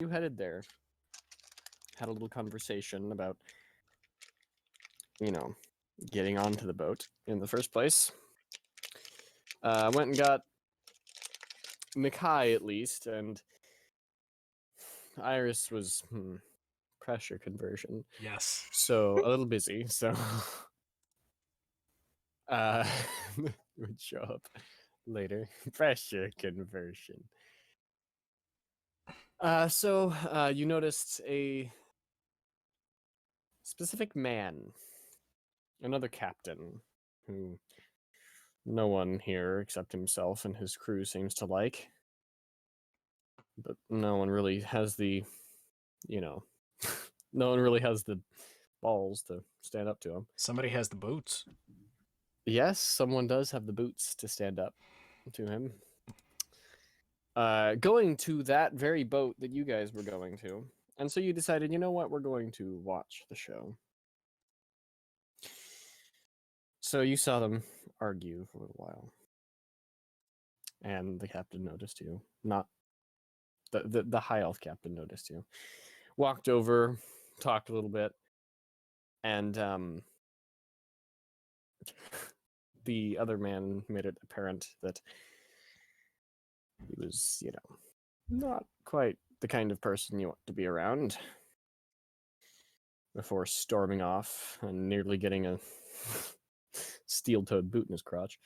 you headed there. Had a little conversation about, getting onto the boat in the first place. Went and got Mikai at least, and Iris was pressure conversion. Yes. So a little busy, so would show up later. Pressure conversion. So you noticed a specific man, another captain, who no one here except himself and his crew seems to like. But no one really has the, no one really has the balls to stand up to him. Somebody has the boots. Yes, someone does have the boots to stand up to him. Going to that very boat that you guys were going to. And so you decided, you know what, we're going to watch the show. So you saw them argue for a little while. And the captain noticed you. Not the high elf captain noticed you. Walked over, talked a little bit, and the other man made it apparent that he was, not quite the kind of person you want to be around. Before storming off and nearly getting a steel-toed boot in his crotch.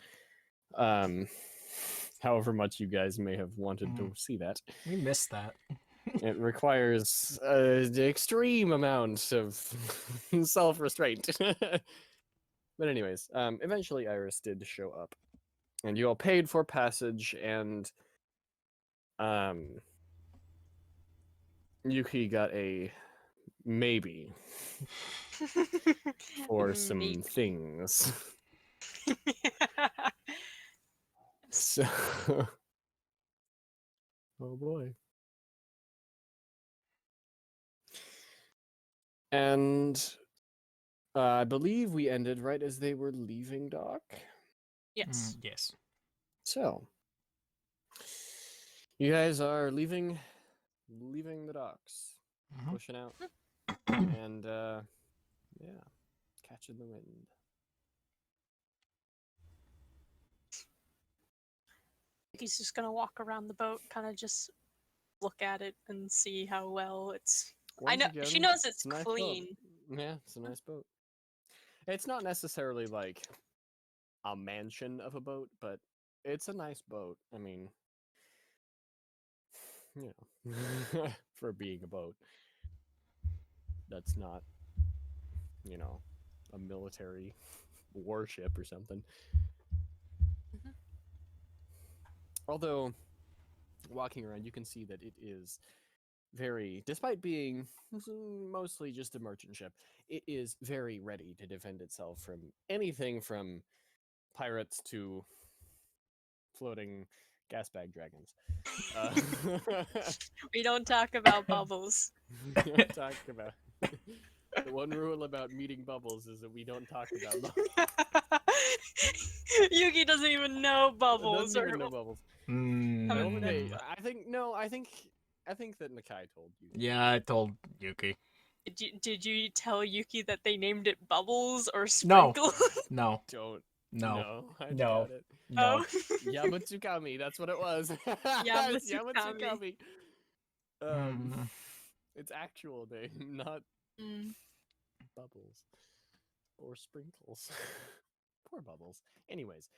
However much you guys may have wanted to see that. We missed that. It requires an extreme amount of self-restraint. But anyways, eventually Iris did show up. And you all paid for passage, and Yuki got a maybe for some things. So, oh boy. And I believe we ended right as they were leaving dock. Yes. Yes. So, you guys are leaving the docks, pushing out, and catching the wind. He's just gonna walk around the boat, kind of just look at it and see how well it's. I know she knows it's nice clean. Boat. Yeah, it's a nice boat. It's not necessarily like a mansion of a boat, but it's a nice boat. I mean, for being a boat, that's not, a military warship or something. Although, walking around, you can see that it is very, despite being mostly just a merchant ship, it is very ready to defend itself from anything from pirates to floating gas bag dragons. We don't talk about bubbles. We don't talk about... The one rule about meeting bubbles is that we don't talk about bubbles. Yuki doesn't even know bubbles. Doesn't even know bubbles. I think that Nakai told you. Yeah, I told Yuki. Did you tell Yuki that they named it Bubbles or Sprinkles? No. Don't. No. I doubt it. No. Yamatsukami, that's what it was. Yamatsukami. Its actual name, not Bubbles or Sprinkles. Poor Bubbles. Anyways,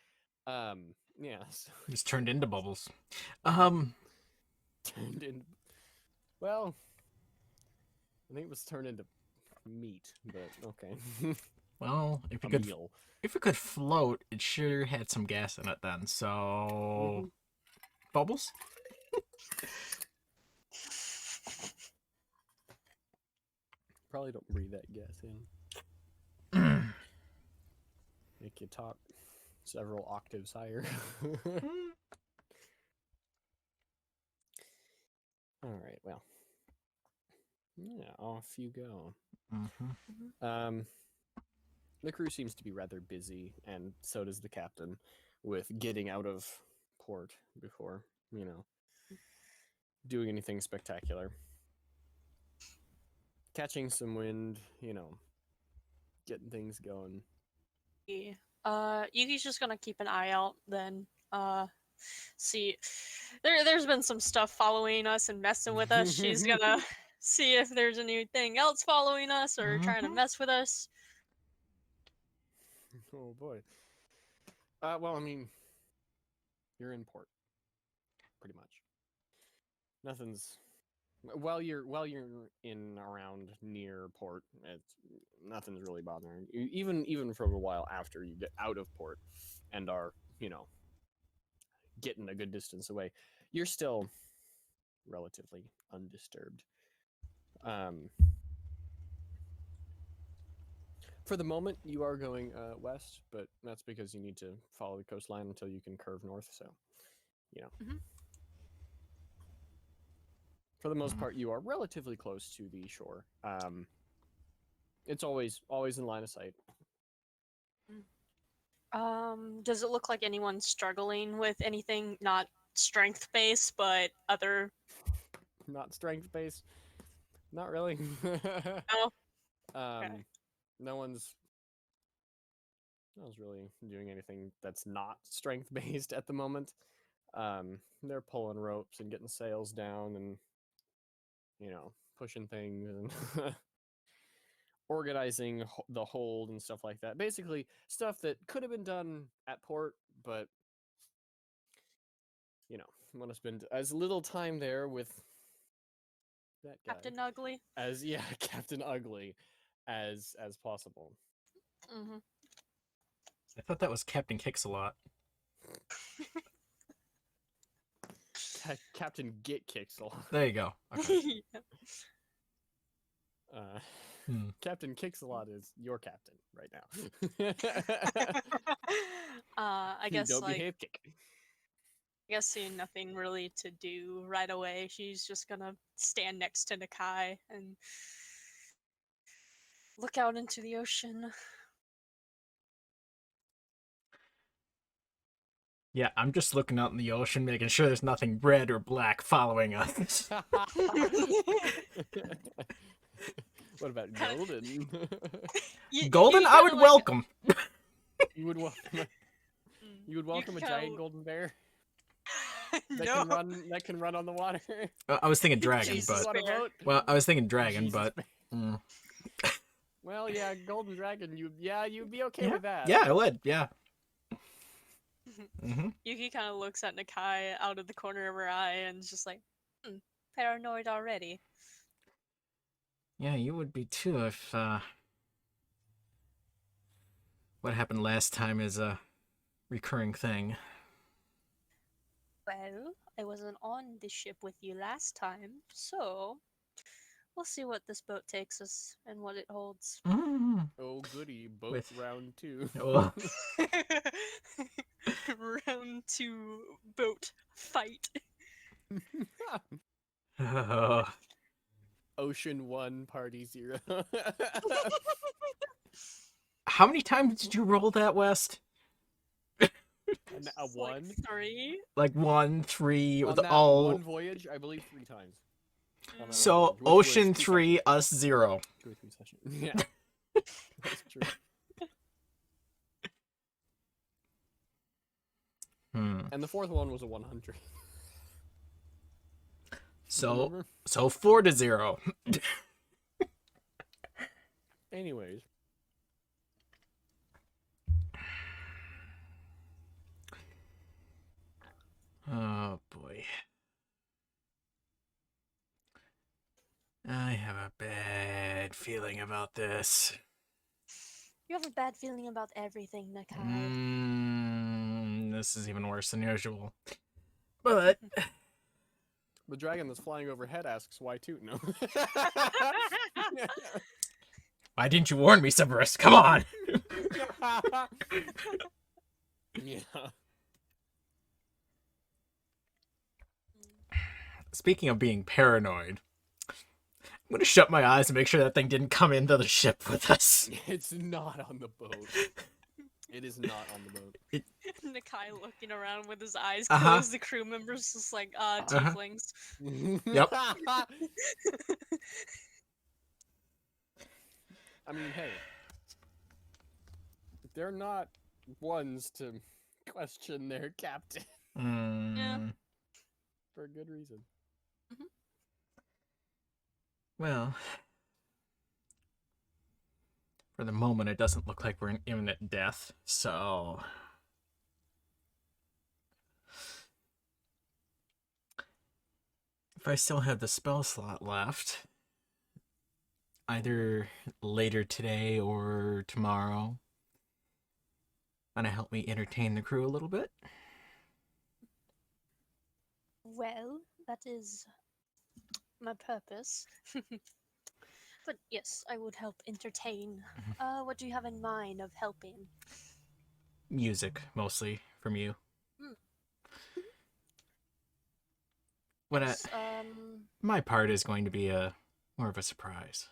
yeah. So He's turned into Bubbles. turned in. Well, I think it was turned into meat, but okay. Well, if it could float, it sure had some gas in it then. So, Bubbles. Probably don't breathe that gas in. Make you talk several octaves higher. All right, well. Yeah, off you go. The crew seems to be rather busy, and so does the captain, with getting out of port before, doing anything spectacular. catching some wind, getting things going. Yuki's just gonna keep an eye out then. See, there's been some stuff following us and messing with us. She's gonna see if there's anything else following us or trying to mess with us. Oh boy. Well, I mean, you're in port, pretty much. Nothing's. While you're in around near port, nothing's really bothering you. Even for a while after you get out of port, and are getting a good distance away, you're still relatively undisturbed. For the moment, you are going west, but that's because you need to follow the coastline until you can curve north. So, for the most part, you are relatively close to the shore. It's always in line of sight. Does it look like anyone's struggling with anything not strength based, but other? Not strength based. Not really. No. Okay. No one's really doing anything that's not strength based at the moment. They're pulling ropes and getting sails down and pushing things and organizing the hold and stuff like that. Basically, stuff that could have been done at port, but want to spend as little time there with that guy, Captain Ugly. Captain Ugly, as possible. Mm-hmm. I thought that was Captain Kicks-a-Lot. Captain Get Kicks-a-Lot. There you go. Okay. Captain Kicks-a-Lot is your captain right now. I guess don't behave, kick. I guess seeing nothing really to do right away, she's just gonna stand next to Nakai and look out into the ocean. Yeah, I'm just looking out in the ocean, making sure there's nothing red or black following us. What about Golden? Golden, I would welcome. You would welcome. You would welcome a giant golden bear. No. That can run on the water. I was thinking dragon, Jesus, but bear. well, I was thinking dragon, Jesus, but. Well, yeah, golden dragon. You'd be okay with that. Yeah, I would. Yeah. Yuki kind of looks at Nakai out of the corner of her eye and is just like, paranoid already. Yeah, you would be too if what happened last time is a recurring thing. Well, I wasn't on the ship with you last time, so we'll see what this boat takes us and what it holds. Oh, goody. Boat round 2. Well. Round 2 boat fight. Ocean 1, Party 0. How many times did you roll that, West? A 1? Like 3? Like 1, 3, on with that all. one voyage, I believe 3 times. So Ocean 3, us 0. 2 or 3 sessions. Yeah, that's true. And the 4th one was a 100. So 4 to 0. Anyways. Oh boy. I have a bad feeling about this. You have a bad feeling about everything, Nakai. This is even worse than usual. But the dragon that's flying overhead asks why too. No. Why didn't you warn me, Cerberus? Come on. Yeah. Speaking of being paranoid, I'm gonna shut my eyes and make sure that thing didn't come into the ship with us. It's not on the boat. It is not on the boat. Nakai looking around with his eyes closed, the crew members just like, tieflings. Yep. mean, hey, they're not ones to question their captain. Yeah. For a good reason. Well, for the moment, it doesn't look like we're in imminent death, so... If I still have the spell slot left, either later today or tomorrow, wanna help me entertain the crew a little bit? Well, that is my purpose. But yes, I would help entertain. What do you have in mind of helping? Music, mostly, from you. Hmm. What Yes, my part is going to be more of a surprise.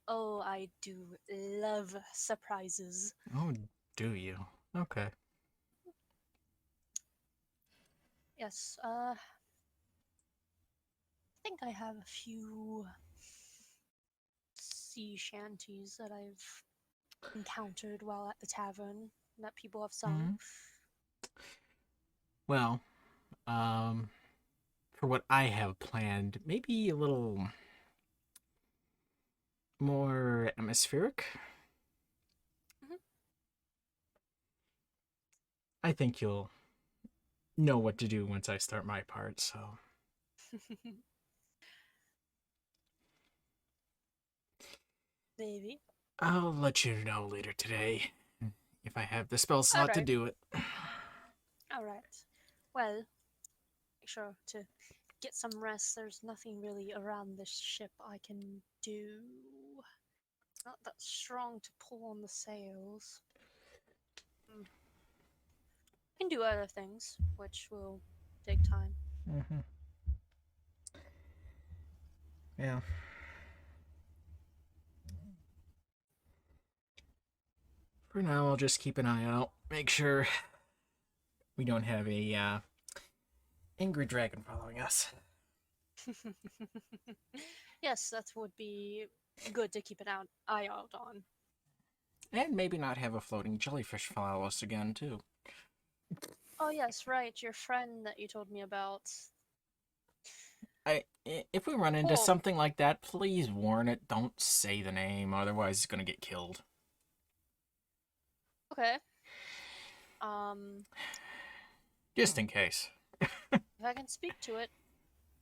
Oh, I do love surprises. Oh, do you? Okay. Yes, I think I have a few sea shanties that I've encountered while at the tavern that people have sung. Well, for what I have planned, maybe a little more atmospheric. I think you'll know what to do once I start my part, so... Maybe. I'll let you know later today if I have the spell slot to do it. Alright. Well, make sure to get some rest. There's nothing really around this ship I can do. Not that strong to pull on the sails. I can do other things, which will take time. Yeah. For now, I'll just keep an eye out. Make sure we don't have a angry dragon following us. Yes, that would be good to keep an eye out on. And maybe not have a floating jellyfish follow us again, too. Oh yes, right, your friend that you told me about. If we run into something like that, please warn it. Don't say the name, otherwise it's gonna get killed. Okay. Just in case. If I can speak to it,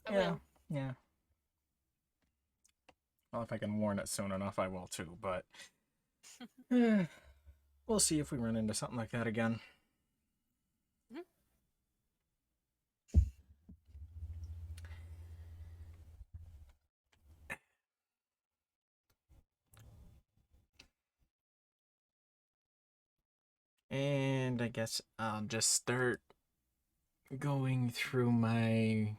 I will. Yeah. Well, if I can warn it soon enough, I will too, but... we'll see if we run into something like that again. And I guess I'll just start going through my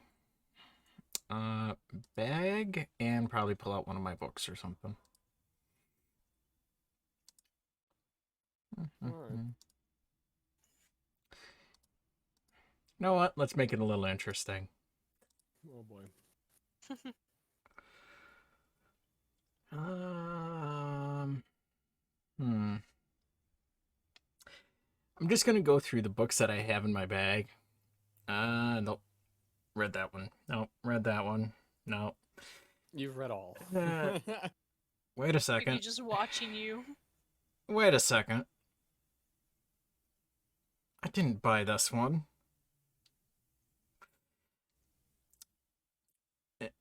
bag and probably pull out one of my books or something. Alright. You know what? Let's make it a little interesting. Oh boy. I'm just gonna go through the books that I have in my bag. Nope. Read that one. Nope. Read that one. Nope. You've read all. Wait a second. Maybe just watching you. Wait a second. I didn't buy this one. It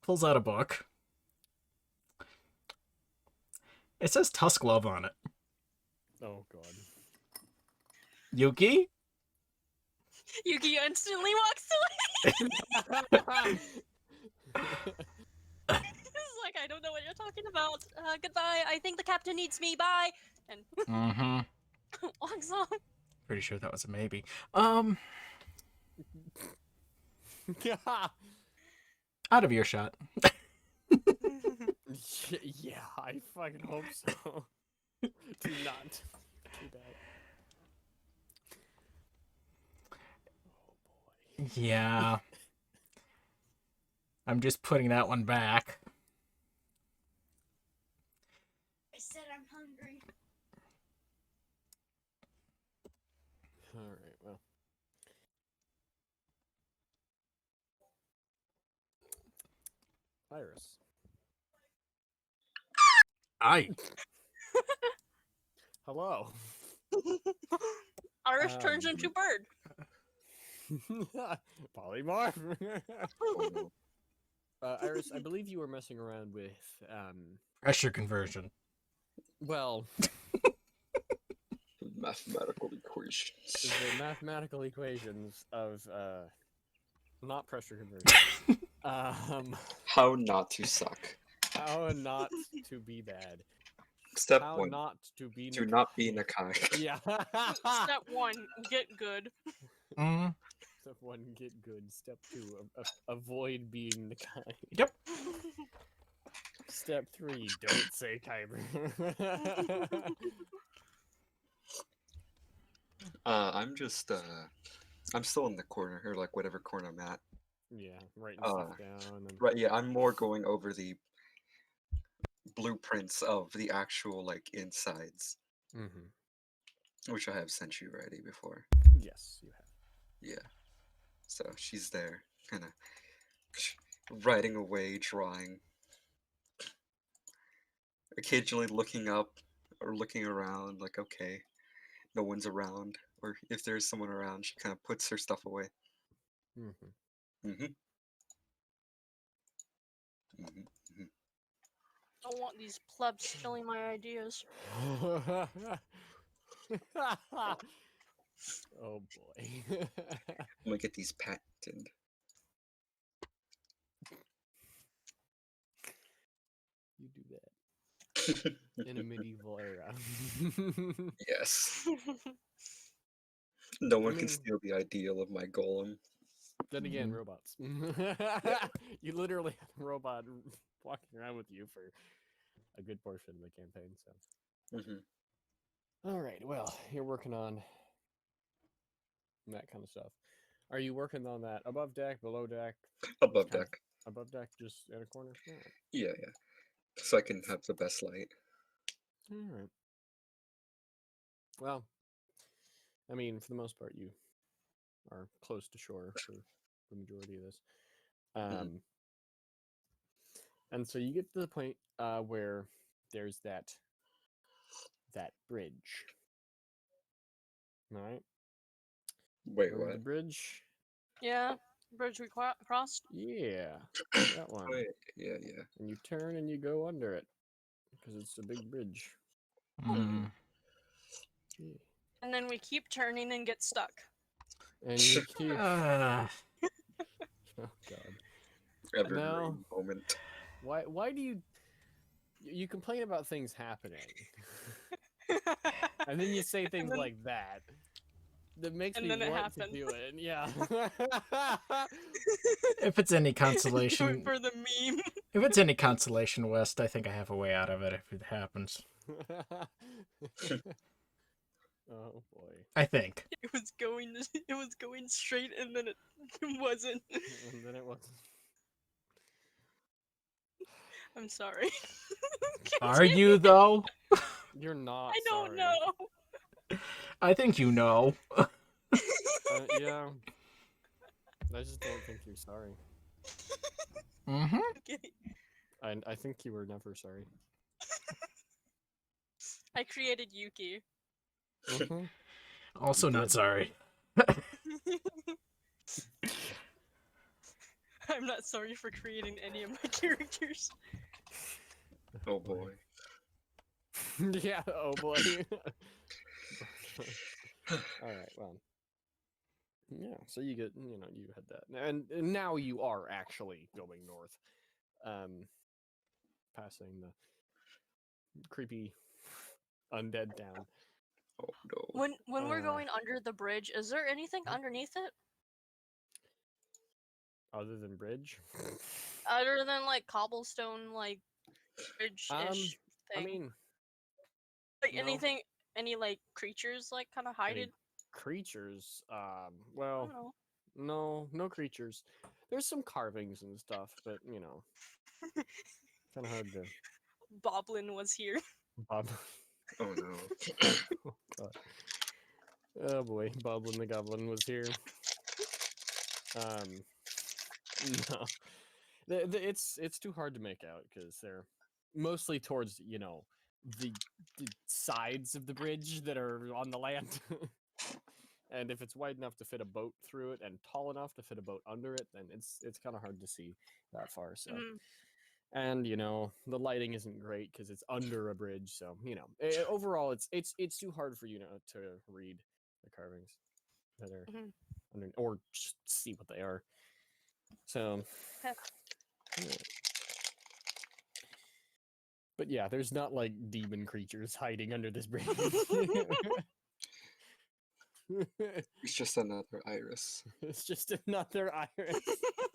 pulls out a book. It says Tusk Love on it. Oh god. Yuki? Yuki instantly walks away. He's like, I don't know what you're talking about. Goodbye. I think the captain needs me. Bye. And walks off. Pretty sure that was a maybe. Out of earshot. Yeah, I fucking hope so. Do not. Too bad. Oh boy. Yeah. I'm just putting that one back. I said I'm hungry. All right. Well. Iris. Aye. Hello. Iris turns into bird. Polymorph. Oh, no. Iris, I believe you were messing around with Pressure conversion. well, Mathematical equations. the mathematical equations of not pressure conversion. How not to suck. How not to be bad. Step How 1. not to be Do not be Nakai. Yeah. Step 1, get good. Mm. Step 1, get good. Step 2, avoid being the kind. Yep. Step 3, don't say Kyber. I'm just I'm still in the corner, or like whatever corner I'm at. Yeah, writing stuff down. And... Right, yeah, I'm more going over the blueprints of the actual like insides, which I have sent you already before. Yes, you have. Yeah. So she's there, kind of writing away, drawing, occasionally looking up or looking around, like, okay, no one's around, or if there's someone around, she kind of puts her stuff away. I don't want these plebs stealing my ideas. Oh boy. I'm gonna get these patented. You do that in a medieval era. Yes. No one I can mean- steal the ideal of my golem. Then again, robots. You literally have a robot walking around with you for a good portion of the campaign. So, all right. Well, you're working on that kind of stuff. Are you working on that above deck, below deck? Above kind of- deck. Above deck, just in a corner. Yeah, yeah. So I can have the best light. All right. Well, I mean, for the most part, you are close to shore for the majority of this. And so you get to the point where there's that bridge. All right. Wait, Remember what? the bridge? Yeah, bridge we crossed. Yeah, that one. Wait, yeah, yeah. And you turn and you go under it because it's a big bridge. Mm. Yeah. And then we keep turning and get stuck. And you keep. Uh, Oh God. Evergreen No. moment. Why do you complain about things happening, and then you say things then- like that? That makes and me then it want to happened. do it. Yeah. if it's any Do consolation, it for the meme. if it's any consolation, West, I think I have a way out of it if it happens. Oh boy. I think. It was going straight, and then it wasn't. And then it was. I'm sorry. Are you though? You're not. I don't sorry. know. I think you know. Yeah. I just don't think you're sorry. Mm-hmm. Okay. I think you were never sorry. I created Yuki. Also not sorry. I'm not sorry for creating any of my characters. Oh boy. Yeah. Oh boy. All right. Well. Yeah. So you get, you had that, and now you are actually going north, passing the creepy undead town. Oh no. When we're going under the bridge, is there anything underneath it Other than bridge. other than like cobblestone, like bridge-ish thing? I mean, like no. anything, any like creatures like kind of any hided? creatures. I Well, don't know. no creatures. There's some carvings and stuff, but kind of hard to. Boblin was here. Bob. Oh no. Oh god. Oh boy, Boblin the Goblin was here. No, it's too hard to make out because they're mostly towards the sides of the bridge that are on the land. And if it's wide enough to fit a boat through it and tall enough to fit a boat under it, then it's kind of hard to see that far. So, and the lighting isn't great because it's under a bridge. So overall, it's too hard for you to read the carvings that are under, or just see what they are. So, yeah. But yeah, there's not like demon creatures hiding under this bridge. It's just another iris. It's just another iris.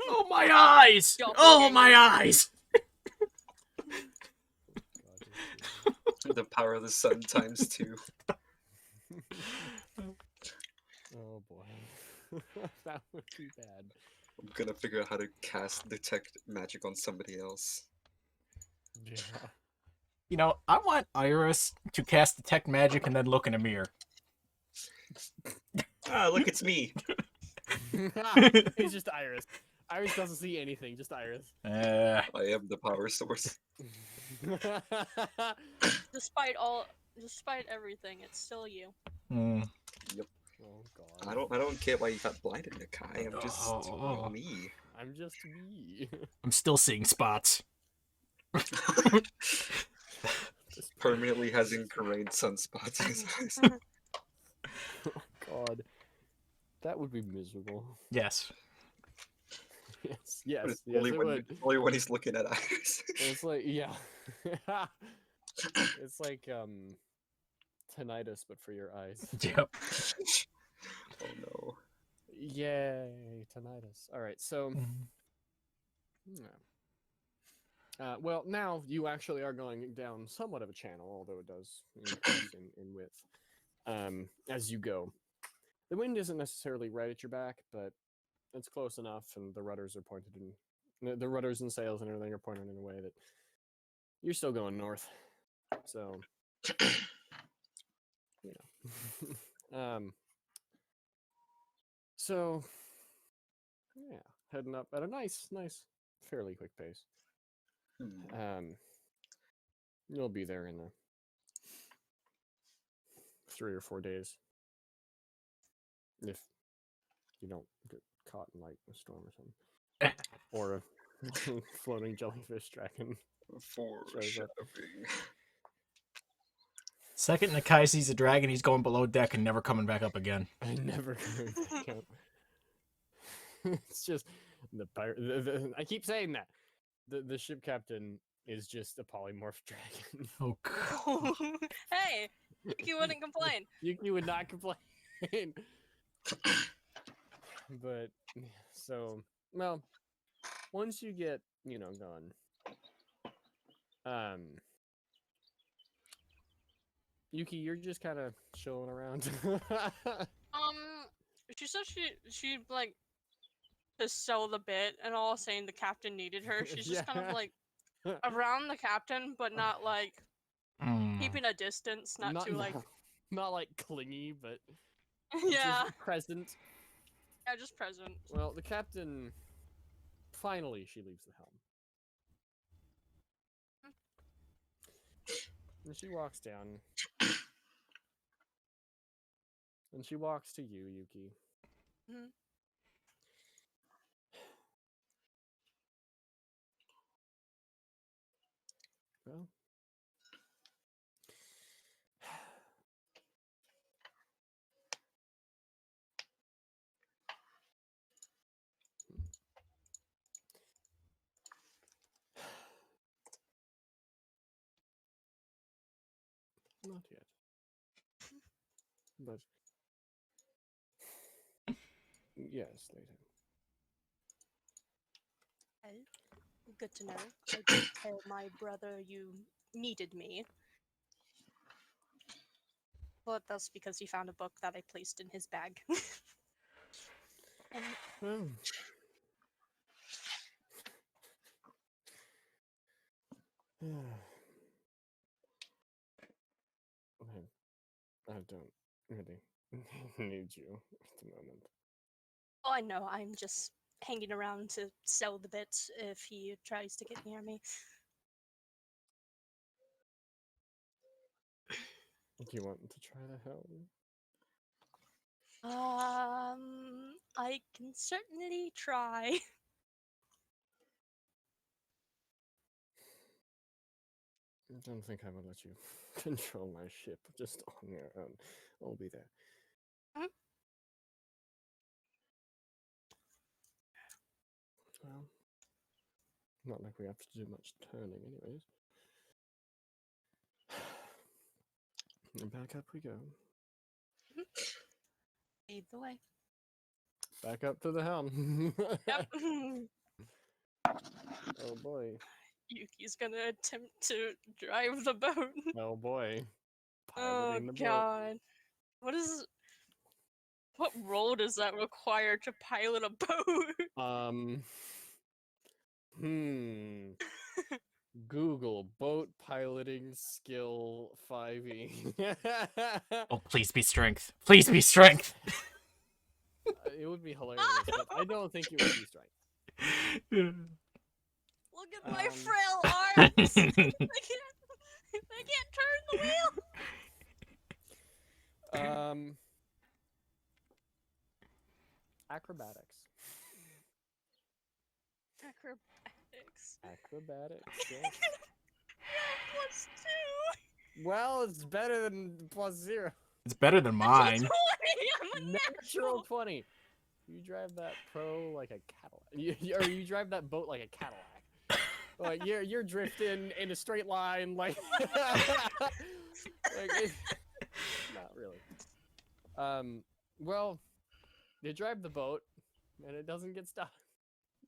Oh, my eyes! Oh, my eyes! The power of the sun times 2. Oh boy. That would be bad. I'm gonna figure out how to cast detect magic on somebody else. Yeah. I want Iris to cast detect magic and then look in a mirror. Ah, look, it's me. It's just Iris. Iris doesn't see anything, just Iris. I am the power source. Despite everything, it's still you. Yep. Oh god. I don't get why you got blinded, Nakai. I'm just me. I'm just me. I'm still seeing spots. Permanently has ingrained sunspots in his eyes. Oh god. That would be miserable. Yes. Yes, But it's it would. only when he's looking at Iris. It's like, yeah. It's like tinnitus, but for your eyes. Yep. Oh no. Yay, tinnitus. All right, so well, now you actually are going down somewhat of a channel, although it does increase in width as you go. The wind isn't necessarily right at your back, but it's close enough, and the rudders are pointed in. The rudders and sails and everything are pointed in a way that you're still going north. So, so yeah, heading up at a nice, fairly quick pace. You'll be there in 3 or 4 days, if you don't get caught in like a storm or something, or a floating jellyfish dragon. Foreshadowing. Second Nakai sees a dragon, he's going below deck and never coming back up again. I never coming back up. It's just the pirate. I keep saying that the ship captain is just a polymorph dragon. Oh god. Hey, Yuki wouldn't complain. Yuki would not complain. But so, well, once you get gone, Yuki, you're just kind of chilling around. She said she'd like to sell the bit, and all saying the captain needed her. She's just kind of like around the captain, but not like keeping a distance, not too like not like clingy, but yeah, just present. Yeah, just present. Well, the captain finally she leaves the helm. And she walks down. And she walks to you, Yuki. Mm-hmm. Well. Not yet. But yes, later. Well, good to know. I did tell my brother you needed me. But that's because he found a book that I placed in his bag. Well. I don't really need you at the moment. Oh, I know. I'm just hanging around to sell the bits if he tries to get near me. Do you want to try the helm? I can certainly try. I don't think I will let you control my ship just on your own. I'll be there. Mhm. Well, not like we have to do much turning, anyways. And back up we go. Lead the way. Back up to the helm. Yep. Oh boy. Yuki's gonna attempt to drive the boat. Oh boy. Oh Piloting the boat. god. What role does that require to pilot a boat? Google boat piloting skill 5e. Oh, please be strength. Please be strength. It would be hilarious, but I don't think it would be strength. Look at my frail arms! I can't turn the wheel! Acrobatics. Acrobatics, yes. +2! Well, it's better than +0. It's better than mine. 20! I'm a Natural 20. You drive that pro like a Cadillac. Or you drive that boat like a Cadillac. Like you're drifting in a straight line, like, not really. Well, you drive the boat, and it doesn't get stuck.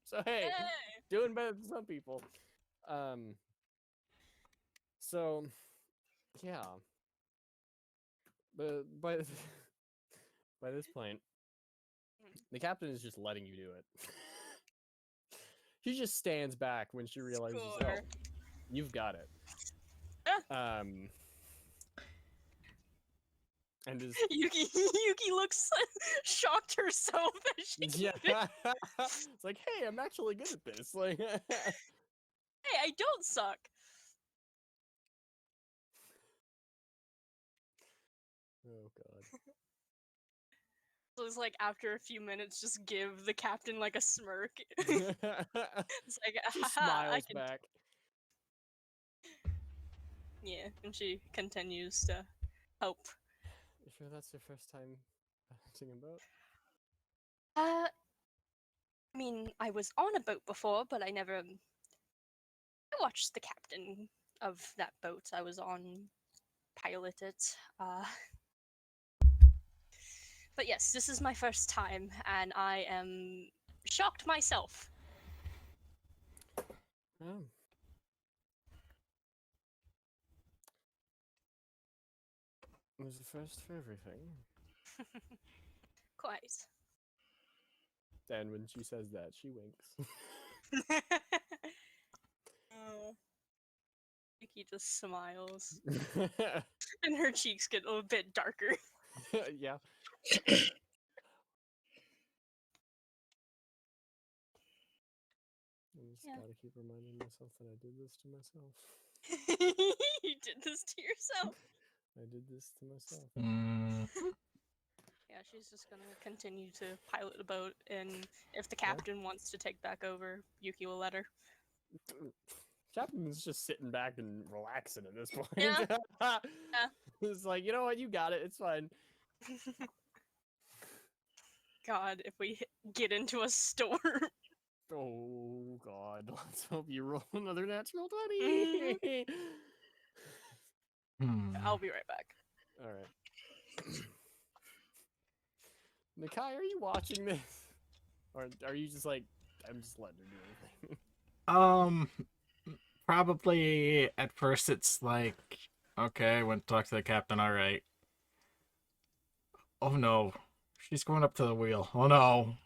So hey, doing better than some people. So, yeah. By this point, the captain is just letting you do it. She just stands back when she realizes, oh, you've got it. And is Yuki looks shocked herself as she It's like, hey, I'm actually good at this. Like, hey, I don't suck. Oh god. So it's like after a few minutes, just give the captain like a smirk. It's like, She haha, smiles I can. back. Yeah, and she continues to help. You sure that's your first time hunting a boat? I mean, I was on a boat before, but I watched the captain of that boat I was on pilot it. But yes, this is my first time, and I am shocked myself. Oh. There's a first for everything. Quite. And when she says that, she winks. Vicky just smiles. And her cheeks get a little bit darker. Yeah. I just gotta keep reminding myself that I did this to myself. You did this to yourself. I did this to myself. Yeah, she's just gonna continue to pilot the boat, and if the captain wants to take back over, Yuki will let her. Captain's just sitting back and relaxing at this point. Yeah. It's like, you know what, you got it, it's fine. God, if we get into a storm. Oh god, let's hope you roll another natural 20. I'll be right back. Alright. Nakai, are you watching this? Or are you just like, I'm just letting her do anything? Probably at first it's like, okay, went to talk to the captain, alright. Oh no, she's going up to the wheel. Oh no.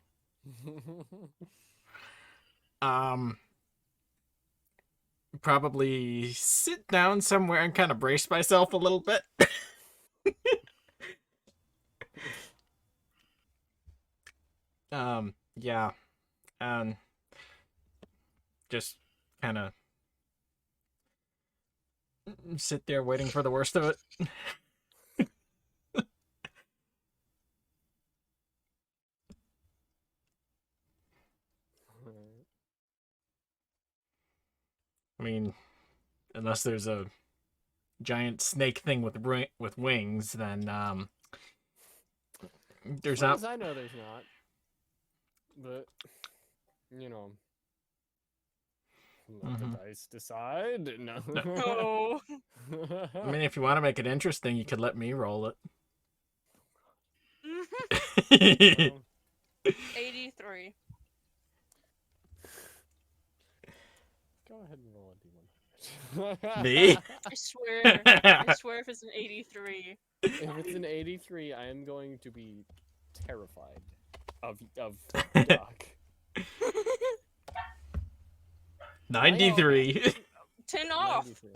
Probably sit down somewhere and kind of brace myself a little bit. Yeah. Just kind of sit there waiting for the worst of it. I mean, unless there's a giant snake thing with wings, then there's As far not. as I know, there's not. But you know, let the dice decide. No. Oh. I mean, if you want to make it interesting, you could let me roll it. 83. Go ahead and roll a d100. Me? I swear if it's an 83. If it's an 83, I am going to be terrified of Doc. 93. 10 off. 93.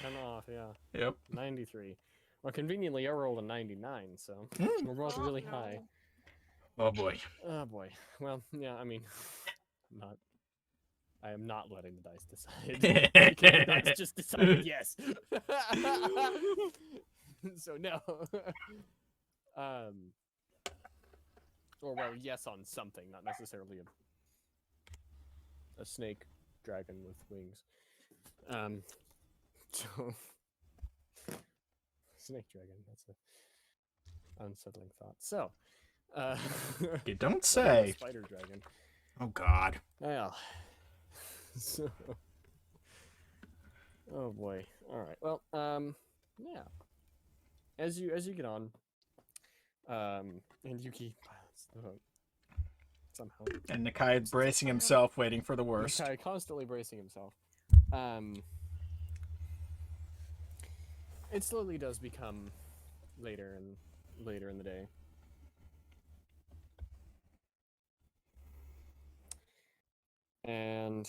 10 off, yeah. Yep. 93. Well, conveniently, I rolled a 99, so we're both Oh, really no. high. Oh boy. Oh boy. Well, yeah. I mean, I am not letting the dice decide. Because the dice just decided yes. So no. Or well, yes on something, not necessarily a snake dragon with wings. So snake dragon. That's a unsettling thought. So, You don't a say. spider dragon. Oh god. Well, so, oh boy. All right. Well, yeah. As you get on, and Yuki pilots the boat somehow. And Nakai bracing himself, waiting for the worst. Nakai constantly bracing himself. It slowly does become later in the day. And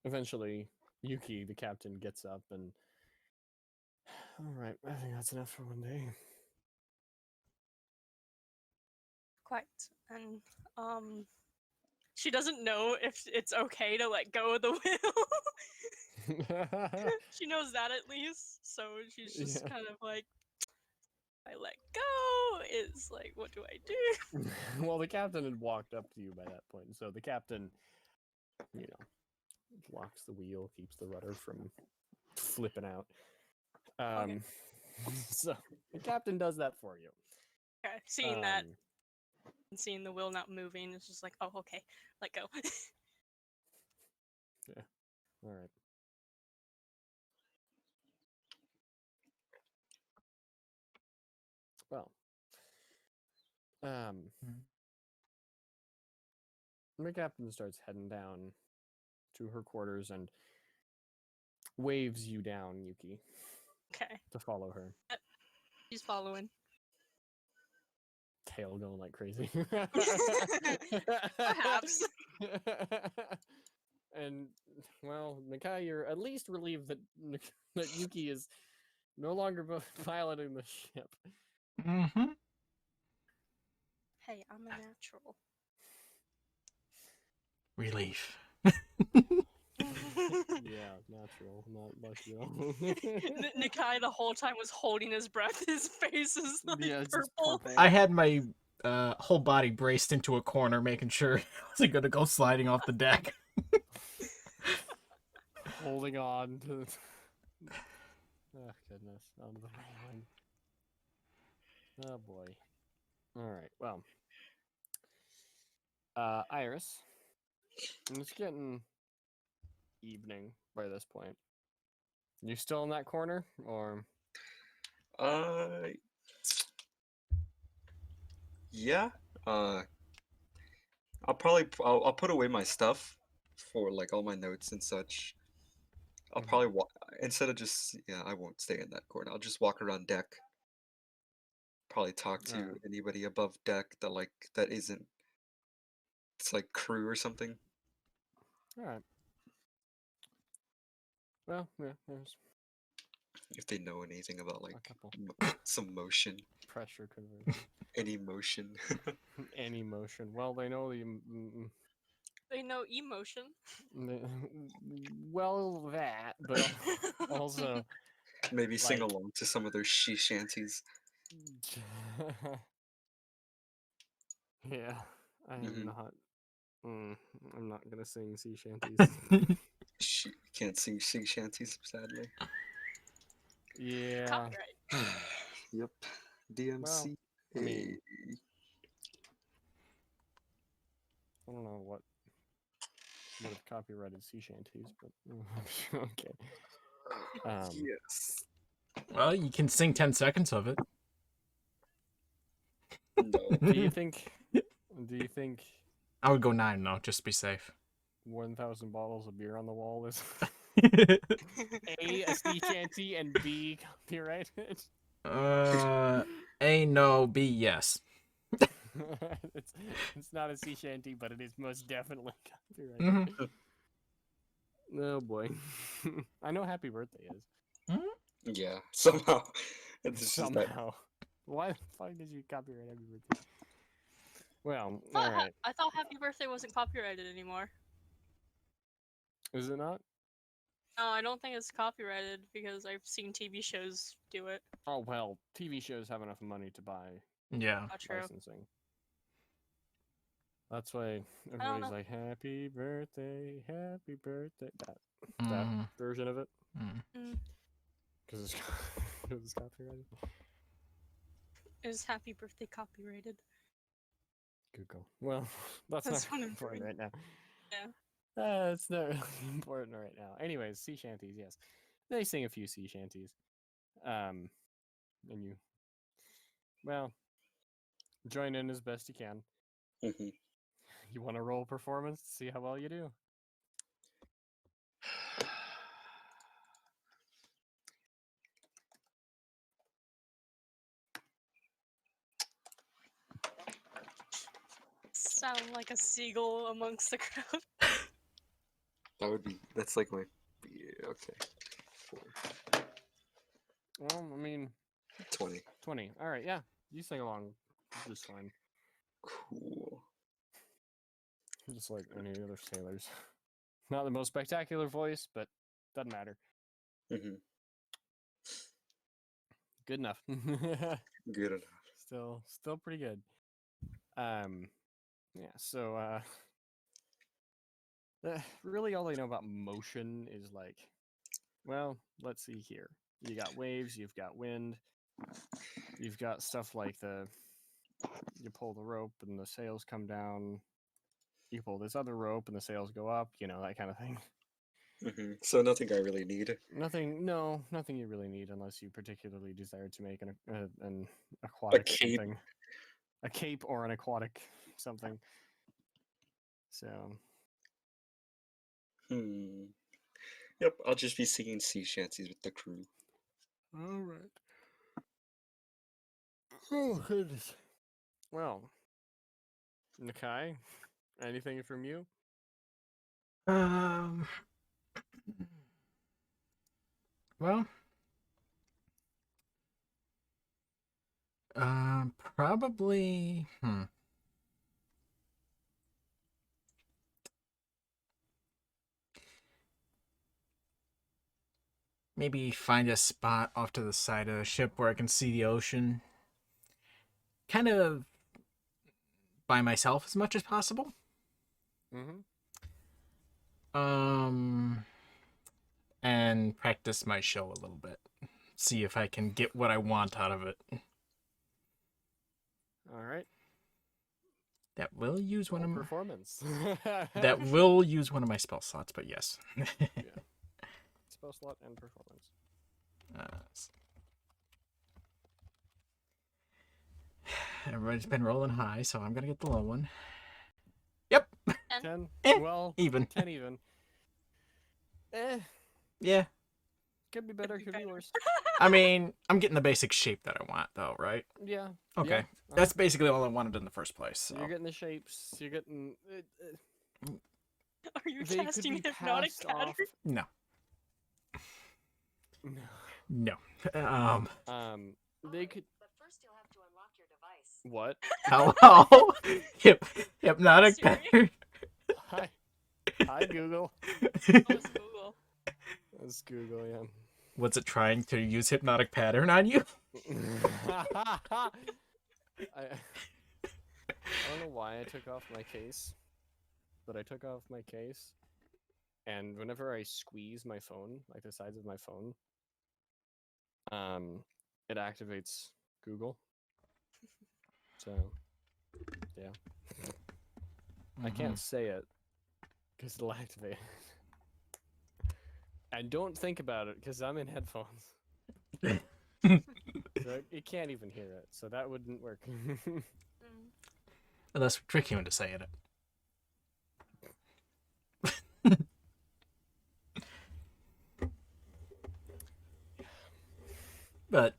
eventually, Yuki, the captain, gets up and... Alright, I think that's enough for one day. Quite. And she doesn't know if it's okay to let go of the wheel. She knows that at least, so she's just Yeah. kind of like, I let go. It's like, what do I do? Well, the captain had walked up to you by that point, so the captain, locks the wheel, keeps the rudder from flipping out. Okay. So the captain does that for you. Okay, seeing that and seeing the wheel not moving, it's just like, oh, okay, let go. Yeah. All right. Well, the captain starts heading down to her quarters and waves you down, Yuki, Okay, to follow her. she's following. Tail going like crazy. Perhaps. And, well, Nakai, you're at least relieved that Yuki is no longer piloting the ship. Mm-hmm. Hey, I'm a natural. Relief. Yeah, natural, not bestial. Nakai the whole time was holding his breath. His face is like Yeah, it's just purple. purple. I had my whole body braced into a corner, making sure I wasn't going to go sliding off the deck. Holding on to... Oh, goodness. On the line. Oh, boy. Alright, well. Iris. And it's getting evening by this point. You still in that corner, or... Yeah. I'll put away my stuff for like all my notes and such. I'll Mhm. probably instead of just I won't stay in that corner. I'll just walk around deck. Probably talk to Alright. anybody above deck that isn't It's like crew or something. All right. Well, yeah, there's If they know anything about like a couple some motion, pressure conversion. any motion. Any motion. Well, they know the. They know emotion. Well, that, but also. Maybe sing Like- along to some of their she shanties. Yeah, I am Mhm. not. I'm not gonna sing sea shanties. She can't sing sea shanties, sadly. Yeah. Copyright. Yep. DMC. I mean- I don't know what would have copyrighted sea shanties, but okay. Yes. Well, you can sing 10 seconds of it. No. Do you think? Do you think I would go 9 though, just to be safe. 1,000 bottles of beer on the wall is A sea shanty and B copyrighted? A no, B yes. it's not a sea shanty, but it is most definitely copyrighted. Mhm. Oh boy. I know Happy Birthday is. Yeah. Somehow. It's just that. Somehow. Why the fuck did you copyright Happy Birthday? Well, alright. I thought Happy Birthday wasn't copyrighted anymore. Is it not? No, I don't think it's copyrighted because I've seen TV shows do it. Oh well, TV shows have enough money to buy Yeah. Not true. licensing. That's why don't everybody's know. like, happy birthday, happy birthday. That Mhm. version of it. Mm. Because it's, 'cause it's copyrighted. Is Happy Birthday copyrighted? Google. Well, that's That's not what I'm important doing. right now. Yeah. It's not really important right now. Anyways, sea shanties, yes. They sing a few sea shanties. And you, well, join in as best you can. Mhm. You want to roll performance to see how well you do. Sound like a seagull amongst the crowd. That would be. That's like my. Yeah, okay. 4, Well, I mean, 20. 20. All right, yeah. You sing along just fine. Cool. Just like any other sailors. Not the most spectacular voice, but doesn't matter. Hmm. Good enough. Good enough. Still pretty good. Yeah, so really all I know about motion is like, well, let's see here. You got waves, you've got wind, you've got stuff like you pull the rope and the sails come down. You pull this other rope and the sails go up, that kind of thing. So nothing I really need. Nothing you really need unless you particularly desire to make an aquatic cape. something. A cape or an aquatic something. So, Yep, I'll just be singing sea shanties with the crew. all right. Oh, goodness. Well, Nakai, anything from you? Well, probably. Maybe find a spot off to the side of the ship where I can see the ocean. Kind of by myself as much as possible. Mm-hmm. And practice my show a little bit. See if I can get what I want out of it. All right. That will use one of my performance. that will use one of my spell slots, but yes. Spell slot and performance. Everybody's been rolling high, so I'm gonna get the low one. Yep. 10. Eh, Well, even. 10 even. Yeah. Could be better, could be worse. I mean, I'm getting the basic shape that I want, though, right? Yeah. Okay. Yeah. That's basically all I wanted in the first place. So. You're getting the shapes. You're getting. Are you They could casting be hypnotic passed pattern? off. No. No. No. They could. But first you'll have to unlock your device. What? Hello. Hypnotic Siri? pattern. Hi. Hi, Google. Oh, it's Google. That's Google, yeah. Was it trying to use hypnotic pattern on you? I don't know why I took off my case, but I took off my case, and whenever I squeeze my phone, like the sides of my phone, it activates Google. So, yeah. I can't say it because it'll activate it. And don't think about it because I'm in headphones. So it can't even hear it, so that wouldn't work. Unless we trick you into saying it. But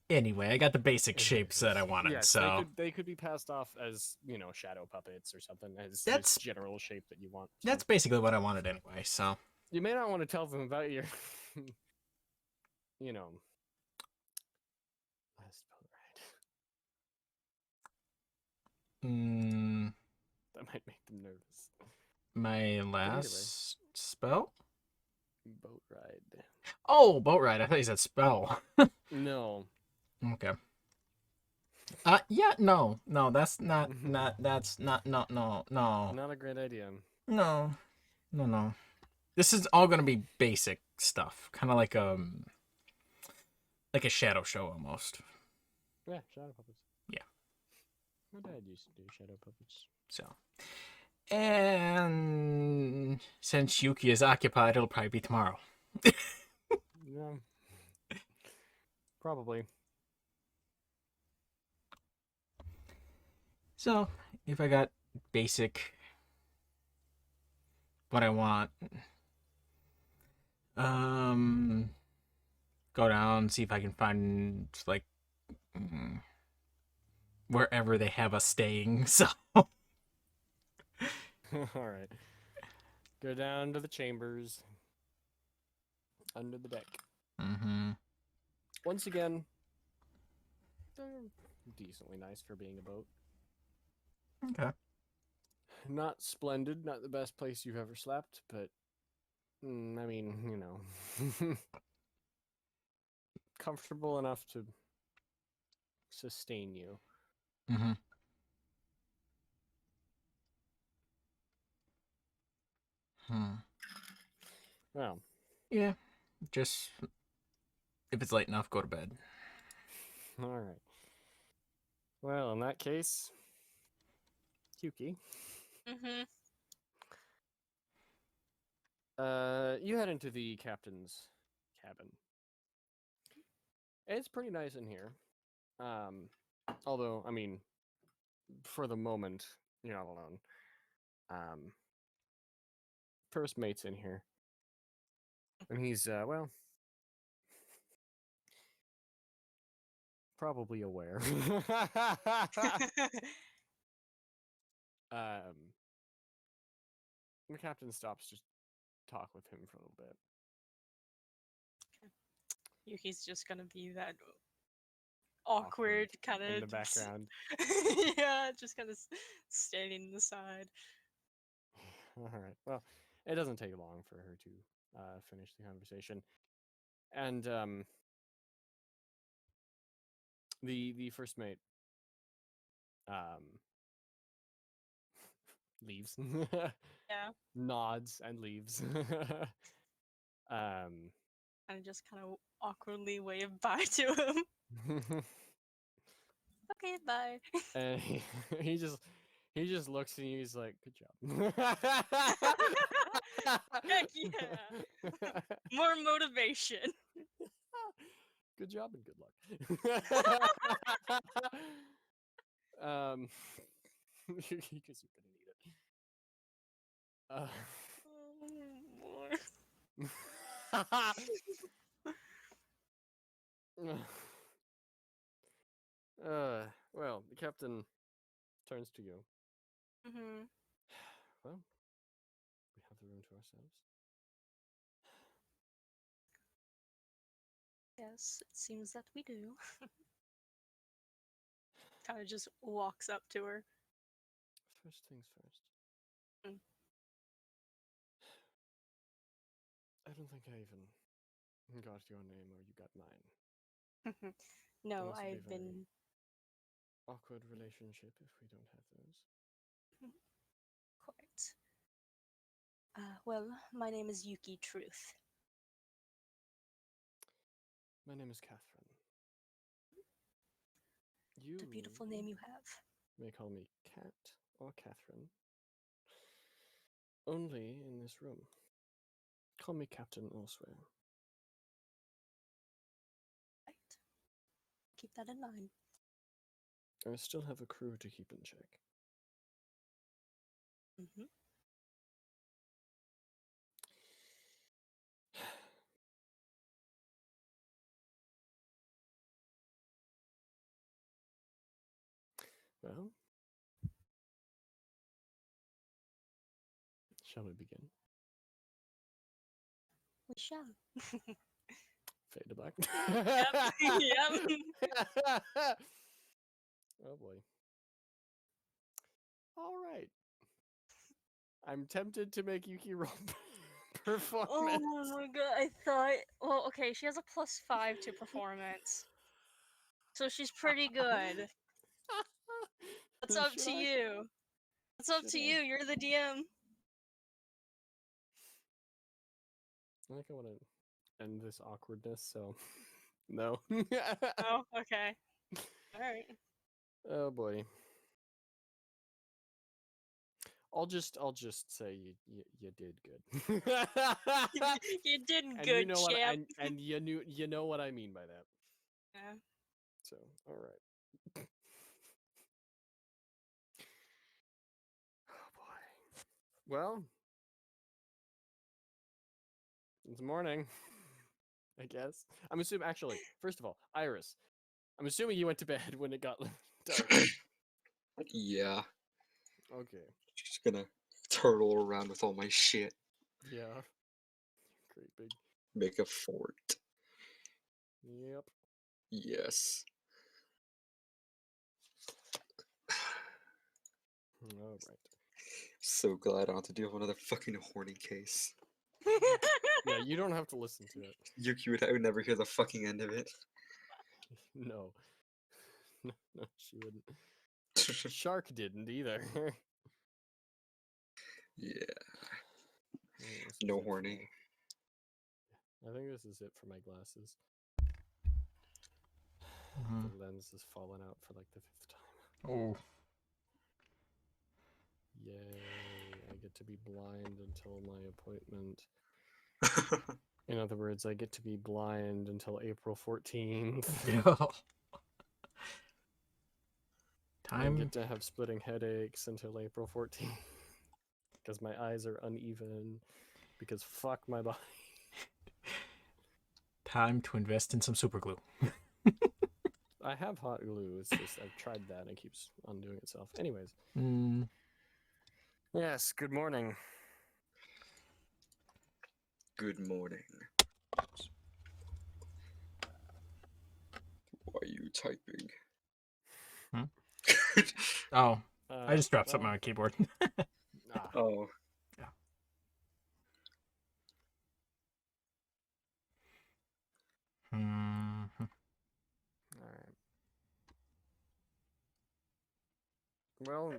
anyway, I got the basic shapes that I wanted, Yes, so they could be passed off as, you know, shadow puppets or something, as That's- this general shape that you want. that's basically what I wanted anyway. So You may not want to tell them about your, you know, last boat ride. mm, That might make them nervous. my last spell. Boat ride. Oh, boat ride. I thought you said spell. No. Okay. Yeah, no, that's not, no, Not a great idea. no. This is all gonna be basic stuff, kind of like a shadow show almost. Yeah, shadow puppets. Yeah. My dad used to do shadow puppets. So, and since Yuki is occupied, it'll probably be tomorrow. Yeah. Probably. So, if I got basic what I want, go down, see if I can find like wherever they have us staying. So, All right. Go down to the chambers. Under the deck. Once again, they're decently nice for being a boat. Okay. Not splendid, not the best place you've ever slept, but I mean, you know, comfortable enough to sustain you. Well, Yeah, just if it's late enough, go to bed. all right. Well, in that case, Yuki, Mm-hmm. you head into the captain's cabin. It's pretty nice in here. Although, I mean, for the moment, you're not alone. First mate's in here. And he's, well, probably aware. The captain stops to talk with him for a little bit. Yuki's just gonna be that awkward kind of in the background. Yeah, just kind of standing in the side. All right. Well, it doesn't take long for her to finish the conversation, and the first mate leaves. Yeah. Nods and leaves. And just kind of awkwardly wave bye to him. Okay, bye. And he just looks at you. He's like, "Good job." Heck yeah! More motivation. Good job and good luck. Because you're gonna need it. More. Well, the captain turns to you. Mm-hmm. Well, we have the room to ourselves. Yes, it seems that we do. Kind of just walks up to her. First things first. Mm. I don't think I even got your name or you got mine. No, Must be I've very been. awkward relationship if we don't have those. Quite. Well, my name is Yuki Truth. My name is Catherine. What a beautiful name you have. may call me Cat or Catherine. Only in this room. Call me Captain elsewhere. Right. Keep that in mind. I still have a crew to keep in check. Mm-hmm. Well, shall we begin? We shall. Fade to black. Yep. Oh boy. All right. I'm tempted to make Yuki roll performance. Oh my god, I thought. Well, okay, she has a +5 to performance. So she's pretty good. It's up Should to I? you. It's up Should to I? you. You're the DM. I think I want to end this awkwardness, so no. Oh, okay. Alright. Oh boy. I'll just say you did good. You did And good, you know what champ. and you know what I mean by that. Yeah. So, all right. Oh boy. Well, it's morning. I guess. I'm assuming actually, first of all, Iris. I'm assuming you went to bed when it got dark. Yeah, Okay. just gonna turtle around with all my shit, Yeah. Great big. make a fort. Yep. Yes. All right. So glad I don't have to deal with another fucking horny case. Yeah, you don't have to listen to it. Yuki would never hear the fucking end of it. No. No, she wouldn't. Shark didn't either. Yeah, Oh, this is no it for horny. I think this is it for my glasses. Mhm. The lens has fallen out for like the 5th time. Oh. Yay, I get to be blind until my appointment. In other words, I get to be blind until April 14th. I Time. get to have splitting headaches until April 14th. Because my eyes are uneven. Because fuck my body. Time to invest in some super glue. I have hot glue. It's just I've tried that and it keeps undoing itself. Anyways. Mm. Yes, good morning. Good morning. Why are you typing? Hmm? Oh, I just dropped well, something on my keyboard. Oh, Mhm. Alright. Well,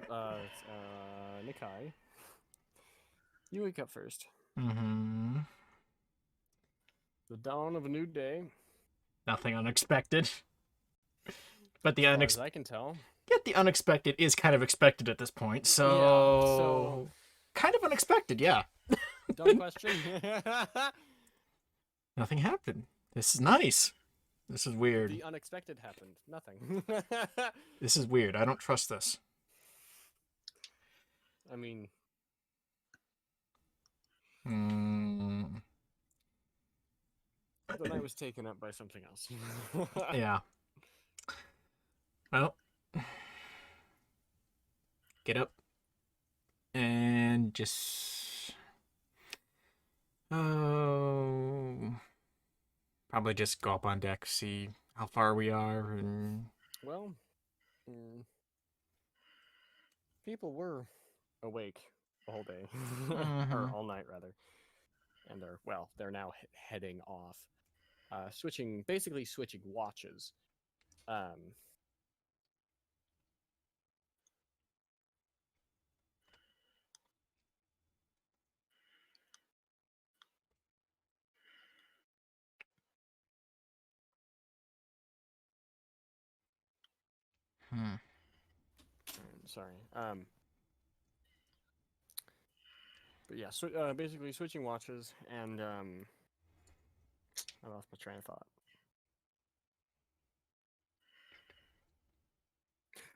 Nikai. You wake up first. Mhm. The dawn of a new day. Nothing unexpected. But the As far as I can tell. Yet the unexpected is kind of expected at this point, so Yeah, so kind of unexpected, yeah. dumb question. Nothing happened. This is nice. This is weird. The unexpected happened. Nothing. This is weird. I don't trust this. I mean, The night was taken up by something else. Yeah. Well, get up and just probably just go up on deck, see how far we are, and Well, people were awake all day, or all night rather, and they're now heading off, basically switching watches. Sorry. But yeah, basically switching watches, and I lost my train of thought.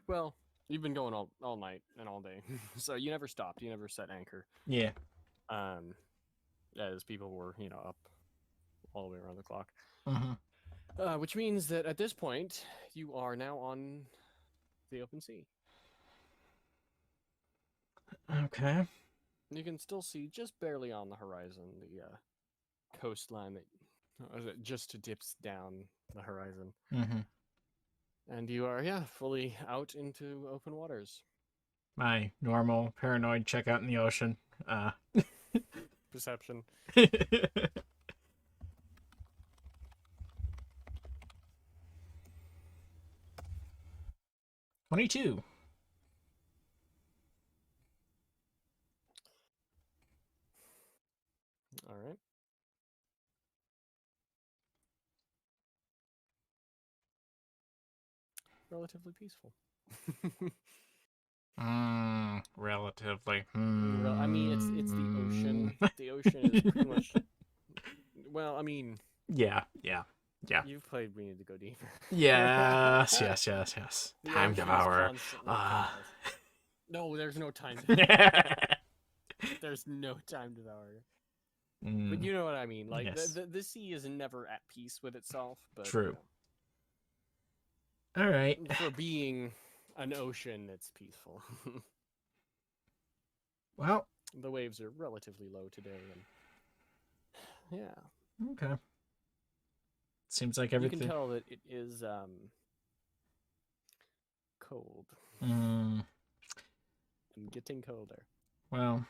Well, you've been going all night and all day, so you never stopped. You never set anchor. yeah. As people were, up all the way around the clock. Mm-hmm. Which means that at this point, you are now on the open sea. Okay. You can still see just barely on the horizon the coastline that just dips down the horizon. Mm-hmm. And you are, fully out into open waters. My normal paranoid checkout in the ocean. Perception. 22. All right. Relatively peaceful. Relatively. I mean, it's the ocean. The ocean is pretty much. Well, I mean. Yeah. You've played We Need to Go Deeper. Yes. The Time ocean is devourer. constantly chaos. No, there's no time devourer. There's no time devourer. But you know what I mean. Like, Yes. the sea is never at peace with itself. But, True. All right. For being an ocean, it's peaceful. Well. The waves are relatively low today, and yeah. Okay. Seems like everything. You can tell that it is cold. And getting colder. Well,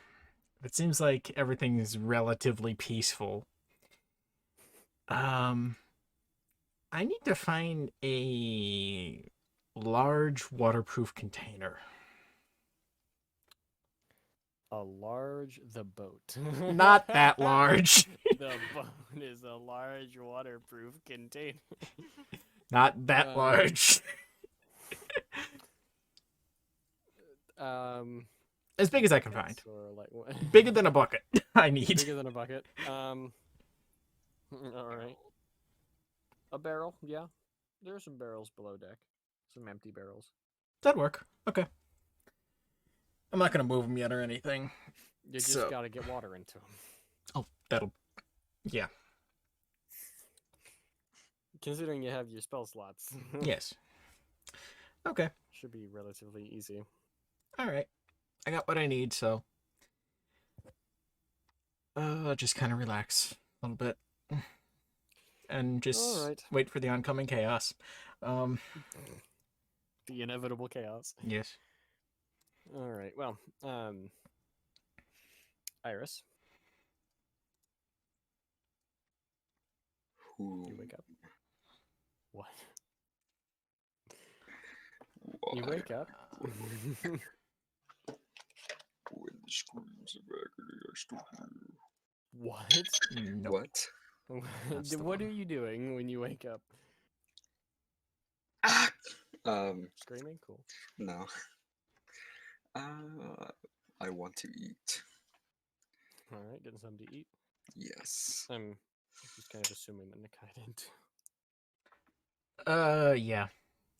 it seems like everything is relatively peaceful. I need to find a large waterproof container. The boat. Not that large. The boat is a large waterproof container. Not that large. As big as I can find. Bigger than a bucket. I need. Bigger than a bucket. All right. A barrel, yeah. There are some barrels below deck. Some empty barrels. That'd work. Okay. I'm not going to move them yet or anything. You just got to get water into them. Oh, that'll... Yeah. Considering you have your spell slots. Yes. Okay. Should be relatively easy. All right. I got what I need, so... just kind of relax a little bit. And just wait for the oncoming chaos. The inevitable chaos. Yes. All right. Well, Iris. You wake up. What? You wake up. When the screams of agony are still here. What? Nope. What? What are you doing when you wake up? Ah! Screaming? Cool. No. I want to eat. Alright, getting something to eat. Yes. I'm just kind of assuming that Nikai didn't. Yeah.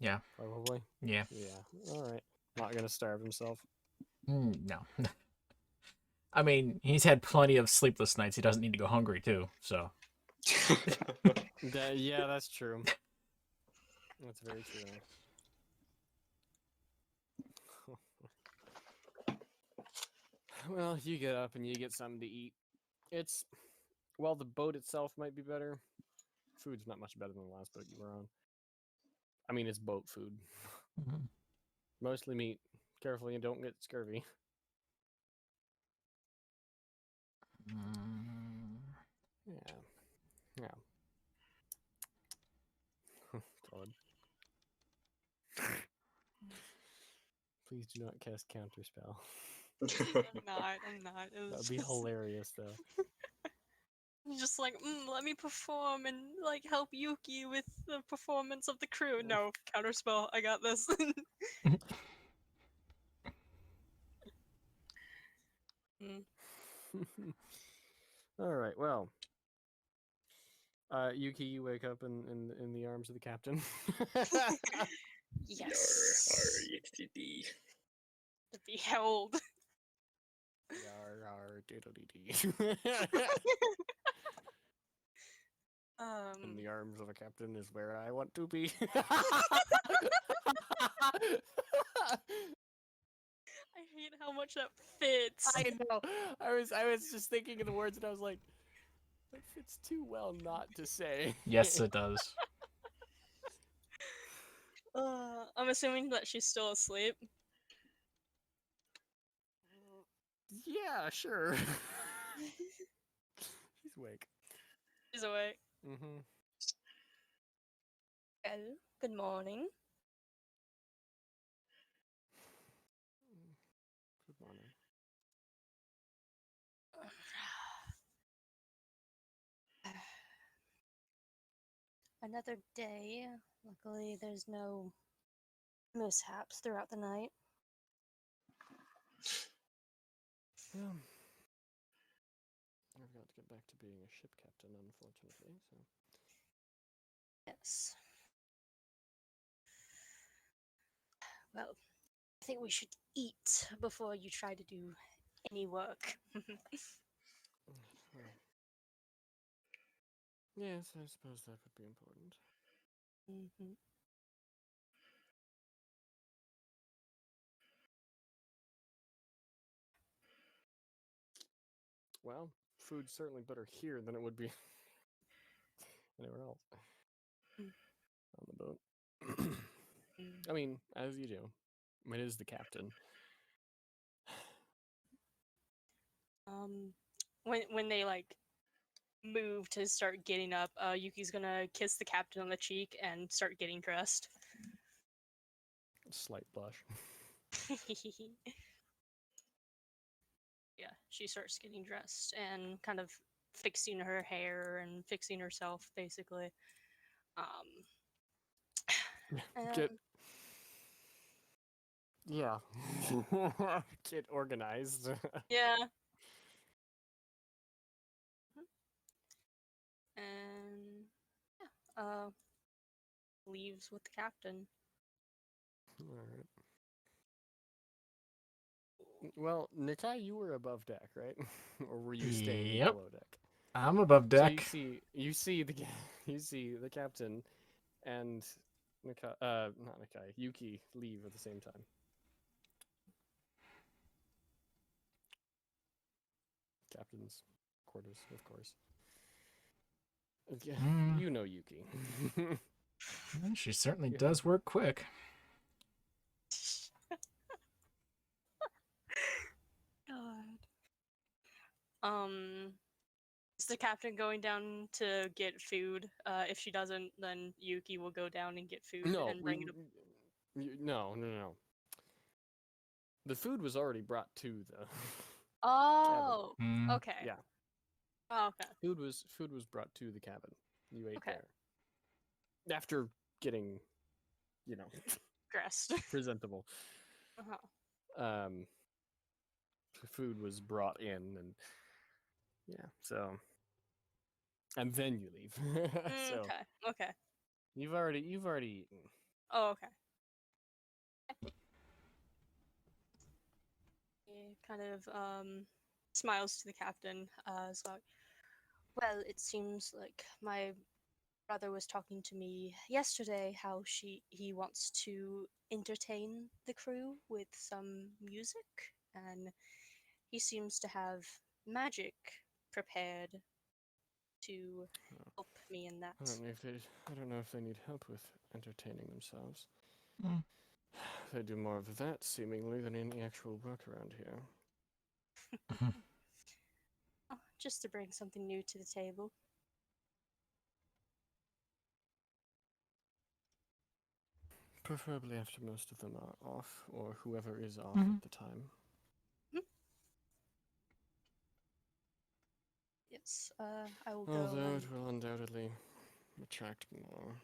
Yeah. Probably? Yeah. Yeah. Alright. Not gonna starve himself. No. I mean, he's had plenty of sleepless nights. He doesn't need to go hungry, too, so... Yeah, that's true. That's very true. Well, you get up and you get something to eat. It's, while the boat itself might be better, food's not much better than the last boat you were on. I mean, it's boat food. Mhm. Mostly meat. Carefully and don't get scurvy. Mm. Yeah. Yeah. Todd. Please do not cast counterspell. I'm not. It was That'd be just, hilarious, though. just like, let me perform and like help Yuki with the performance of the crew. No, counterspell. I got this. Mm. All right. Well, Yuki, you wake up in the arms of the captain. Yes. EXTD. To be held. Yar, yar, diddle dee dee. In the arms of a captain is where I want to be. I hate how much that fits. I know. I was just thinking of the words and I was like, that fits too well not to say. Yes, it does. I'm assuming that she's still asleep. Yeah, sure. She's awake. She's awake. Mm-hmm. Hello. Good morning. Good morning. Another day. Luckily, there's no mishaps throughout the night. Yeah. I've got to get back to being a ship captain, unfortunately. So. Yes. Well, I think we should eat before you try to do any work. Well, yes, I suppose that would be important. hmm Well, food's certainly better here than it would be anywhere else Mm. on the boat. I mean, as you do. It is the captain. When they like move to start getting up, Yuki's gonna kiss the captain on the cheek and start getting dressed. Slight blush. Yeah, she starts getting dressed and kind of fixing her hair and fixing herself, basically. Get And yeah. Get organized. yeah, and yeah, leaves with the captain. Alright. Well, Nikai, you were above deck, right? Or were you staying Yep. below deck? I'm above So deck. you see the captain and Nikai, not Nikai, Yuki leave at the same time. Captain's quarters, of course. Yeah, Mm. you know Yuki. She certainly Yeah. does work quick. God. Is the captain going down to get food? If she doesn't, then Yuki will go down and get food No, and bring it up. no. The food was already brought to the Oh, Mm. okay. yeah. Oh, okay. Food was brought to the cabin. You ate Okay. there after getting, Dressed. presentable. Uh-huh. Food was brought in, and yeah, so and then you leave. So Okay. Okay. you've already eaten. Oh, okay. He kind of smiles to the captain. Is like, Well, it seems like my brother was talking to me yesterday how he wants to entertain the crew with some music, and he seems to have magic prepared to help me in that. I don't know if they need help with entertaining themselves. Mm. They do more of that, seemingly, than any actual work around here. Oh, just to bring something new to the table. Preferably after most of them are off, or whoever is off Mhm. at the time. Yes, I will go. Although And it will undoubtedly attract more.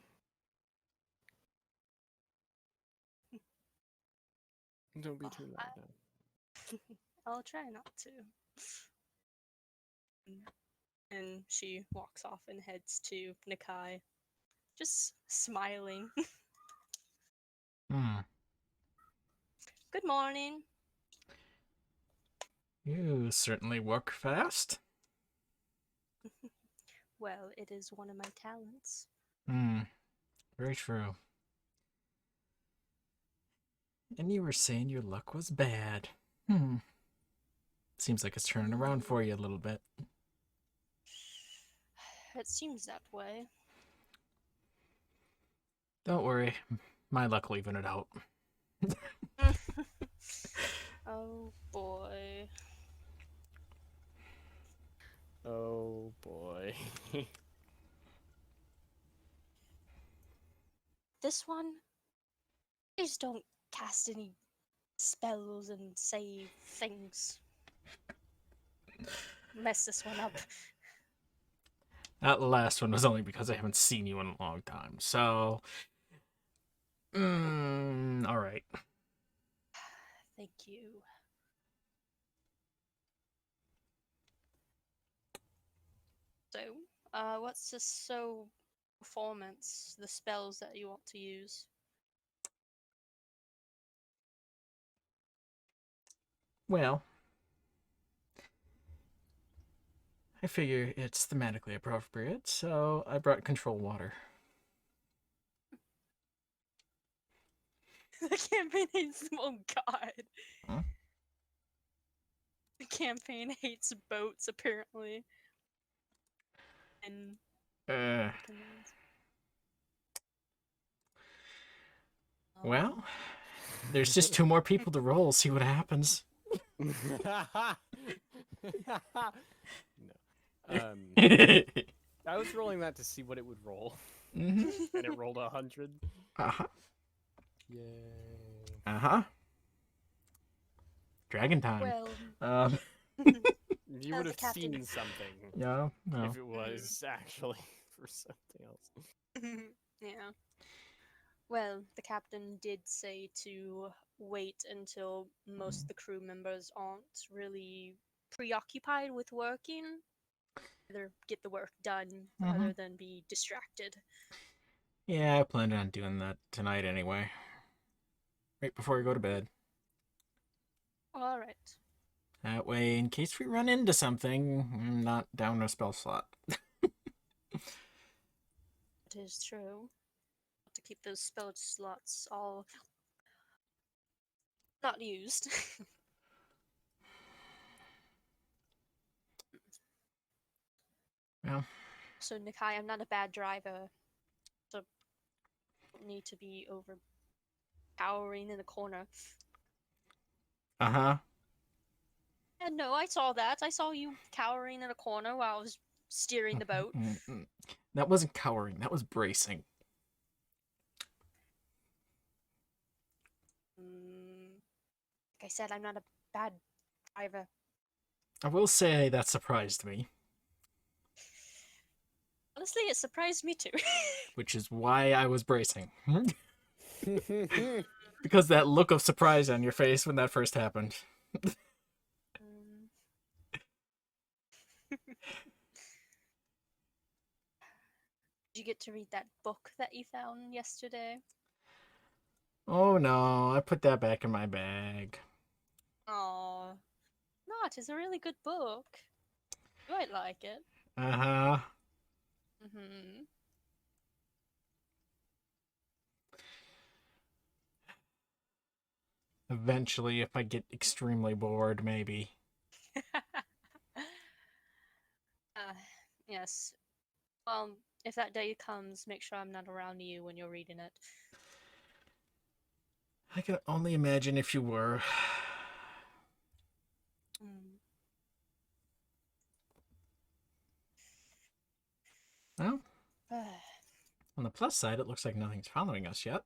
Don't be too loud now. I'll try not to. And she walks off and heads to Nakai, just smiling. Hmm. Good morning. You certainly work fast. Well, it is one of my talents. Hmm. Very true. And you were saying your luck was bad. Seems like it's turning around for you a little bit. It seems that way. Don't worry. My luck will even it out. Oh boy. Oh boy. This one? Please don't cast any spells and say things. Mess this one up. That last one was only because I haven't seen you in a long time. So, all right. Thank you. So, what's this performance? The spells that you want to use? Well, I figure it's thematically appropriate, so I brought control water. The campaign hates. Oh God. Huh? The campaign hates boats apparently. And commands. Well, there's just 2 more people to roll. See what happens. No. I was rolling that to see what it would roll, Mm-hmm. and it rolled 100. Uh-huh. Yay. Uh-huh. Dragon time. Well, You As would a have captain. seen something Yeah, no. if it was actually for something else. yeah. Well, the captain did say to wait until most of the crew members aren't really preoccupied with working. Rather get the work done rather than be distracted. Yeah, I planned on doing that tonight anyway. Right before I go to bed. All right. That way, in case we run into something, I'm not down a spell slot. It is true. To keep those spell slots all not used. Well, So Nikai, I'm not a bad driver. So don't need to be overpowering in the corner. uh-huh. And no, I saw that. I saw you cowering in a corner while I was steering the boat. That wasn't cowering, that was bracing. Like I said, I'm not a bad driver. I will say that surprised me, Honestly, it surprised me too. which is why I was bracing. Because that look of surprise on your face when that first happened. Did you get to read that book that you found yesterday? Oh no, I put that back in my bag. Aw. No, it is a really good book. You might like it. Uh-huh. Hmm. Eventually, if I get extremely bored, maybe. uh, yes. Well, if that day comes, make sure I'm not around you when you're reading it. I can only imagine if you were. Mm. Well, on the plus side, it looks like nothing's following us yet.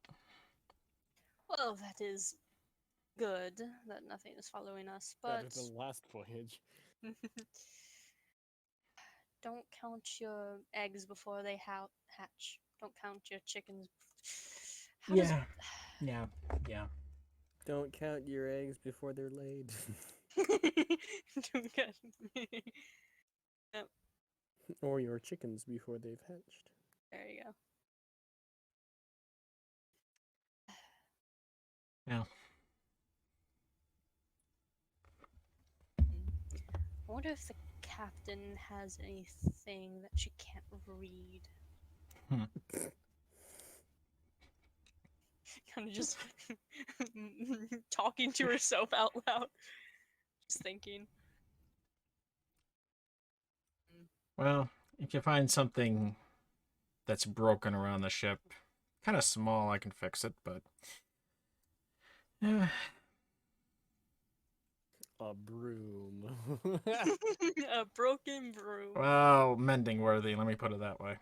Well, that is good that nothing is following us, Better but than last voyage. don't count your eggs before they hatch. Don't count your chickens. How does Yeah. Don't count your eggs before they're laid. Don't count- Or your chickens before they've hatched. There you go. Well, I wonder if the captain has anything that she can't read. Kind of just talking to herself out loud. Just thinking. well, if you find something that's broken around the ship, kind of small, I can fix it, but... A broom. A broken broom. well, mending worthy, let me put it that way.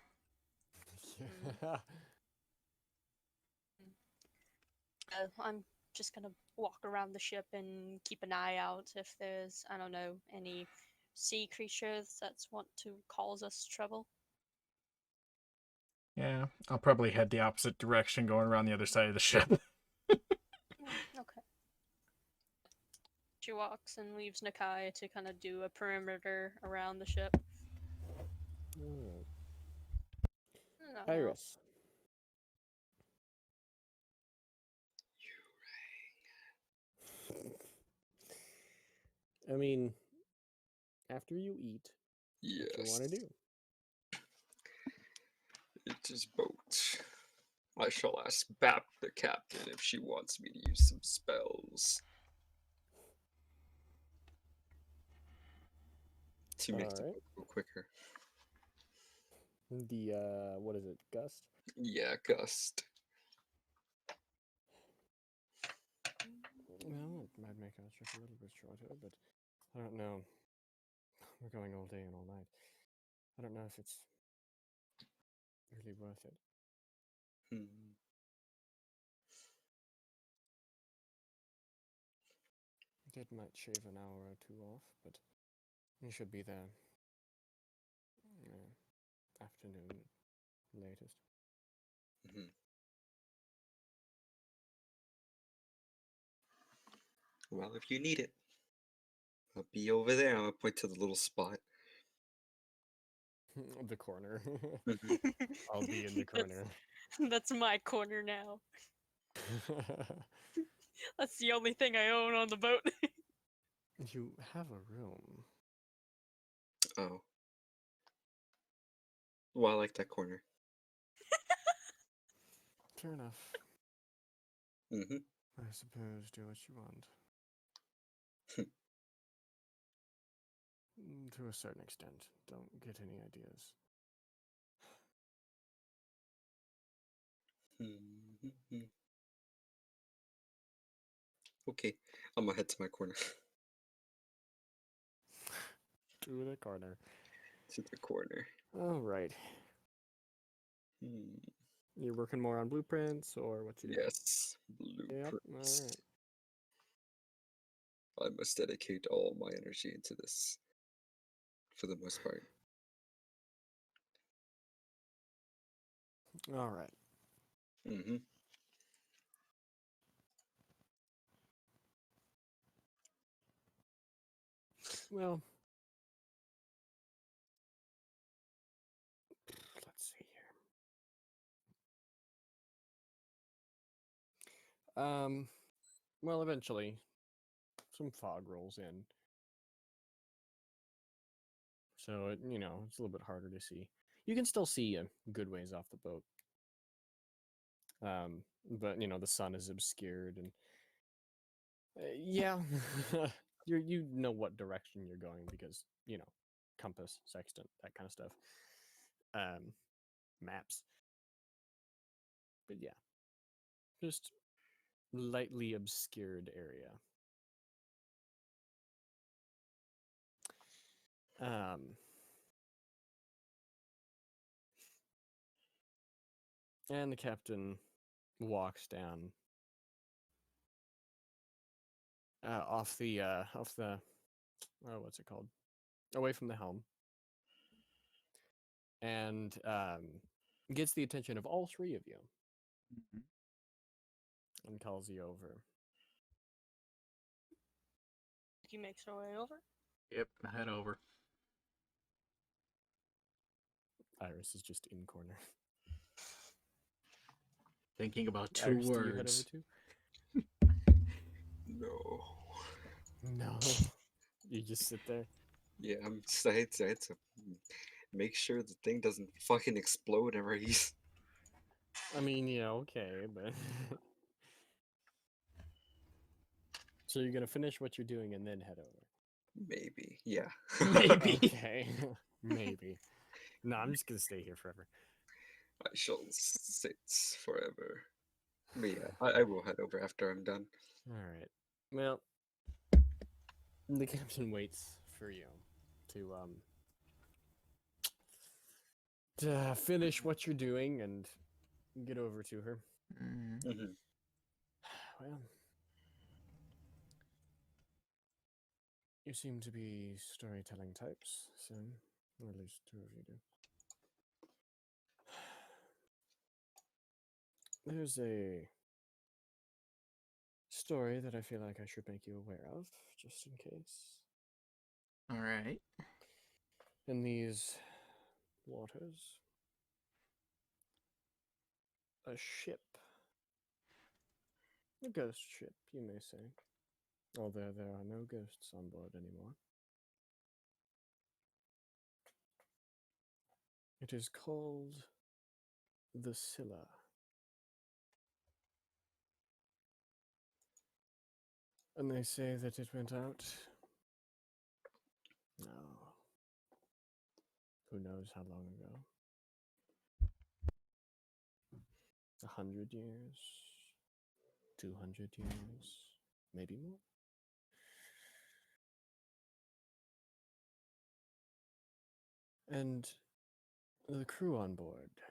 Yeah. I'm just gonna walk around the ship and keep an eye out if there's, I don't know, any sea creatures that want to cause us trouble. Yeah, I'll probably head the opposite direction, going around the other side of the ship. Okay. She walks and leaves Nakai to kind of do a perimeter around the ship. Alright. Nothing else. Iris. I mean, after you eat, what you want to Yes. do? It is boat. I shall ask Bap the captain if she wants me to use some spells. To make the Alright. boat go quicker. The, what is it, gust? Yeah, gust. Well, it might make our trip a little bit shorter, but I don't know. We're going all day and all night. I don't know if it's really worth it. Hmm. It might shave an hour or two off, but you should be there. Afternoon, latest. Mhm. Well, if you need it, I'll be over there. I'm gonna point to the little spot. The corner. Mhm. I'll be in the corner. That's my corner now. That's the only thing I own on the boat. You have a room. Oh. Well, I like that corner. Fair enough. Mm-hmm. I suppose do what you want. To a certain extent. Don't get any ideas. Mm-hmm. Okay, I'm gonna head to my corner. To the corner. To the corner. Alright. Hmm. You're working more on blueprints or what you doing? Yes, Yep. blueprints. Alright. I must dedicate all my energy into this, for the most part. Alright. Mm-hmm. Well, let's see here. Well, eventually, some fog rolls in. So it's a little bit harder to see. You can still see a good ways off the boat. But the sun is obscured, and yeah, you know what direction you're going because compass, sextant, that kind of stuff. Maps. But yeah, just lightly obscured area. And the captain walks down off the what's it called? Away from the helm. And gets the attention of all three of you and calls you over. He makes our way over. Yep, head over. Iris is just in corner. Thinking about two Iris, do you head over words. too? No. No. You just sit there. Yeah, I had to make sure the thing doesn't fucking explode whenever he's. I mean, okay, but so you're gonna finish what you're doing and then head over. Maybe, yeah. Maybe. Okay. Maybe. No, I'm just gonna stay here forever. I shall sit forever. But yeah, I will head over after I'm done. Alright. Well, the captain waits for you to finish what you're doing and get over to her. Mhm. Well, you seem to be storytelling types, so or at least two of you do. There's a story that I feel like I should make you aware of, just in case. All right. In these waters, a ship, a ghost ship, you may say, although there are no ghosts on board anymore. It is called the Scylla. And they say that it went out. No. Who knows how long ago? 100 years? 200 years? Maybe more? And the crew on board.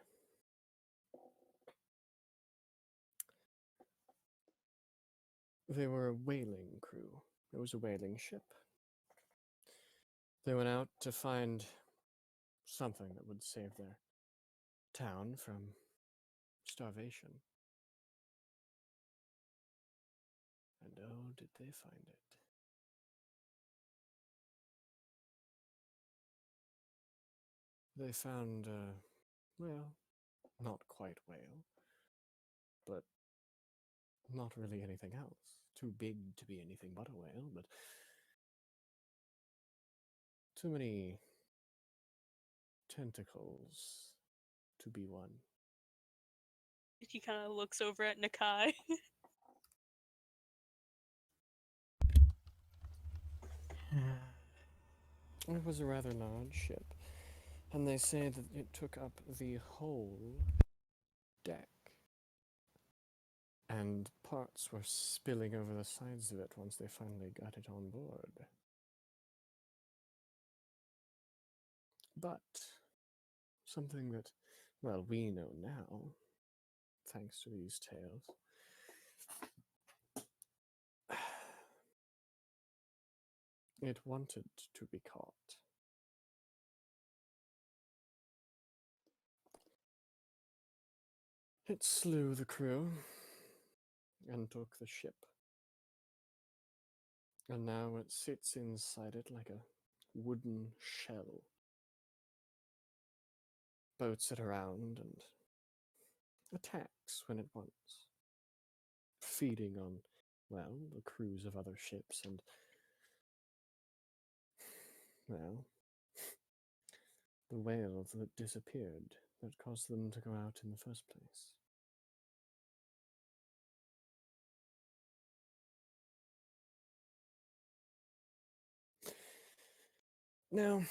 They were a whaling crew. It was a whaling ship. They went out to find something that would save their town from starvation. And oh, did they find it. They found, well, not quite whale, but not really anything else. Too big to be anything but a whale, but too many tentacles to be one. He kind of looks over at Nakai. It was a rather large ship, and they say that it took up the whole deck. And parts were spilling over the sides of it once they finally got it on board. But something that, well, we know now, thanks to these tales. It wanted to be caught. It slew the crew and took the ship. And now it sits inside it like a wooden shell. Boats it around and attacks when it wants. Feeding on, well, the crews of other ships and, well, The whale that disappeared, that caused them to go out in the first place. Now,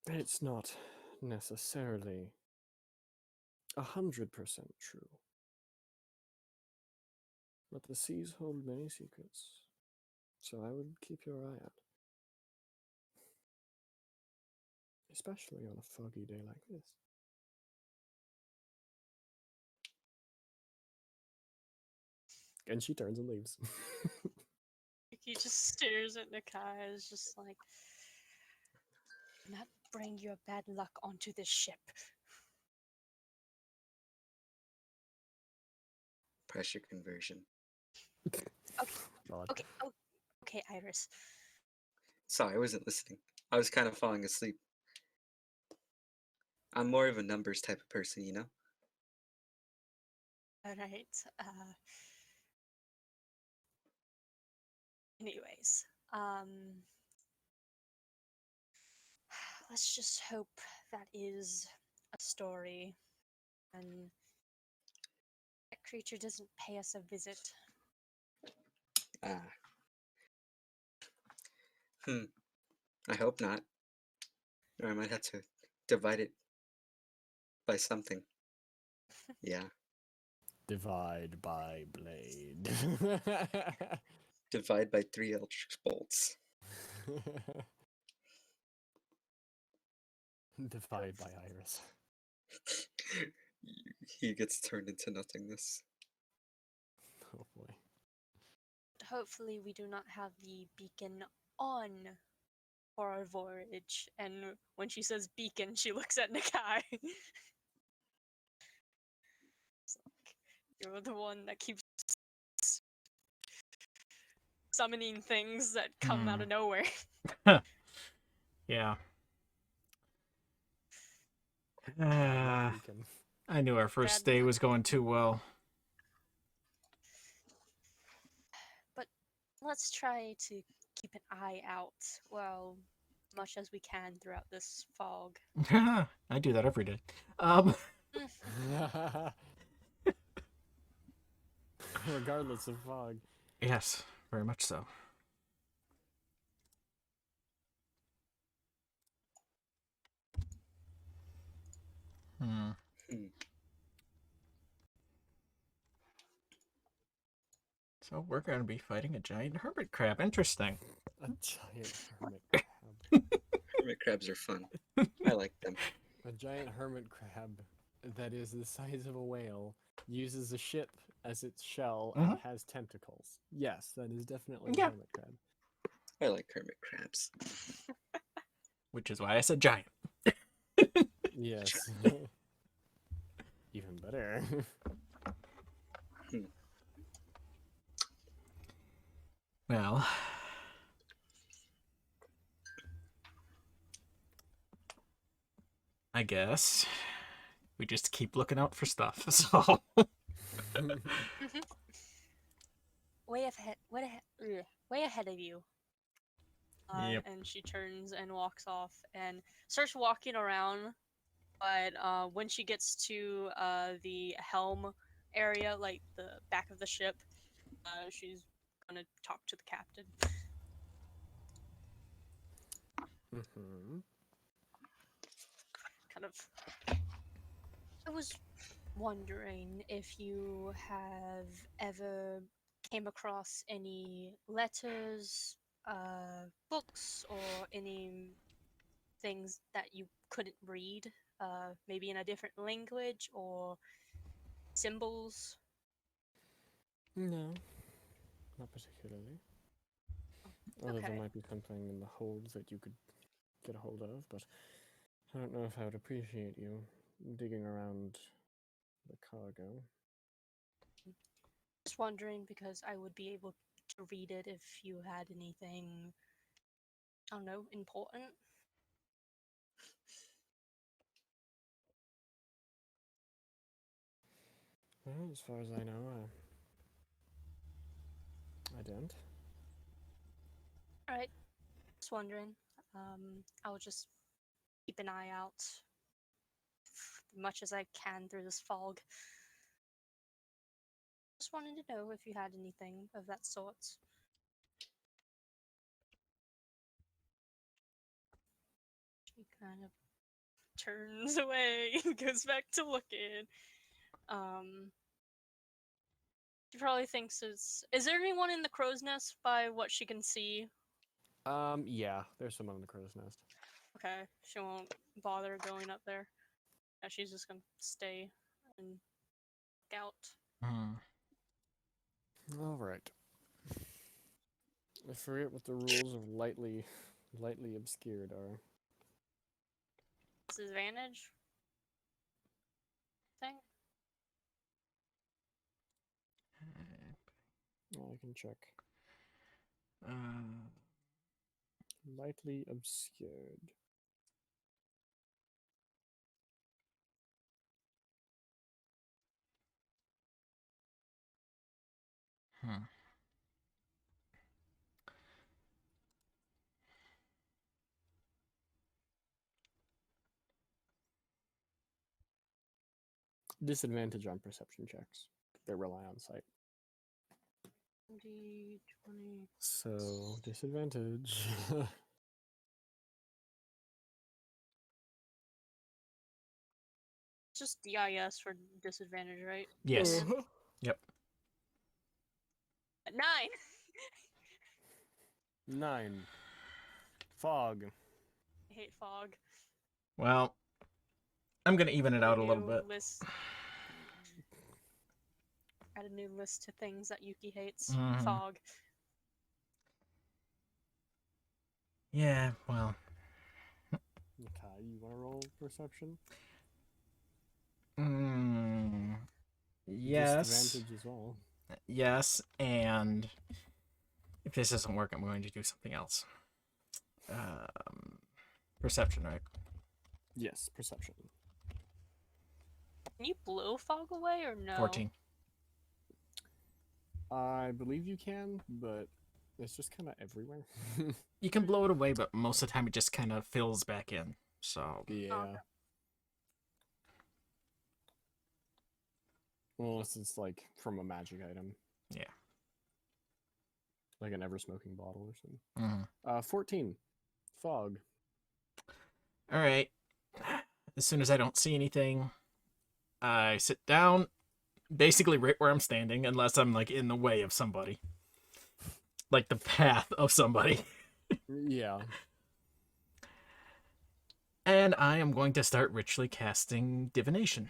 it's not necessarily 100% true. But the seas hold many secrets, so I would keep your eye out. Especially on a foggy day like this. And she turns and leaves. He just stares at Nakai, is just like, not bring your bad luck onto this ship. Pressure conversion. God. Okay, oh, okay, Iris. Sorry, I wasn't listening. I was kind of falling asleep. I'm more of a numbers type of person, you know? Alright, anyways, let's just hope that is a story and that creature doesn't pay us a visit. Ah. I hope not. Or I might have to divide it by something. Yeah. Divide by blade. Divide by 3 electric bolts. Divide by Iris. He gets turned into nothingness. Oh boy. Hopefully we do not have the beacon on for our voyage. And when she says beacon, she looks at Nakai. It's like, you're the one that keeps summoning things that come out of nowhere. Yeah. Beacon. I knew our first Bad day luck. was going too well. But let's try to keep an eye out, well, much as we can throughout this fog. I do that every day. Regardless of fog. Yes, very much so. Hmm. So we're going to be fighting a giant hermit crab. Interesting. A giant hermit crab. Hermit crabs are fun. I like them. A giant hermit crab that is the size of a whale uses a ship as its shell and has tentacles. Yes, that is definitely a Yeah. hermit crab. I like hermit crabs. Which is why I said giant. Yes. Even better. Well, I guess we just keep looking out for stuff. So Way ahead of you. Yep. And she turns and walks off and starts walking around. But when she gets to the helm area, like the back of the ship, she's gonna talk to the captain. Kind of. I was wondering if you have ever came across any letters, books, or any things that you couldn't read, maybe in a different language or symbols. No, not particularly. Although there Okay. might be something in the hold that you could get a hold of, but I don't know if I would appreciate you digging around the cargo. Just wondering because I would be able to read it if you had anything, I don't know, important. Well, as far as I know, I don't. Alright. Just wondering. I'll just keep an eye out as much as I can through this fog. Just wanted to know if you had anything of that sort. She kind of turns away and goes back to looking. She probably thinks it's. Is there anyone in the crow's nest by what she can see? Yeah, there's someone in the crow's nest. Okay, she won't bother going up there. Yeah, she's just gonna stay and look out. Hmm. All right. I forget what the rules of lightly obscured are. Disadvantage thing? Oh, I can check. Uh, Lightly obscured. hmm. Disadvantage on perception checks. They rely on sight. D20. So, disadvantage. It's just DIS for disadvantage, right? Yes. Uh-huh. Yep. 9! 9. Fog. I hate fog. Well, I'm gonna even it out a little New bit. List. Add a new list to things that Yuki hates. Mhm. Fog. Yeah. Well. Okay, you want to roll perception? Yes. Disadvantage as well. Yes, and if this doesn't work, I'm going to do something else. Perception, right? Yes, perception. Can you blow fog away or no? 14. I believe you can, but it's just kind of everywhere. You can blow it away, but most of the time it just kind of fills back in. So, Yeah. Okay. Well, unless it's like from a magic item. Yeah. Like an ever smoking bottle or something. mhm. 14. Fog. All right. As soon as I don't see anything, I sit down, basically right where I'm standing, unless I'm like in the way of somebody, like the path of somebody. Yeah. And I am going to start ritually casting divination.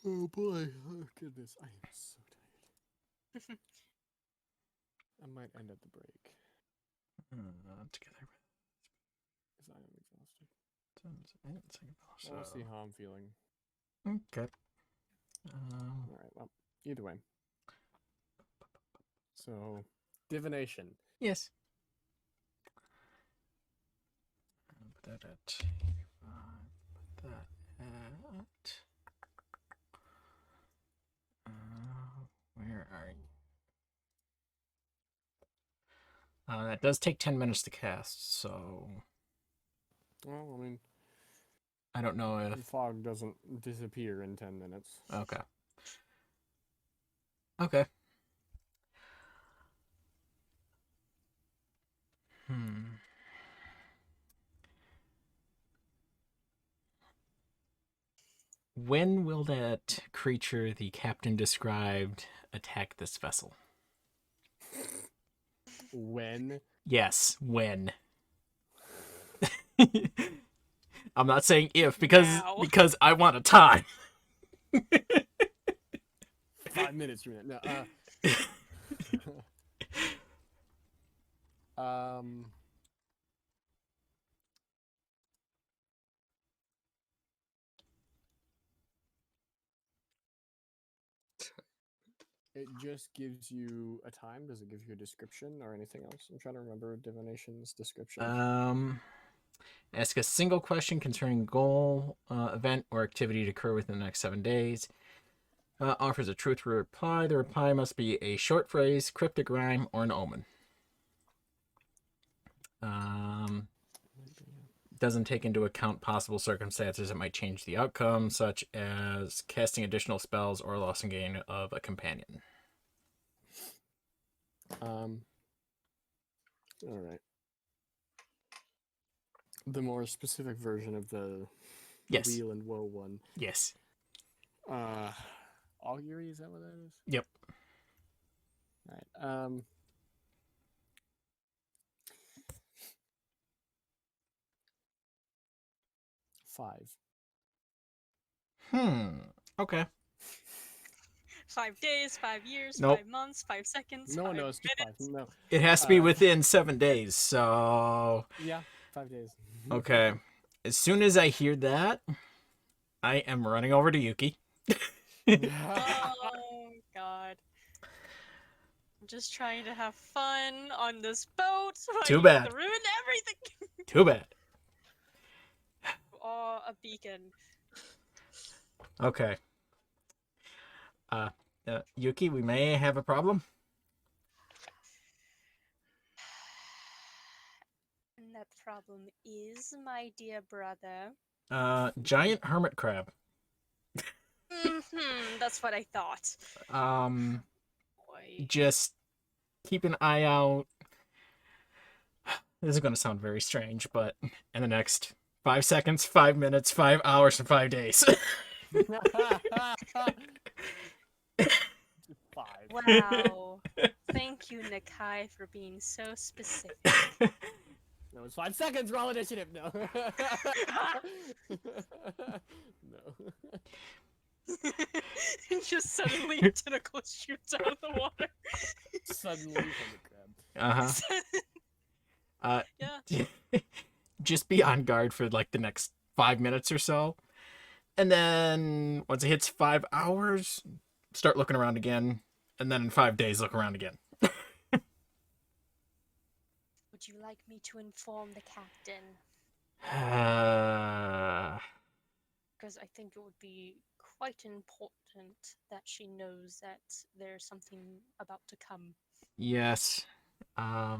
Oh boy. Oh goodness. I am so tired. I might end at the break. Together Because I am exhausted. with. I'll see how I'm feeling. Okay. Alright, well, either way. So, divination. Yes. Put that at 85. Put that at. Where are you? That does take 10 minutes to cast, so Well, I mean, I don't know the if. fog doesn't disappear in 10 minutes. Okay. Okay. When will that creature the captain described attack this vessel? When? Yes, when. I'm not saying if Now. because I want a time. 5 minutes from now. No, it just gives you a time. Does it give you a description or anything else? I'm trying to remember divination's description. Ask a single question concerning goal, event, or activity to occur within the next 7 days. offers a truth reply. The reply must be a short phrase, cryptic rhyme, or an omen. Doesn't take into account possible circumstances that might change the outcome, such as casting additional spells or loss and gain of a companion. All right. The more specific version of the Yes. Wheel and Woe one. Yes. Augury, is that what that is? Yep. All right. 5. Okay. 5 days, 5 years, Nope. 5 months, 5 seconds. No one 5 knows. Just 5. minutes. No. It has to be Uh, within 7 days, so... Yeah, 5 days. Okay. As soon as I hear that, I am running over to Yuki. Oh god. I'm just trying to have fun on this boat. Too bad. To ruin everything. Too bad. Oh, a beacon. Okay. Yuki, we may have a problem. And that problem is, my dear brother. Giant hermit crab. That's what I thought. Boy. Just keep an eye out. This is going to sound very strange, but in the next 5 seconds, 5 minutes, 5 hours, and 5 days. 5. Wow. Thank you, Nakai, for being so specific. No, it's 5 seconds. Roll initiative. No. No. Just suddenly a tentacle shoots out of the water. Suddenly from the crab. Yeah. Just be on guard for like the next 5 minutes or so. And then once it hits 5 hours, start looking around again. And then in 5 days, look around again. Would you like me to inform the captain? Because I think it would be quite important that she knows that there's something about to come. Yes. I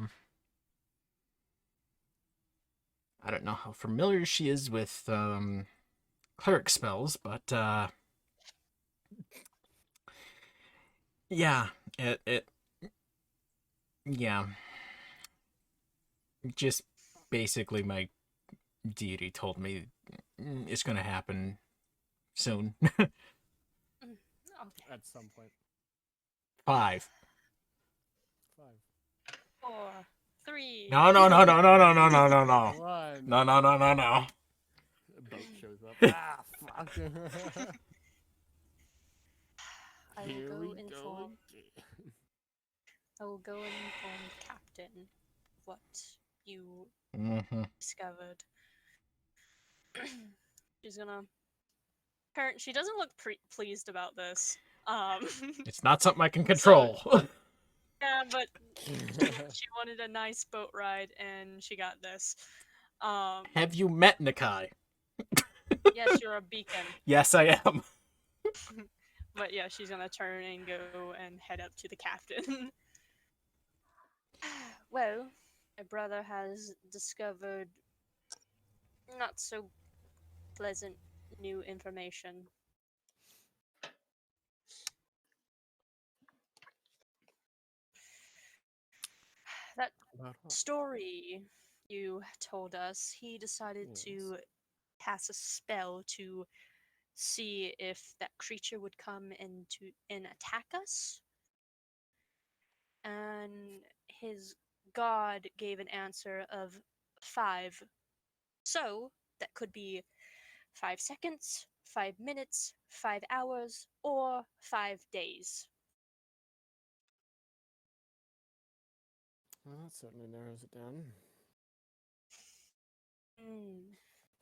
don't know how familiar she is with cleric spells, but yeah, yeah. Just basically my deity told me it's gonna happen soon. Okay. At some point. 5. 5. 4, 3. No. 1. No. A boat shows up. Ah, fuck. I Here will we go go inform. again. I will go and inform the captain what you Mm-hmm. discovered. She's gonna. She doesn't look pleased about this. It's not something I can control. Yeah, but she wanted a nice boat ride, and she got this. Have you met Nakai? Yes, you're a beacon. Yes, I am. But yeah, she's gonna turn and go and head up to the captain. Well, my brother has discovered not so pleasant new information. That About what? story you told us, he decided Yes. to cast a spell to see if that creature would come and attack us. And his god gave an answer of 5. So that could be 5 seconds, 5 minutes, 5 hours, or 5 days. Well, that certainly narrows it down. Mm.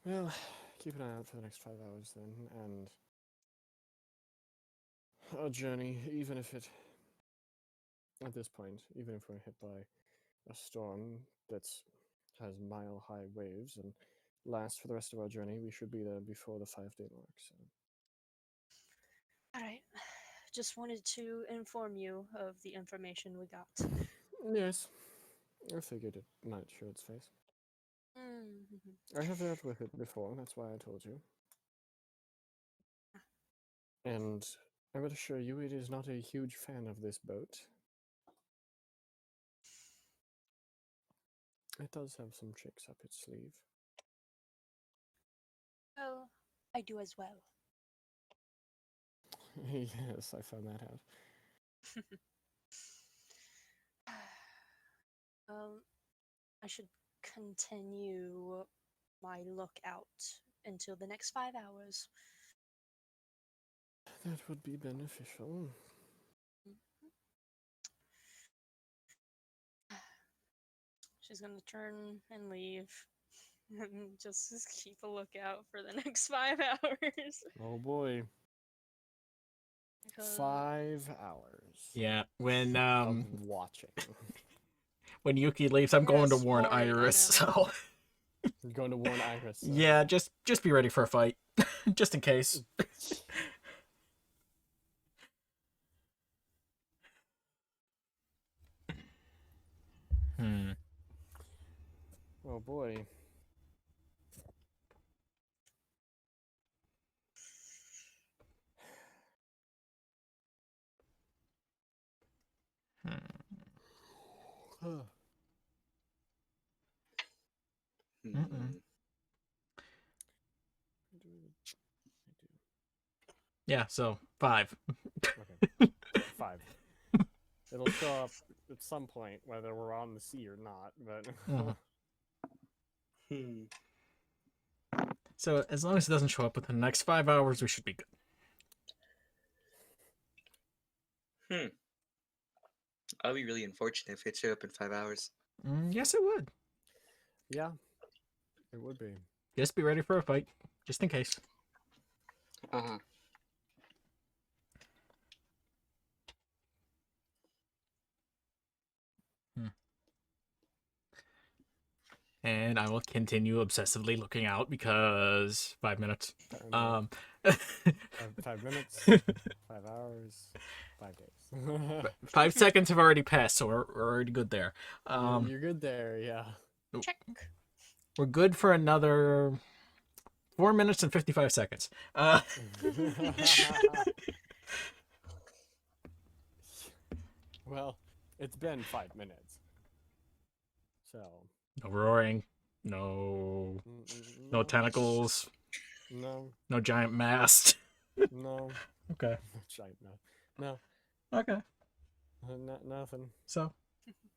Well, keep an eye out for the next 5 hours then, and our journey, even if it, at this point, even if we're hit by a storm that has mile-high waves and lasts for the rest of our journey, we should be there before the 5-day mark, so. Alright. just wanted to inform you of the information we got. Yes, I figured it might show its face. Mm-hmm. I have dealt with it before, that's why I told you. And I will assure you it is not a huge fan of this boat. It does have some tricks up its sleeve. Well, I do as well. Yes, I found that out. I should continue my lookout until the next 5 hours. That would be beneficial. She's gonna turn and leave. And just keep a lookout for the next 5 hours. Oh boy. Because 5 hours Yeah, when of watching. when Yuki leaves, I'm going to Yes, warn warn, I Iris. know. So You're going to warn Iris. So. yeah, just be ready for a fight, just in case. Hmm. Oh boy. Hmm. Hmm. Mm-mm. Yeah, so 5. Okay. 5. It'll show up at some point, whether we're on the sea or not, but Mhm. Hmm. So as long as it doesn't show up within the next 5 hours, we should be good. I'll be really unfortunate if it showed up in 5 hours. Yes, it would. yeah, it would be. Just be ready for a fight, just in case. Uh-huh. And I will continue obsessively looking out because 5 minutes. 5 minutes, 5 hours, 5 days. 5 seconds have already passed, so we're already good there. You're good there, yeah. check. We're good for another 4 minutes and 55 seconds. Well, it's been 5 minutes. So. No roaring, no No. tentacles, No. no giant mast. No. Okay. Giant no. Okay. No. Nothing. So,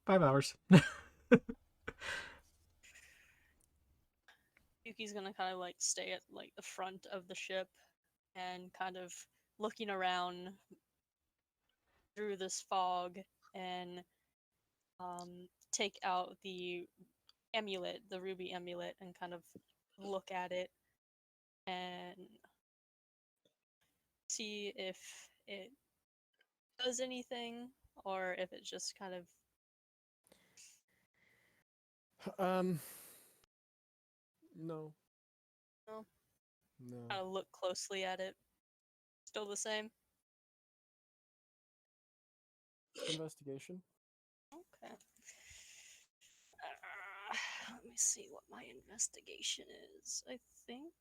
5 hours. Yuki's gonna kind of like stay at like the front of the ship and kind of looking around through this fog and take out the amulet, the ruby amulet, and kind of look at it and see if it does anything or if it just kind of No. No. No. kind of look closely at it. Still the same. Investigation. Okay. Let me see what my investigation is. I think.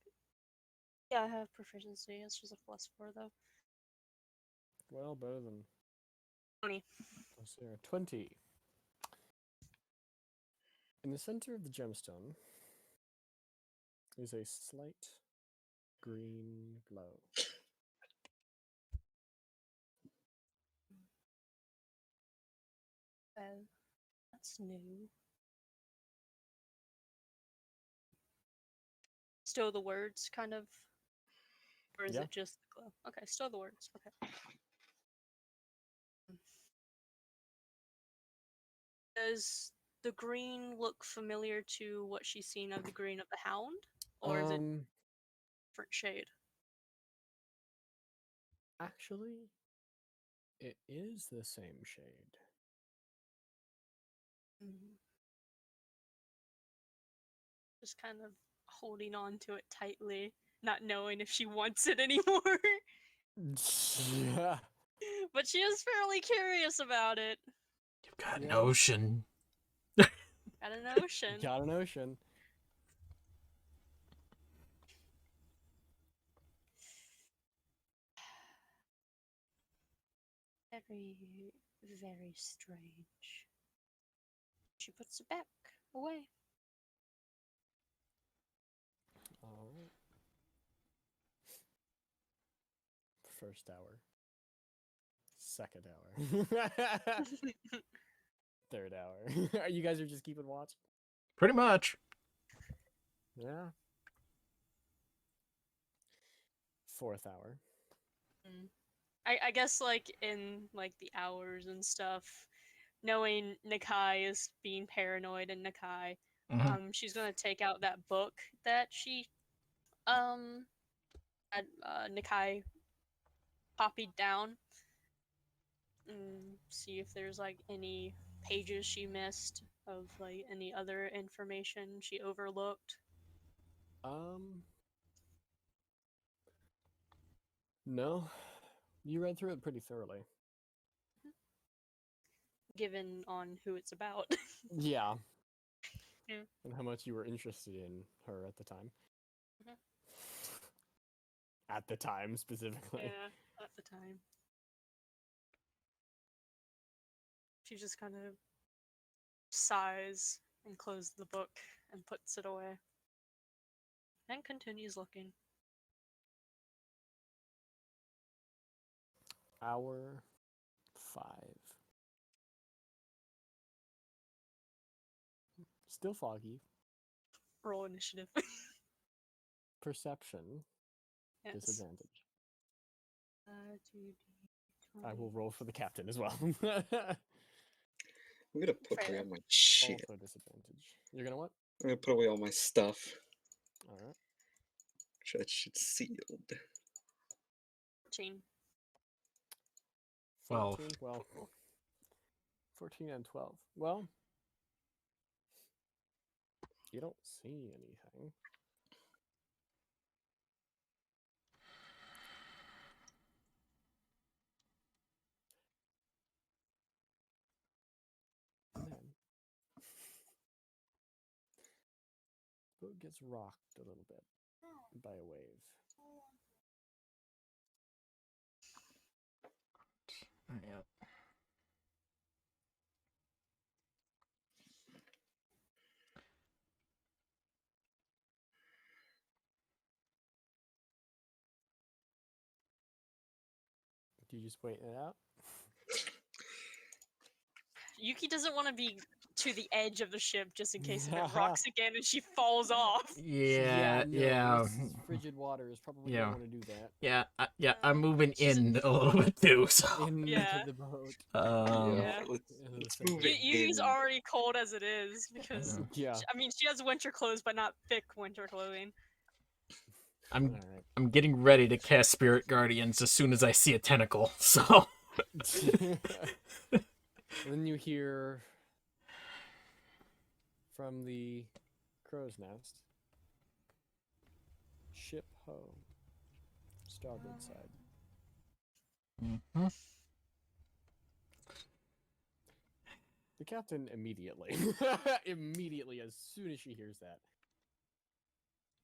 Yeah, I have proficiency. It's just a +4 though. Well, better than 20. let's see here. 20. In the center of the gemstone is a slight green glow. Well, that's new. Still the words, kind of? Or is Yeah. it just the glow? Okay, still the words. Okay. Does the green look familiar to what she's seen of the green of the hound? Or is it a different shade? Actually, it is the same shade. Just kind of holding on to it tightly, not knowing if she wants it anymore. Yeah. But she is fairly curious about it. You've got an Yeah. ocean. Got an ocean. Got an ocean. Very, very strange. She puts it back away. All right. First hour. Second hour. Third hour. You guys are just keeping watch? Pretty much. Yeah. Fourth hour. I guess like in like the hours and stuff, knowing Nakai is being paranoid and Nakai, Mhm. she's gonna take out that book that she had Nakai copied down and see if there's like any pages she missed of like any other information she overlooked. No. You read through it pretty thoroughly. Given on who it's about. Yeah. Yeah. And how much you were interested in her at the time. Mhm. At the time, specifically. Yeah, at the time. She just kind of sighs and closes the book and puts it away. And continues looking. Hour 5. Still foggy. Roll initiative. Perception. Yes. Disadvantage. 2d20. I will roll for the captain as well. I'm gonna put away Fair. all my shit. Also disadvantage. You're gonna what? I'm gonna put away all my stuff. Alright. Sure that shit's sealed. 14. 12. 14, well, 14 and 12. Well, you don't see anything. And then, boat gets rocked a little bit by a wave. Yeah. Do you just wait it out? Yuki doesn't want to be to the edge of the ship just in case if it rocks again and she falls off. Yeah, no, yeah. this frigid water is probably Yeah. don't want to do that. Yeah, I'm moving She's a- in a little bit too, so. Into Yeah. the boat. Yeah. Let's Into move the it Yuki's in. already cold as it is because Yeah. I mean she has winter clothes but not thick winter clothing. I'm Alright. I'm getting ready to cast Spirit Guardians as soon as I see a tentacle, so. And then you hear from the crow's nest. Ship ho. Starboard side. Mhm. The captain immediately, immediately as soon as she hears that,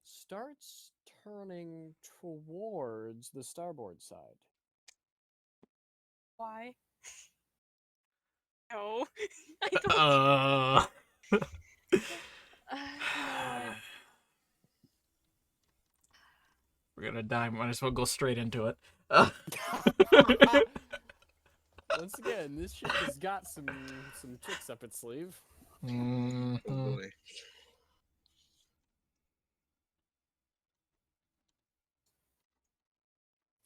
starts turning towards the starboard side. Why? No. I don't you know what? We're gonna die. Might as well go straight into it. Once again, this ship has got some tricks up its sleeve. Oh Mhm. boy.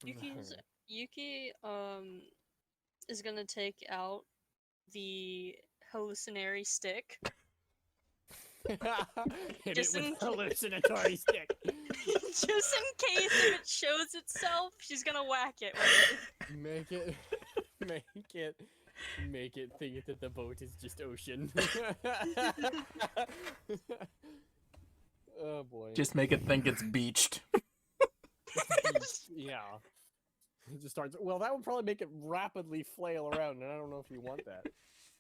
Yuki is gonna take out the hallucinatory stick. Hit Just it in with ca- hallucinatory stick. Just in case if it shows itself, she's gonna whack it with it. Make it think that the boat is just ocean. Oh boy. Just make it think it's beached. Yeah. It just starts. Well, that would probably make it rapidly flail around, and I don't know if you want that.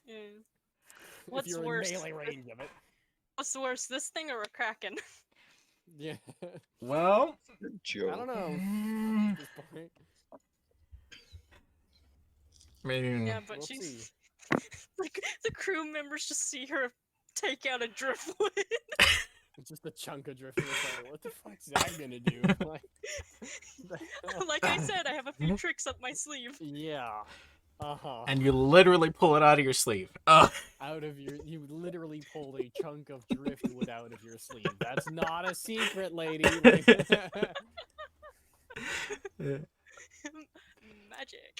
Yeah. If What's you're worse? in melee range of it. What's worse, this thing or a kraken? Yeah. Well, Joe. I don't know. mm, At this point. I mean, Yeah, but We'll she's see. like the crew members just see her take out a driftwood. It's just a chunk of driftwood. It's like, what the fuck's that gonna do? Like, the hell? Like I said, I have a few tricks up my sleeve. Yeah. Uh-huh. and you literally pull it out of your sleeve. Out of your, you literally pulled a chunk of driftwood out of your sleeve. That's not a secret, lady. Like, Magic.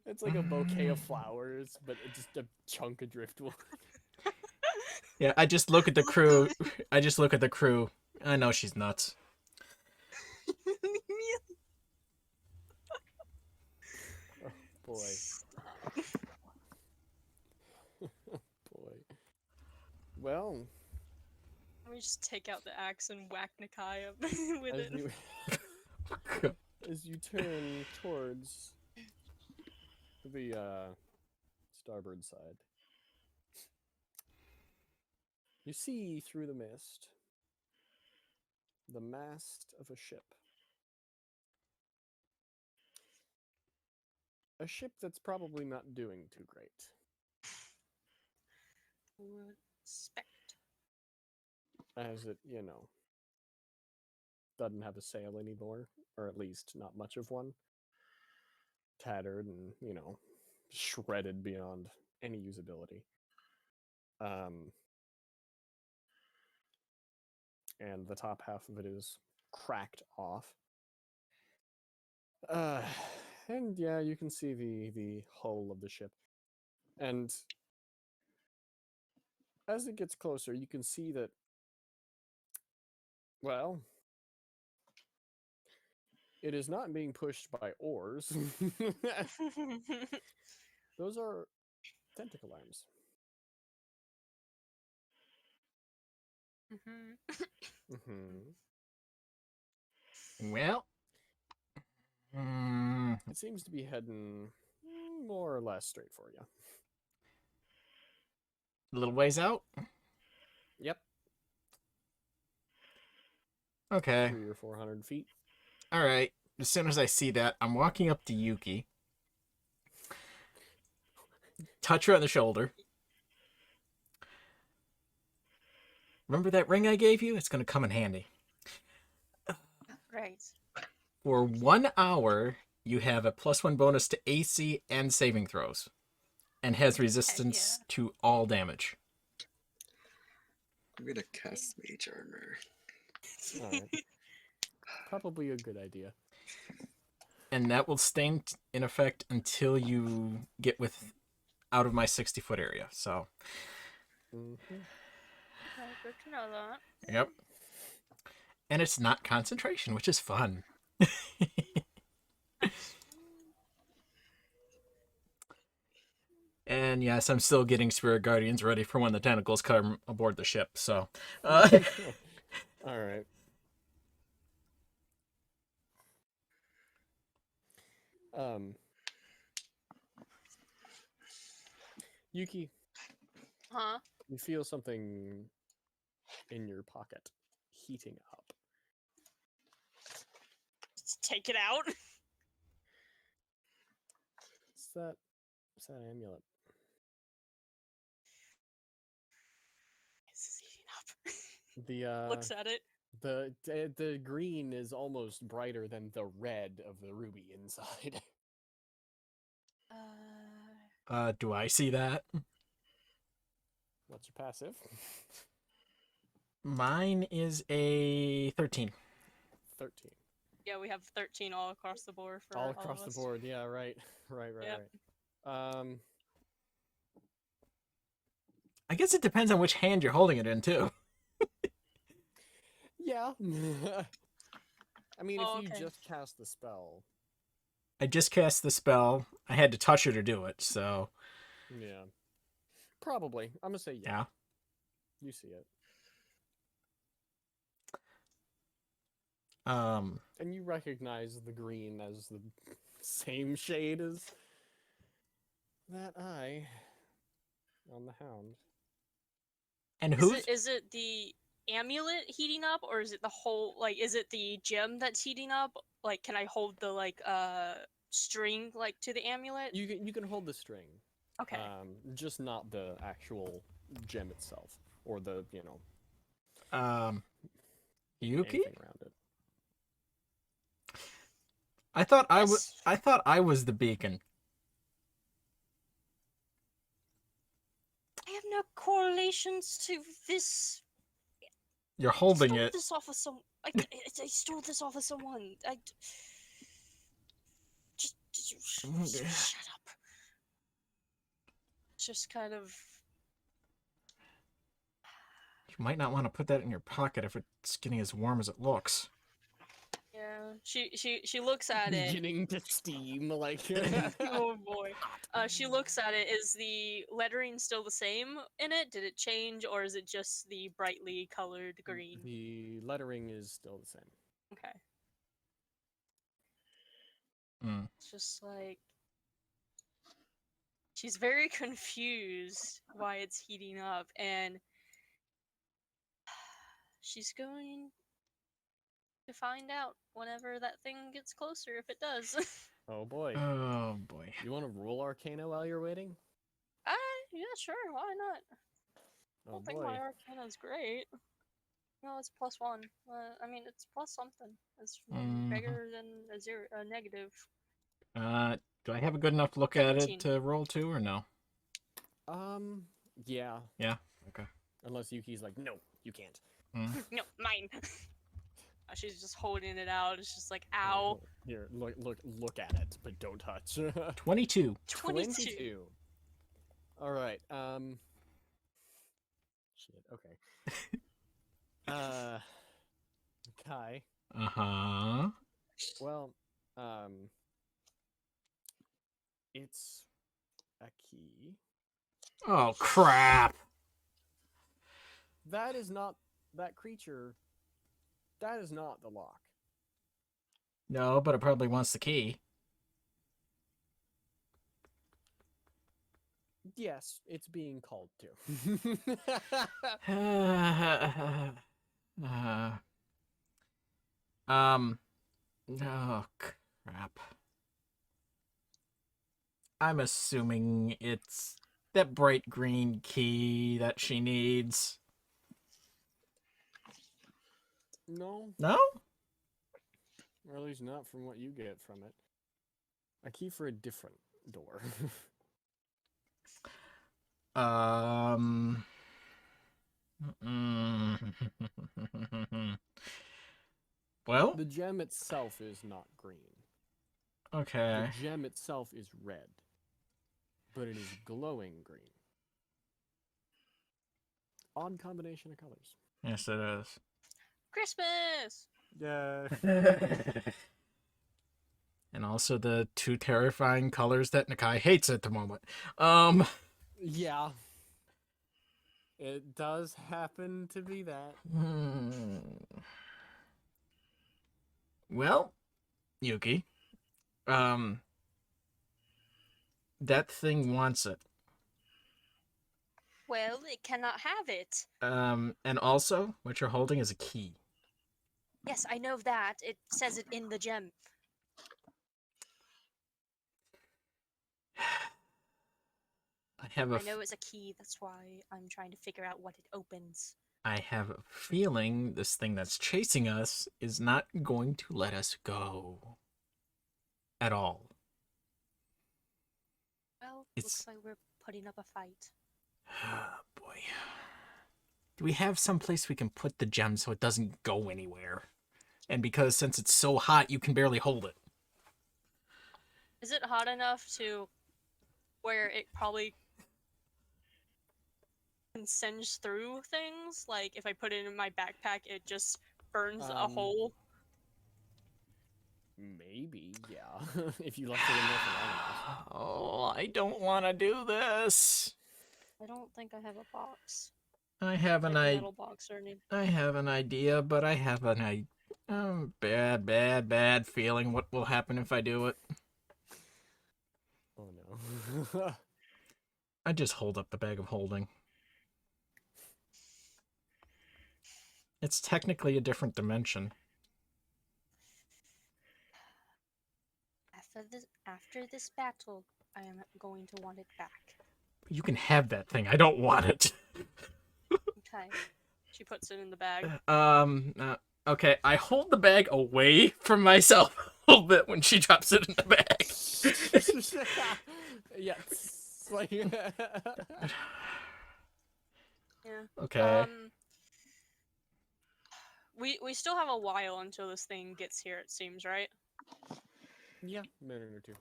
it's like a bouquet of flowers, but it's just a chunk of driftwood. Yeah, I just look at the crew. I know she's nuts. Boy. Boy. Well, Let me just take out the axe and whack Nakai up with as it. you, as you turn towards the starboard side, you see through the mist the mast of a ship. A ship that's probably not doing too great. Would expect. As it, doesn't have a sail anymore, or at least not much of one. Tattered and, shredded beyond any usability. And the top half of it is cracked off. And yeah, you can see the hull of the ship. And as it gets closer, you can see that, well, it is not being pushed by oars. Those are tentacle arms. Well, It seems to be heading more or less straight for you. a little ways out. Yep. Okay. 300 or 400 feet. All right. As soon as I see that, I'm walking up to Yuki. Touch her on the shoulder. Remember that ring I gave you? It's going to come in handy. Right. For 1 hour, you have a +1 bonus to AC and saving throws. And has resistance to all damage. I'm gonna cast Mage Armor. Alright. Probably a good idea. And that will stay in effect until you get out of my 60-foot area. So, Mm-hmm. Okay, good to know that. yep. And it's not concentration, which is fun. And yes, I'm still getting Spirit Guardians ready for when the tentacles come aboard the ship. So, All right. Yuki, Huh? you feel something in your pocket heating up. Just take it out. What's that amulet? This is eating up. The Looks at it. the green is almost brighter than the red of the ruby inside. do I see that? What's your passive? Mine is a 13. 13. Yeah, we have 13 all across the board for All of across the us. board. Yeah, right. Right. Yep. I guess it depends on which hand you're holding it in, too. Yeah. I mean, Oh, if you okay. just cast the spell. I just cast the spell. I had to touch her to do it, so... Yeah. Probably. I'm gonna say yeah. Yeah. You see it. And you recognize the green as the same shade as that eye on the hound. And Is who's it the amulet heating up, or is it the whole, like, is it the gem that's heating up? Like, can I hold the string like to the amulet? You can hold the string, Okay. just not the actual gem itself or the Yuki? anything around it. I thought Yes. I was the beacon. I have no correlations to this. You're I holding stole it. this off of some. I stole this off of someone. Just shut up. Just kind of. You might not want to put that in your pocket if it's getting as warm as it looks. Yeah. She looks at it. Beginning to steam like. Oh boy. She looks at it. Is the lettering still the same in it? Did it change, or is it just the brightly colored green? The lettering is still the same. Okay. Mm. It's just like she's very confused why it's heating up, and she's going to find out whenever that thing gets closer, if it does. Oh boy. Oh boy. You want to roll Arcana while you're waiting? Yeah, sure, why not? I Oh don't think boy. my Arcana's great. No, it's +1. I mean, it's plus something. It's bigger than a negative. Do I have a good enough look at 17. it to roll to or no? Yeah. Yeah. Okay. Unless Yuki's like, no, you can't. No, mine. She's just holding it out. It's just like, ow. Here, look at it, but don't touch. 22. 22. All right. Shit. Okay. Kai. Uh-huh. Well, it's a key. Oh crap. That is not that creature. That is not the lock. No, but it probably wants the key. Yes, it's being called to. Oh crap. I'm assuming it's that bright green key that she needs. No, No? or at least not from what you get from it. A key for a different door. Well, The gem itself is not green. okay. The gem itself is red, but it is glowing green. Odd combination of colors. Yes, it is. Christmas! Yeah. And also the two terrifying colors that Nakai hates at the moment. Yeah. It does happen to be that. Well, Yuki, that thing wants it. Well, it cannot have it. And also, what you're holding is a key. Yes, I know that. It says it in the gem. I know it's a key, that's why I'm trying to figure out what it opens. I have a feeling this thing that's chasing us is not going to let us go. At all. Well, It's- looks like we're putting up a fight. Oh, boy. Do we have some place we can put the gem so it doesn't go anywhere? And because since it's so hot, you can barely hold it. Is it hot enough to where it probably can singe through things? Like, if I put it in my backpack, it just burns a hole? Maybe, yeah. If you left it in there for long enough. Oh, I don't want to do this. I don't think I have a box. I have Like an a idea. metal box or anything. I have an idea, but I have Bad feeling. What will happen if I do it? Oh no. I just hold up the bag of holding. It's technically a different dimension. After this battle, I am going to want it back. You can have that thing. I don't want it. Okay. She puts it in the bag. Okay, I hold the bag away from myself a little bit when she drops it in the bag. Yes. Like Yeah. Okay. We still have a while until this thing gets here, it seems, right? yeah, minute or two.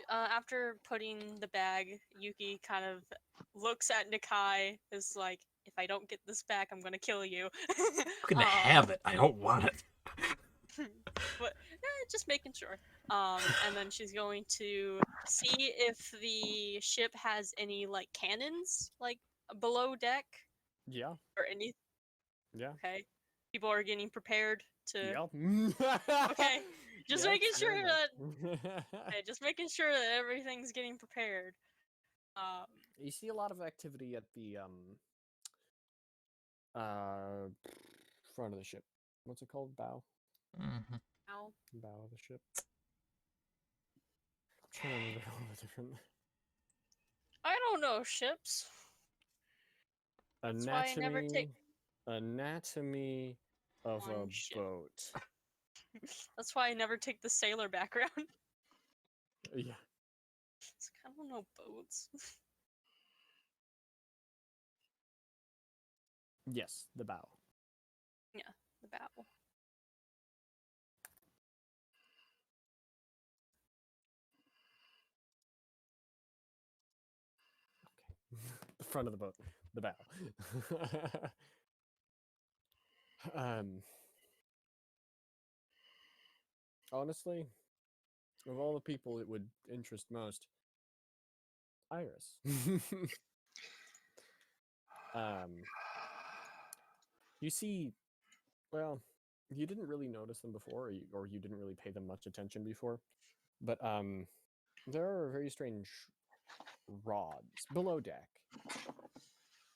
After putting the bag, Yuki kind of looks at Nikai as like, if I don't get this back, I'm gonna kill you. You can have it. I don't want it. But just making sure. And then she's going to see if the ship has any like cannons like below deck Yeah. or any. Yeah. Okay, people are getting prepared to. Yep. Okay, just making Yes, sure very that. much. Okay, just making sure that everything's getting prepared. You see a lot of activity at the uh front of the ship. What's it called? Bow. Mhm. Now, Bow of the ship. I'm trying to remember all the different I don't know ships. That's why I never take anatomy of one a ship. boat. That's why I never take the sailor background. Yeah. I don't know boats. Yes, the bow. Yeah, the bow. The front of the boat. The bow. Honestly, of all the people it would interest most, Iris. um, you see, well, you didn't really notice them before, or you didn't really pay them much attention before, but there are very strange rods below deck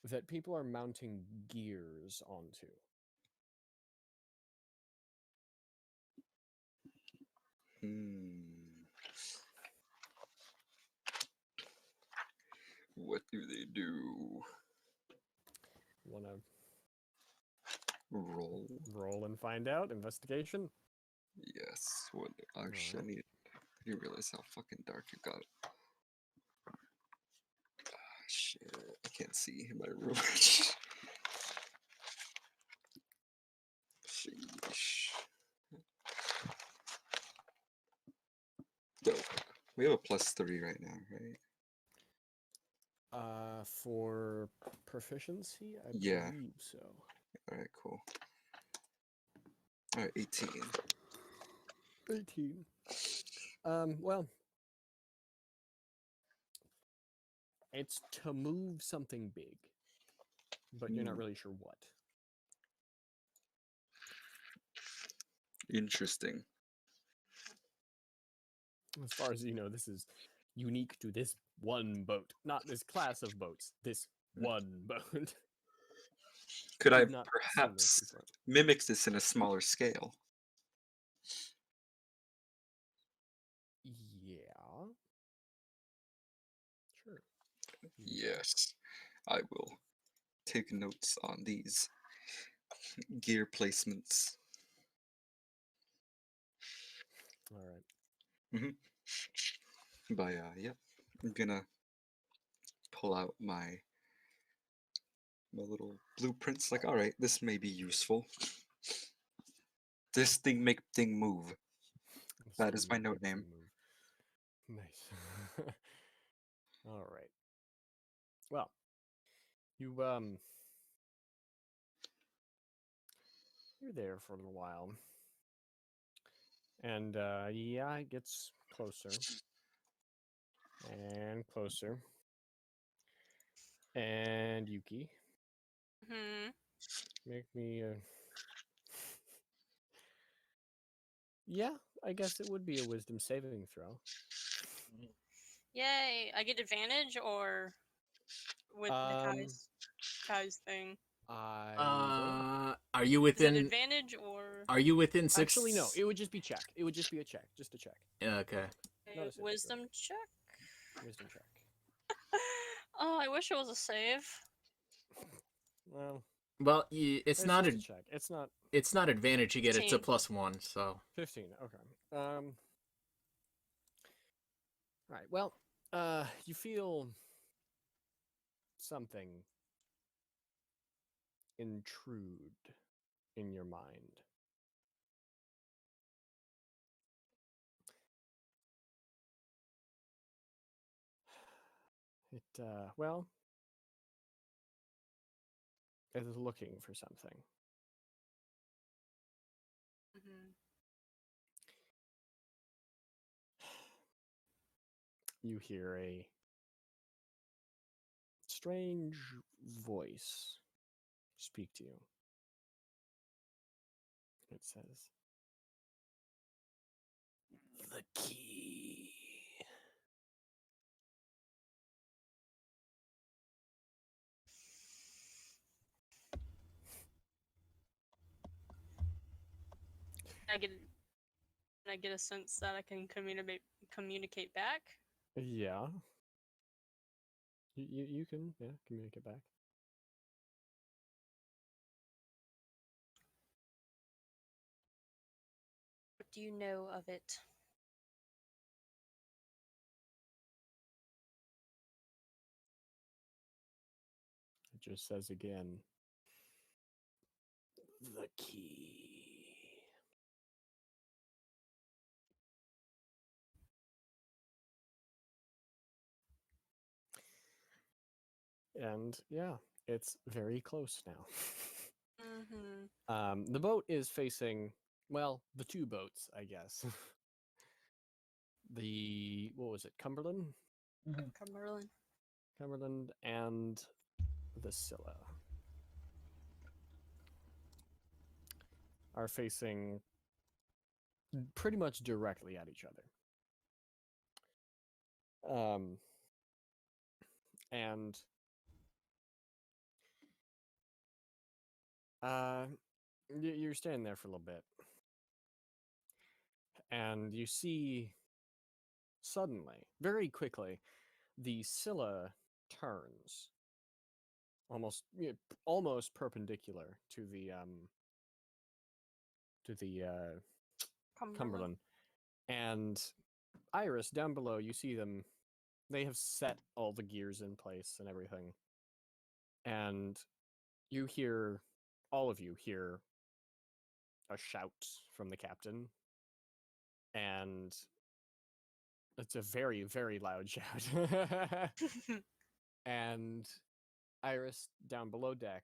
that people are mounting gears onto. What do they do? Wanna Roll. roll and find out? Investigation? Yes. What? Actually, I didn't realize how fucking dark it got. Shit, I can't see in my room. Sheesh. Dope. We have a +3 right now, right? For proficiency, I Yeah. believe so. Alright, cool. Alright, 18. 18. Well, it's to move something big, but you're not really sure what. Interesting. As far as you know, this is unique to this one boat, not this class of boats. This one boat. Could I You've not seen this perhaps before. mimic this in a smaller scale? Yeah. Sure. Yes. I will take notes on these gear placements. All right. But yep. I'm gonna pull out my little blueprints. Like, all right, this may be useful. This thing make thing move. That is my note name. Nice. All right. Well, you you're there for a little while, and yeah, it gets closer and closer. And Yuki, Hmm. make me Yeah, I guess it would be a wisdom saving throw. Yay! I get advantage or with the Um, Kai's thing. I don't. Are you Is it within? advantage or Are you within 6? Actually, no. It would just be check. It would just be a check, just a check, Okay. not a saving wisdom check? throw. Wisdom check. Oh, I wish it was a save. Well, Well, it's not just a. a check. It's not It's not advantage you get. It's a 15. +1. So 15. Okay. All right. Well, you feel something intrude in your mind. It well, it is looking for something. Mhm. You hear a strange voice speak to you. It says, "The key." I get Can I get a sense that I can communicate back? Yeah. You can communicate back. What do you know of it? It just says again, "The key." And yeah, it's very close now. Mm-hmm. The boat is facing, well, the two boats, I guess. The, what was it, Cumberland? Cumberland. Cumberland and the Scylla are facing pretty much directly at each other. And you're standing there for a little bit, and you see suddenly, very quickly, the Scylla turns almost perpendicular to the Cumberland. And Iris, down below, you see them. They have set all the gears in place and everything. And all of you hear a shout from the captain. And it's a very, very loud shout. And Iris, down below deck,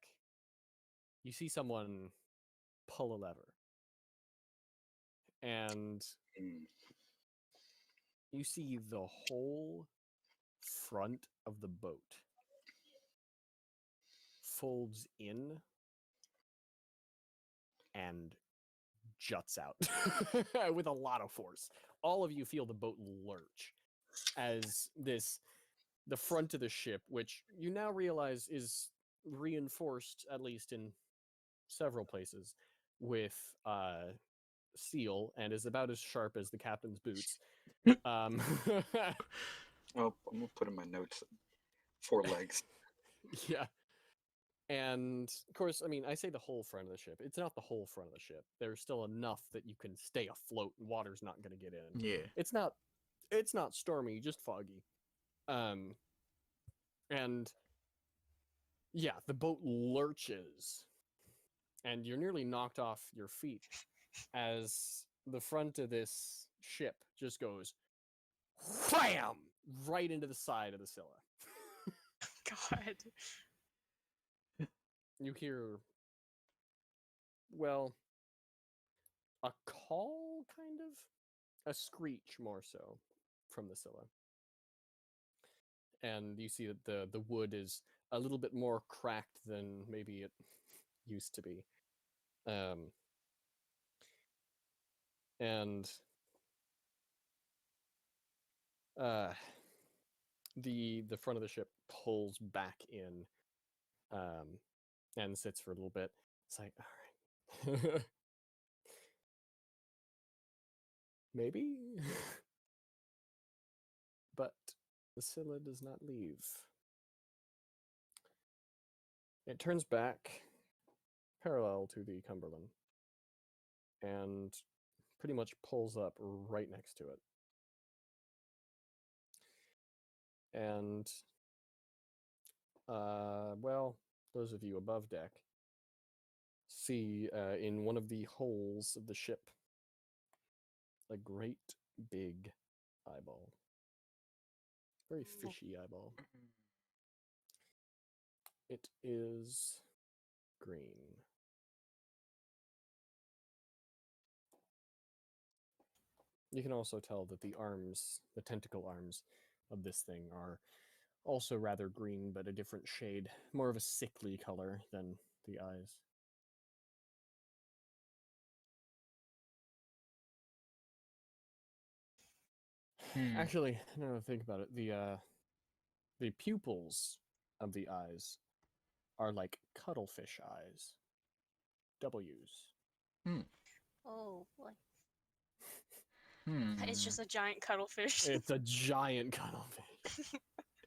you see someone pull a lever. And Mm. you see the whole front of the boat folds in and juts out with a lot of force. All of you feel the boat lurch as the front of the ship, which you now realize is reinforced, at least in several places, with steel and is about as sharp as the captain's boots. Um, Well, I'm gonna put in my notes 4 legs. yeah. And of course, I mean, I say the whole front of the ship. It's not the whole front of the ship. There's still enough that you can stay afloat and water's not going to get in. yeah. It's not stormy, just foggy. And yeah, the boat lurches and you're nearly knocked off your feet as the front of this ship just goes wham right into the side of the Scylla. God. You hear, well, a call, kind of a screech, more so, from the Scylla. And you see that the wood is a little bit more cracked than maybe it used to be. And the front of the ship pulls back in, and sits for a little bit. It's like, all right, maybe, but the Scylla does not leave. It turns back parallel to the Cumberland and pretty much pulls up right next to it. And, well, those of you above deck see in one of the holes of the ship a great big eyeball. Very fishy eyeball. It is green. You can also tell that the arms, the tentacle arms of this thing are also rather green, but a different shade, more of a sickly color than the eyes. Actually, now that I think about it, the pupils of the eyes are like cuttlefish eyes. W's. Oh boy. Hmm. It's just a giant cuttlefish. It's a giant cuttlefish.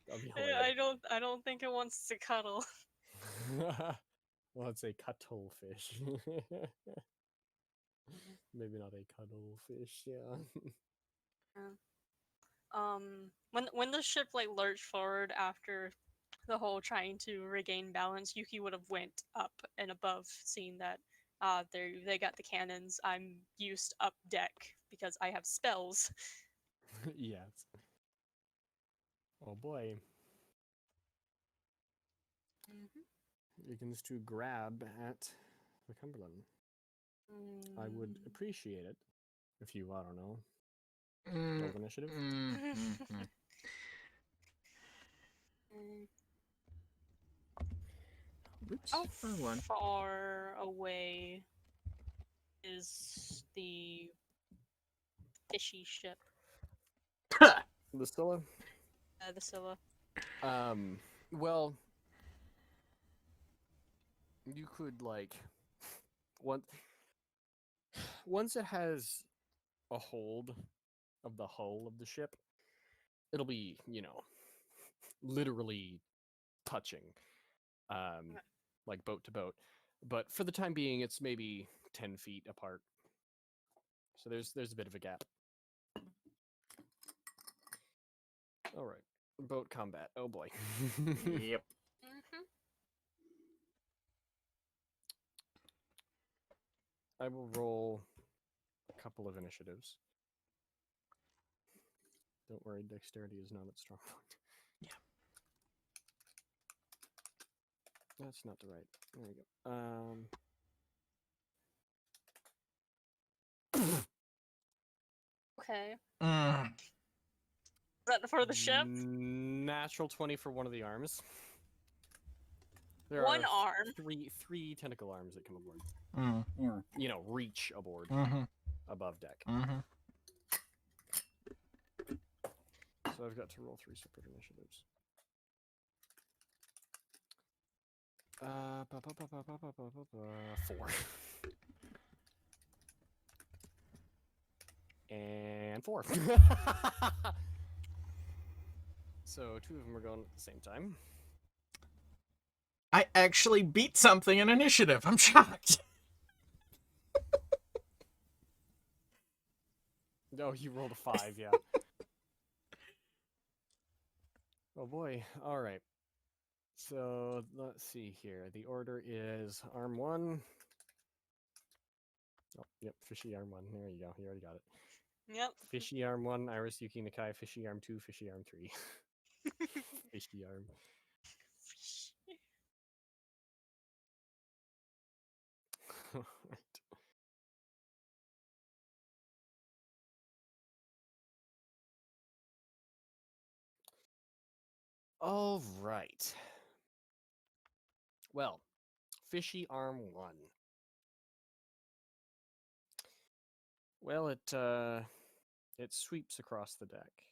That'd be I hilarious. don't think it wants to cuddle. Well, it's a cuttlefish. Maybe not a cuddlefish, yeah. When the ship like lurched forward after the whole trying to regain balance, Yuki would have went up and above, seeing that they got the cannons. I'm used up deck because I have spells. Yes. Oh boy. Begins to grab at the Cumberland. I would appreciate it if you, I don't know, roll initiative. Oops. How Wrong one. far away is the fishy ship? The Scylla? The Scylla. Well, you could like once it has a hold of the hull of the ship, it'll be, literally touching, like boat to boat. But for the time being, it's maybe 10 feet apart. So there's a bit of a gap. All right, boat combat. Oh boy. Yep. I will roll a couple of initiatives. Don't worry, dexterity is not its strong point. Yeah. That's not the right. There we go. Okay. Is that for the ship? Natural 20 for one of the arms. There One are arm. three tentacle arms that come aboard. Or, Reach aboard above deck. So I've got to roll 3 separate initiatives. 4. And 4. So 2 of them are going at the same time. I actually beat something in initiative. I'm shocked. Oh, you rolled a 5, yeah. Oh boy. All right. So let's see here. The order is arm 1. Oh, yep, fishy arm 1. There you go. You already got it. Yep. Fishy arm 1, Iris, Yuki, Nakai. Fishy arm 2, fishy arm 3. Fishy arm. Alright. All right. Well, fishy arm 1 Well, it sweeps across the deck.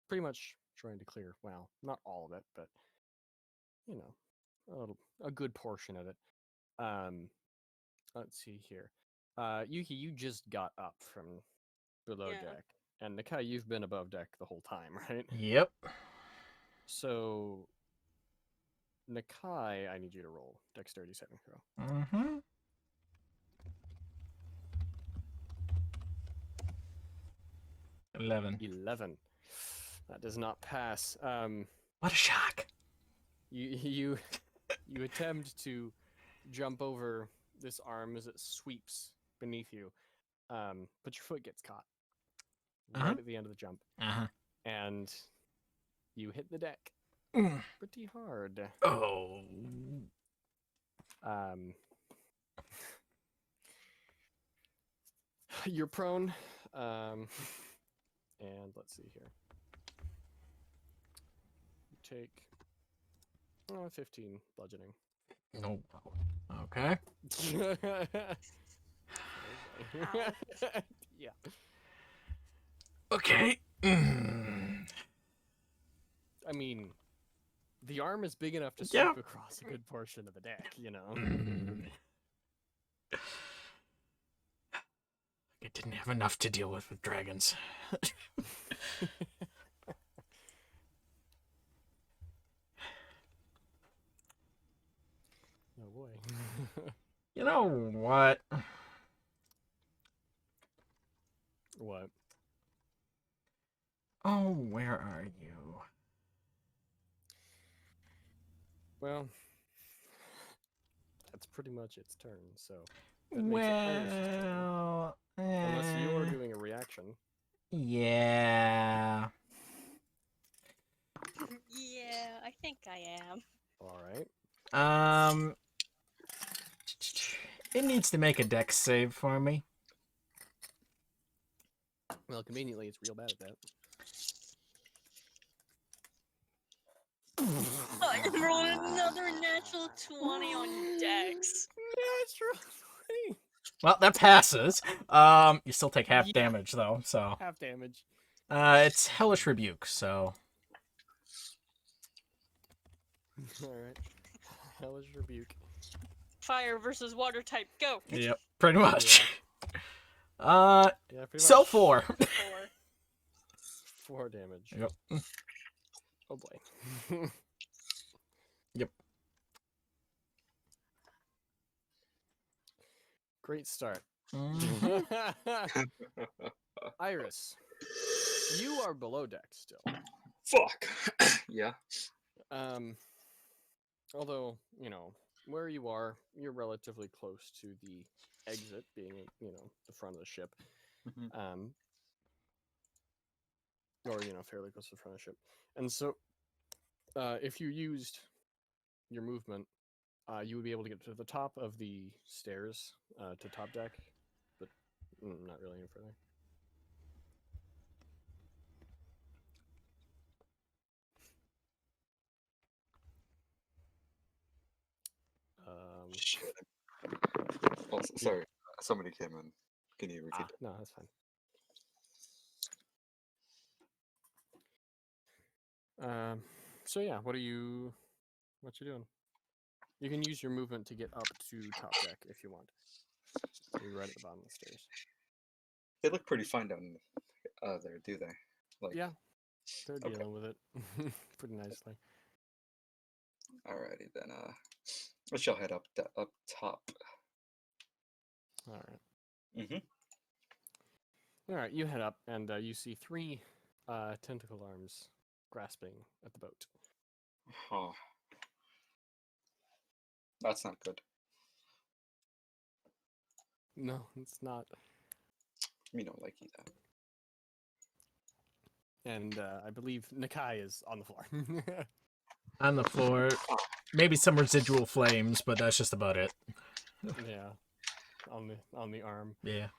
Pretty much trying to clear. Well, not all of it, but you know, a good portion of it. Let's see here. Yuki, you just got up from below Yeah. deck, and Nakai, you've been above deck the whole time, right? Yep. So, Nakai, I need you to roll dexterity saving throw. Mm-hmm. 11. 11. That does not pass. What a shock. You attempt to jump over this arm as it sweeps beneath you, but your foot gets caught right at the end of the jump, and you hit the deck pretty hard. Oh. You're prone, and let's see here. You take 15 bludgeoning. No. Okay. Yeah. Okay. I mean, the arm is big enough to sweep across a good portion of the deck, you know? I didn't have enough to deal with dragons. Oh boy. You know what? What? Oh, where are you? Well, that's pretty much its turn, so that makes it Iris's turn. Well, Unless you're doing a reaction. yeah. Yeah, I think I am. Alright. It needs to make a dex save for me. Well, conveniently, it's real bad at that. I rolled another natural 20 on Dex. Natural 20! Well, that passes. You still take half Yeah. damage though, so. Half damage. It's Hellish Rebuke, so. Alright. Hellish Rebuke. Fire versus water type, go. Yep, pretty much. Yeah, pretty So much. 4. 4 damage. Yep. Oh boy. Yep. Great start. Mhm. Iris, you are below deck still. Fuck. Yeah. Although, you know, where you are, you're relatively close to the exit, being, you know, the front of the ship. Mhm. Or, you know, fairly close to the front of the ship. And so, if you used your movement, you would be able to get to the top of the stairs to top deck, but not really any further. Shit. Oh, sorry. Somebody came in. Can you repeat? No, that's fine. So yeah, what you doing? You can use your movement to get up to top deck if you want. You're right at the bottom of the stairs. They look pretty fine down there, do they? Like, Yeah, they're okay. dealing with it pretty nicely. Alrighty then. I shall head up top. All right. Mhm. All right, you head up and you see 3 tentacle arms grasping at the boat. Oh, that's not good. No, it's not. Me don't like that. And I believe Nakai is on the floor. On the floor. Maybe some residual flames, but that's just about it. Yeah, on the arm. Yeah.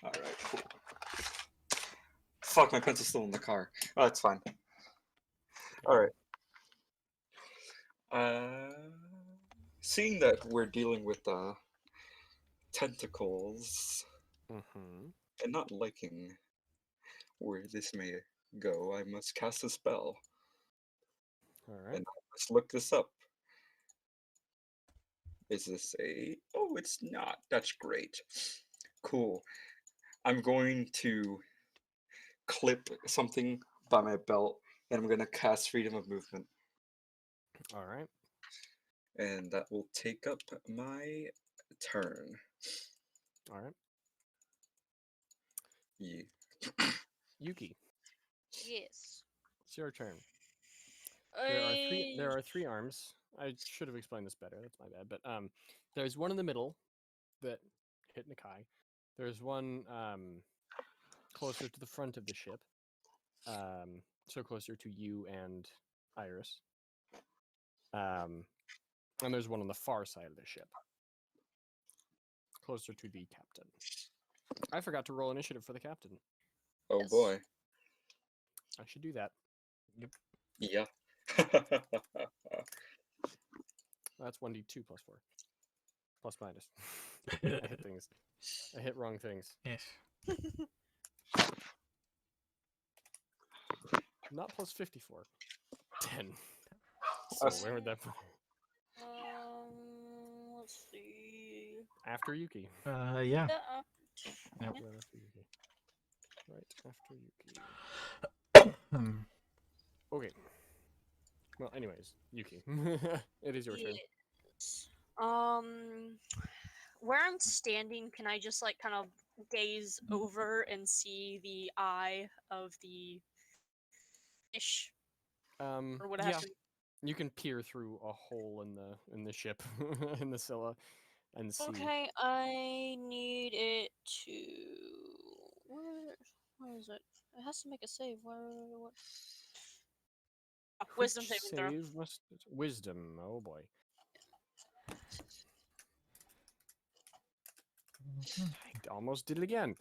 Alright, cool. Fuck, my pencil's still in the car. Oh, that's fine. Alright. seeing that we're dealing with tentacles Mm-hmm. and not liking where this may go, I must cast a spell. All right. And I must look this up. Is this a... Oh, it's not. That's great. Cool. I'm going to clip something by my belt, and I'm going to cast Freedom of Movement. All right. And that will take up my turn. All right. Yeah. Yuki, Yes. it's your turn. I... There are three arms. I should have explained this better. That's my bad. But there's one in the middle that hit Nakai. There's one closer to the front of the ship. So closer to you and Iris. And there's one on the far side of the ship, closer to the captain. I forgot to roll initiative for the captain. Oh Yes. boy. I should do that. Yeah. That's 1d2 plus 4. Plus minus. I hit things. I hit wrong things. Yes. Not plus 54. 10. So That's- where would that be? Let's see. After Yuki. Yeah. Yeah, Yep. Right after Yuki. Right after Yuki. Hmm. Okay. Well, anyways, Yuki. It is your turn. yes. Where I'm standing, can I just like kind of gaze over and see the eye of the fish, or would it have Yeah, to? you can peer through a hole in the ship in the Scylla and see. Okay, I need it to. Where is it? It has to make a save. What? Oh, wisdom Which saving throw. save must wisdom. Oh boy. I almost did it again.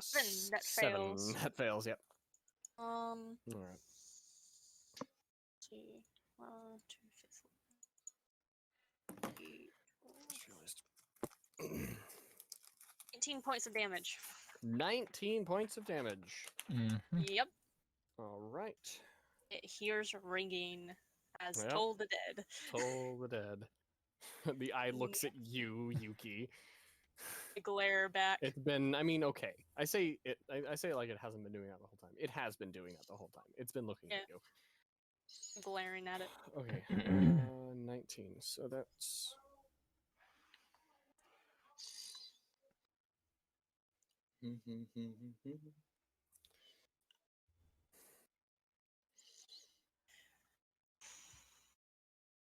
Seven, that Seven. fails. That fails. Yep. All All right. let's see. 1, 2, 3, 4, 5, Just realized. 18 points of damage. 19 points of damage. Yep. All right. It hears ringing, as Yep. told the dead. Toll the dead. The eye looks at you, Yuki. I glare back. It's been, I mean, okay. I say it like it hasn't been doing that the whole time. It has been doing that the whole time. It's been looking at you. Glaring at it. Okay. 19. So that's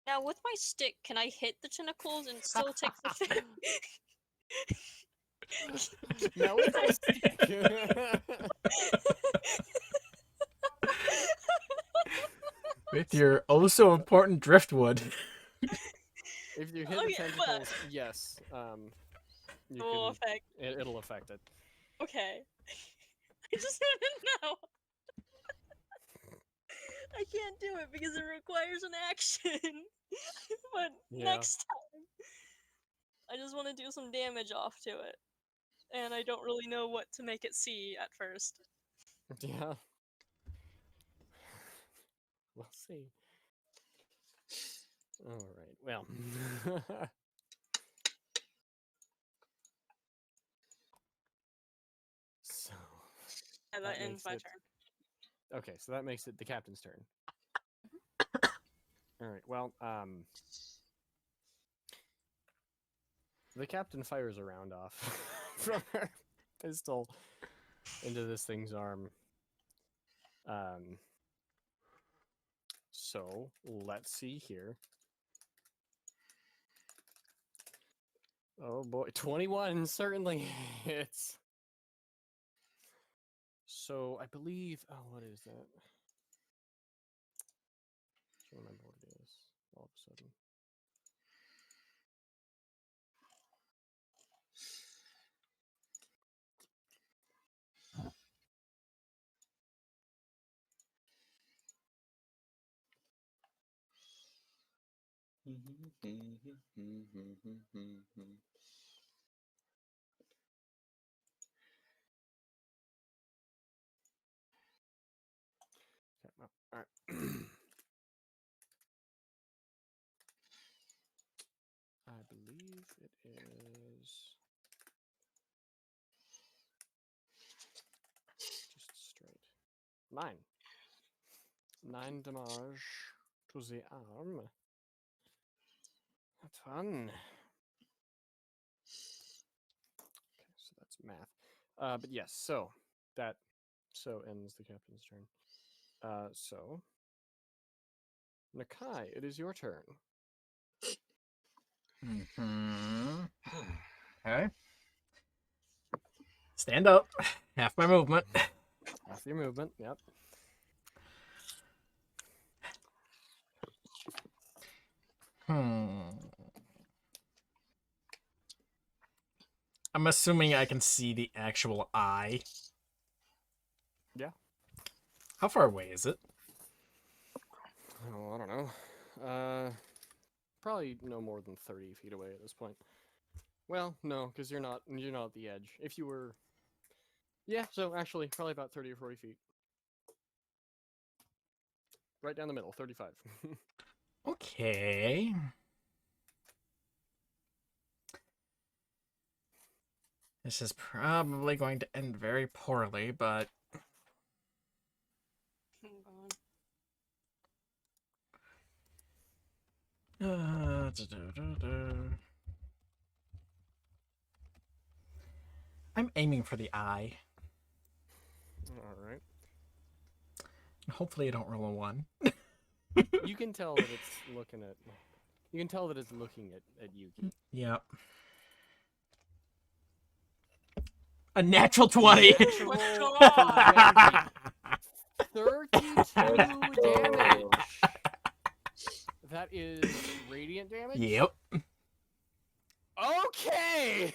Now, with my stick, can I hit the tentacles and still take the fit? now with my stick. With your oh so important driftwood. If you hit Oh, the yeah, tentacles, yes. You Will can. affect. It'll affect it. Okay. I just didn't know. I can't do it because it requires an action. But Yeah. next time, I just want to do some damage off to it. And I don't really know what to make it see at first. Yeah. We'll see. All right. Well. So. And That that ends makes my it- turn. Okay, so that makes it the captain's turn. All right. Well, the captain fires a round off from her pistol into this thing's arm. So let's see here. Oh boy, 21 certainly hits. So I believe. Oh, what is that? Can't remember what it is all of a sudden. All right. I believe it is just straight. 9. 9 damage to the arm. That's fun. Okay, so that's math. But yes, so ends the captain's turn. So Nakai, it is your turn. Mm-hmm. Okay. Stand up. Half my movement. Half your movement, yep. I'm assuming I can see the actual eye. Yeah. How far away is it? Oh, I don't know. Probably no more than 30 feet away at this point. Well, no, because you're not at the edge. If you were, yeah. So actually, probably about 30 or 40 feet. Right down the middle, 35. Okay. This is probably going to end very poorly, but I'm aiming for the eye. All right. Hopefully I don't roll a 1. You can tell that it's looking at. You can tell that it's looking at Yuki. Yep. A natural 20. Natural What's 32 Let's go. damage. That is radiant damage. Yep. Okay.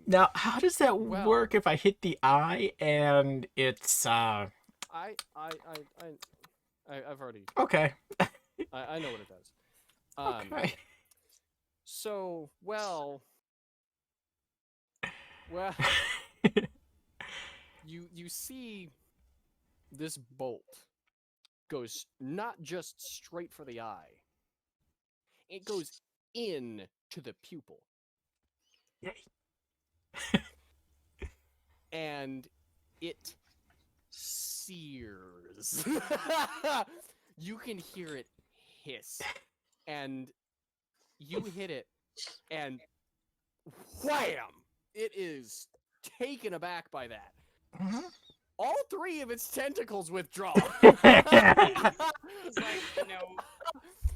Now, how does that well- work if I hit the eye and it's I've already. okay. I know what it does. Okay. So well. You see this bolt goes not just straight for the eye. It goes in to the pupil. Yay. And it sears. You can hear it hiss. And you hit it, and wham! It is taken aback by that. Mhm. All 3 of its tentacles withdraw. He's like, no.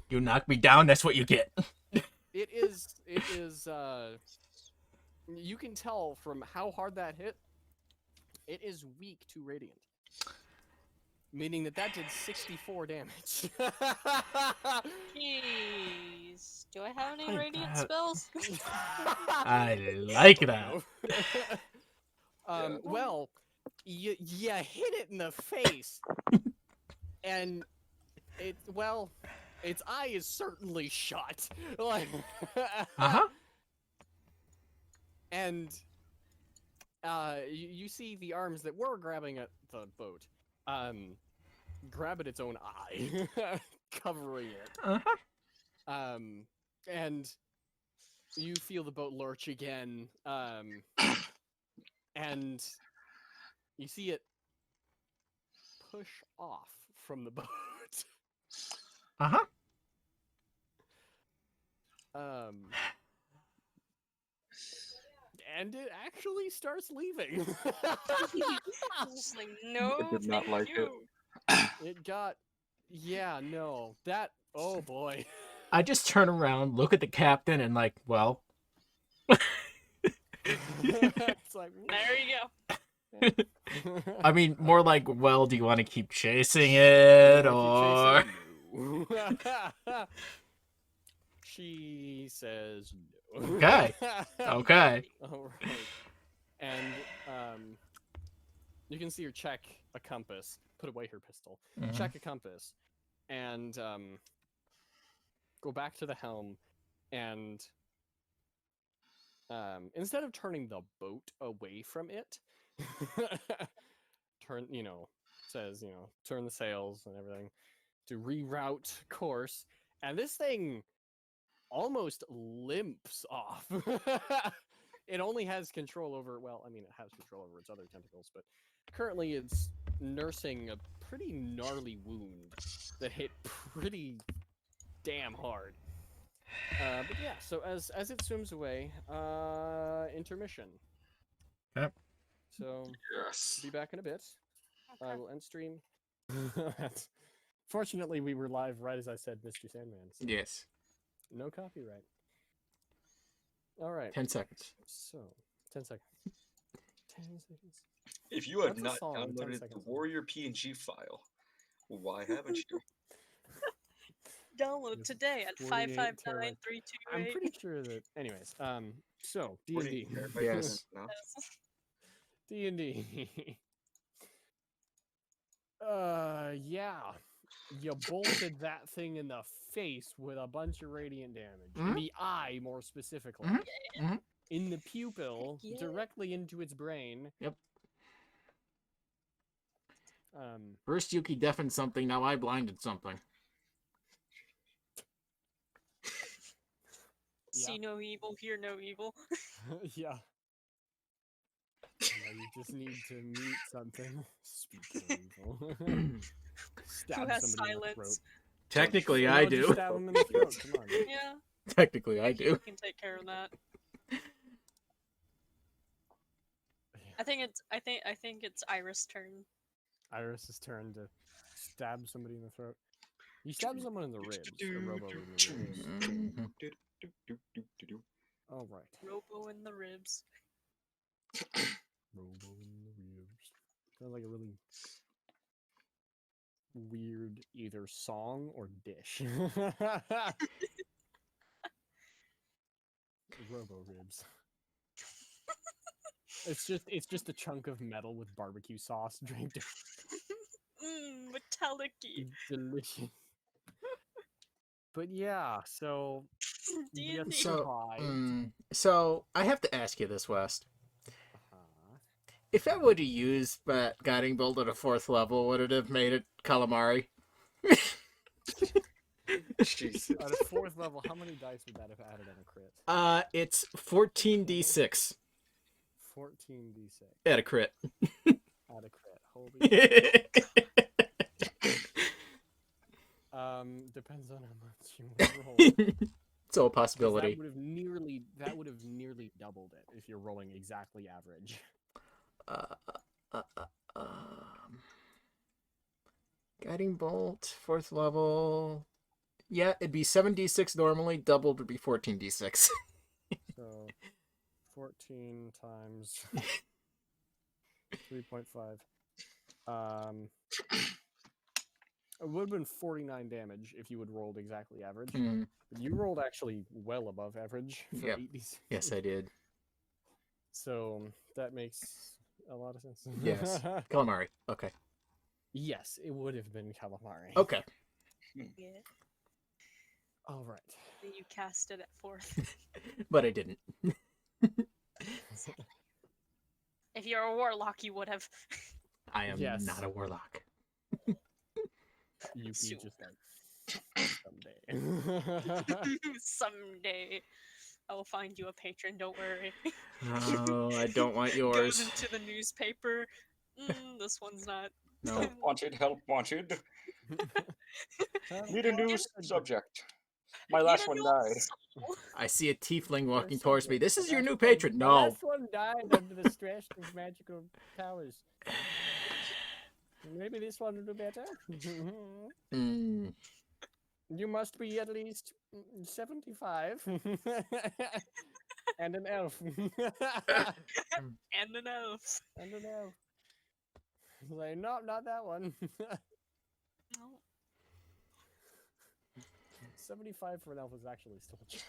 You knock me down, that's what you get. It is, you can tell from how hard that hit, it is weak to radiant. Meaning that did 64 damage. Jeez. Do I have any Like radiant that. spells? I like that. Well, you hit it in the face, and its eye is certainly shut. Like, Uh-huh. and you see the arms that were grabbing at the boat, grab at its own eye, covering it. Uh-huh. And you feel the boat lurch again, and you see it push off from the boat. Uh-huh. And it actually starts leaving. Just like, no, I did not thank like it. you. It got, yeah, no, that, oh boy. I just turn around, look at the captain, and like, well, It's like, There you go. I mean, more like, well, do you want to keep chasing it, Keep or... chasing? No. She says no. Okay. Okay. All right. And you can see her check a compass, put away her pistol, Mhm. check a compass, and go back to the helm, and instead of turning the boat away from it, says, turn the sails and everything to reroute course, and this thing almost limps off. It only has control over, well, I mean, it has control over its other tentacles, but currently it's nursing a pretty gnarly wound that hit pretty damn hard. But yeah, so as it swims away, intermission. Yep. So Yes. be back in a bit. I Okay. will end stream. Fortunately, we were live right as I said Mr. Sandman. So Yes. no copyright. All right. 10 seconds. So, 10 seconds. 10 seconds. If you have What's a not song in 10 downloaded the seconds? Warrior PNG file, why haven't you? Download It's today at 48 559 I'm pretty sure that. Anyways, so D&D. Yes. No? D&D. Yeah. You bolted that thing in the face with a bunch of radiant damage. In Mhm. the eye, more specifically. Mhm. Mhm. In the pupil, Yeah. directly into its brain. Yep. Um, First Yuki deafened something, now I blinded something. See no evil, hear no evil. yeah. Now you just need to mute something. Speak no evil. Stab has somebody in the throat. silence? Technically, No, I just do. stab him in the throat. Come on. Yeah, Technically, I you do. can take care of that. I think it's Iris' turn. Iris's turn to stab somebody in the throat. You stab someone in the ribs. A robo in the ribs. Mhm. All right. Robo in the ribs. Robo in the ribs. Sounds like a really weird either song or dish. Robo ribs. It's just a chunk of metal with barbecue sauce draped. Metallic-y. Delicious. But yeah, so you D&D. So I have to ask you this, West. uh-huh. If I would have used that guiding bolt at a 4th level, would it have made it calamari? Jesus. At a 4th level, how many dice would that have added on a crit? It's 14d6 14d6 at a crit. at a crit. Holy shit. Depends on how much you want to roll. So a 'Cause possibility. that would have nearly doubled it if you're rolling exactly average. Guiding bolt, 4th level. Yeah, it'd be 7d6 normally. Doubled would be 14d6. So 14 times 3.5. It would have been 49 damage if you had rolled exactly average. Mm, But you rolled actually well above average for Yep. 8d6. yes, I did. So that makes a lot of sense. Yes. Calamari. Okay. Yes, it would have been calamari. Okay. Yeah. All right. You cast it at 4th. But I didn't. If you're a warlock, you would have. I am Yes. not a warlock. Yuki Sure. just like someday. Someday. I will find you a patron, don't worry. Oh, I don't want Goes yours. into the newspaper. This one's not. No. Wanted, help wanted. Need a Get new a- subject. My Get last a one new died. soul. I see a tiefling walking Yes, towards me. okay. This is The your last new one- patron. the No. last one died under the stress of magical powers. Maybe this one will do better. Mm. You must be at least 75. And an elf. And an elf. And an elf. Like, no, not that one. No. 75 for an elf is actually still a child.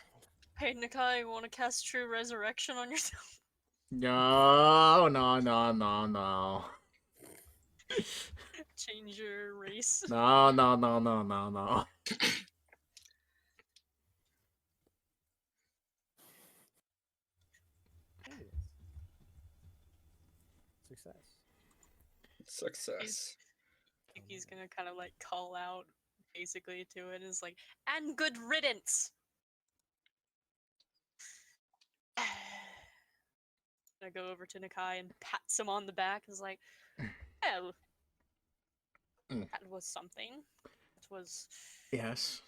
Hey, Nikai, you want to cast True Resurrection on yourself? No, no, no, no, no. change your race. No, no, no, no, no, no. Anyways. Success. Success. I think he's gonna kind of like call out basically to it is like, and good riddance. I go over to Nakai and pats him on the back. Is like, well, Mm. that was something. It was Yes.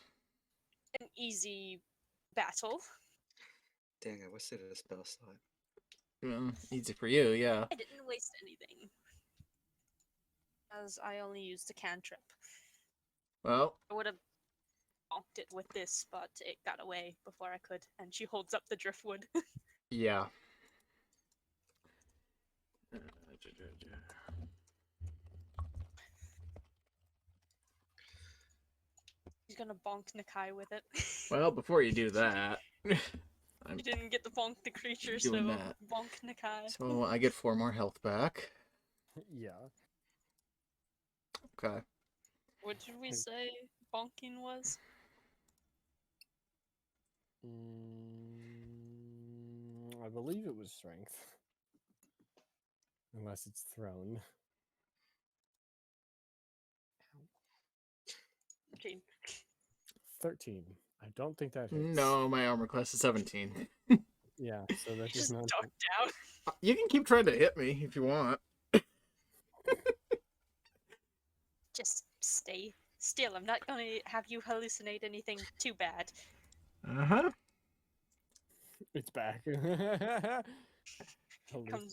an easy battle. Dang, I wish it had a spell slot. Easy for you, yeah. I didn't waste anything. As I only used a cantrip. Well, I would have bonked it with this, but it got away before I could. And she holds up the driftwood. yeah. He's gonna bonk Nakai with it. Well, before you do that, I'm You didn't get to bonk the creature, so doing that. bonk Nakai. So I get 4 more health back. Yeah. Okay. What did we say bonking was? I believe it was strength. Unless it's thrown. 13. 13. I don't think that hits. No, my armor class is 17. Yeah, so that Just does not. ducked out. You can keep trying to hit me if you want. Just stay still. I'm not gonna have you hallucinate anything too bad. Uh-huh. It's back. Comes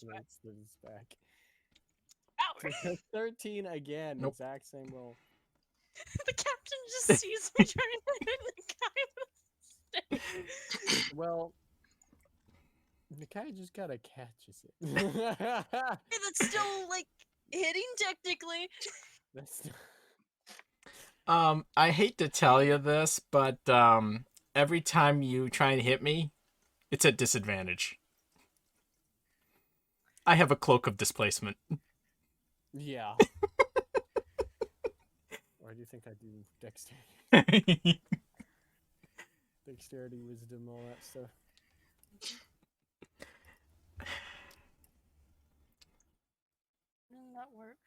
back. It's back. Ow! 13 again. Nope. Exact same roll. The captain just sees me trying to hit the guy. Well, Nakai just gotta catches it. Hey, that's still like hitting technically. That's I hate to tell you this, but every time you try and hit me, it's a disadvantage. I have a cloak of displacement. yeah. Or do you think I do dexterity? Dexterity, wisdom, all that stuff. Doesn't that work?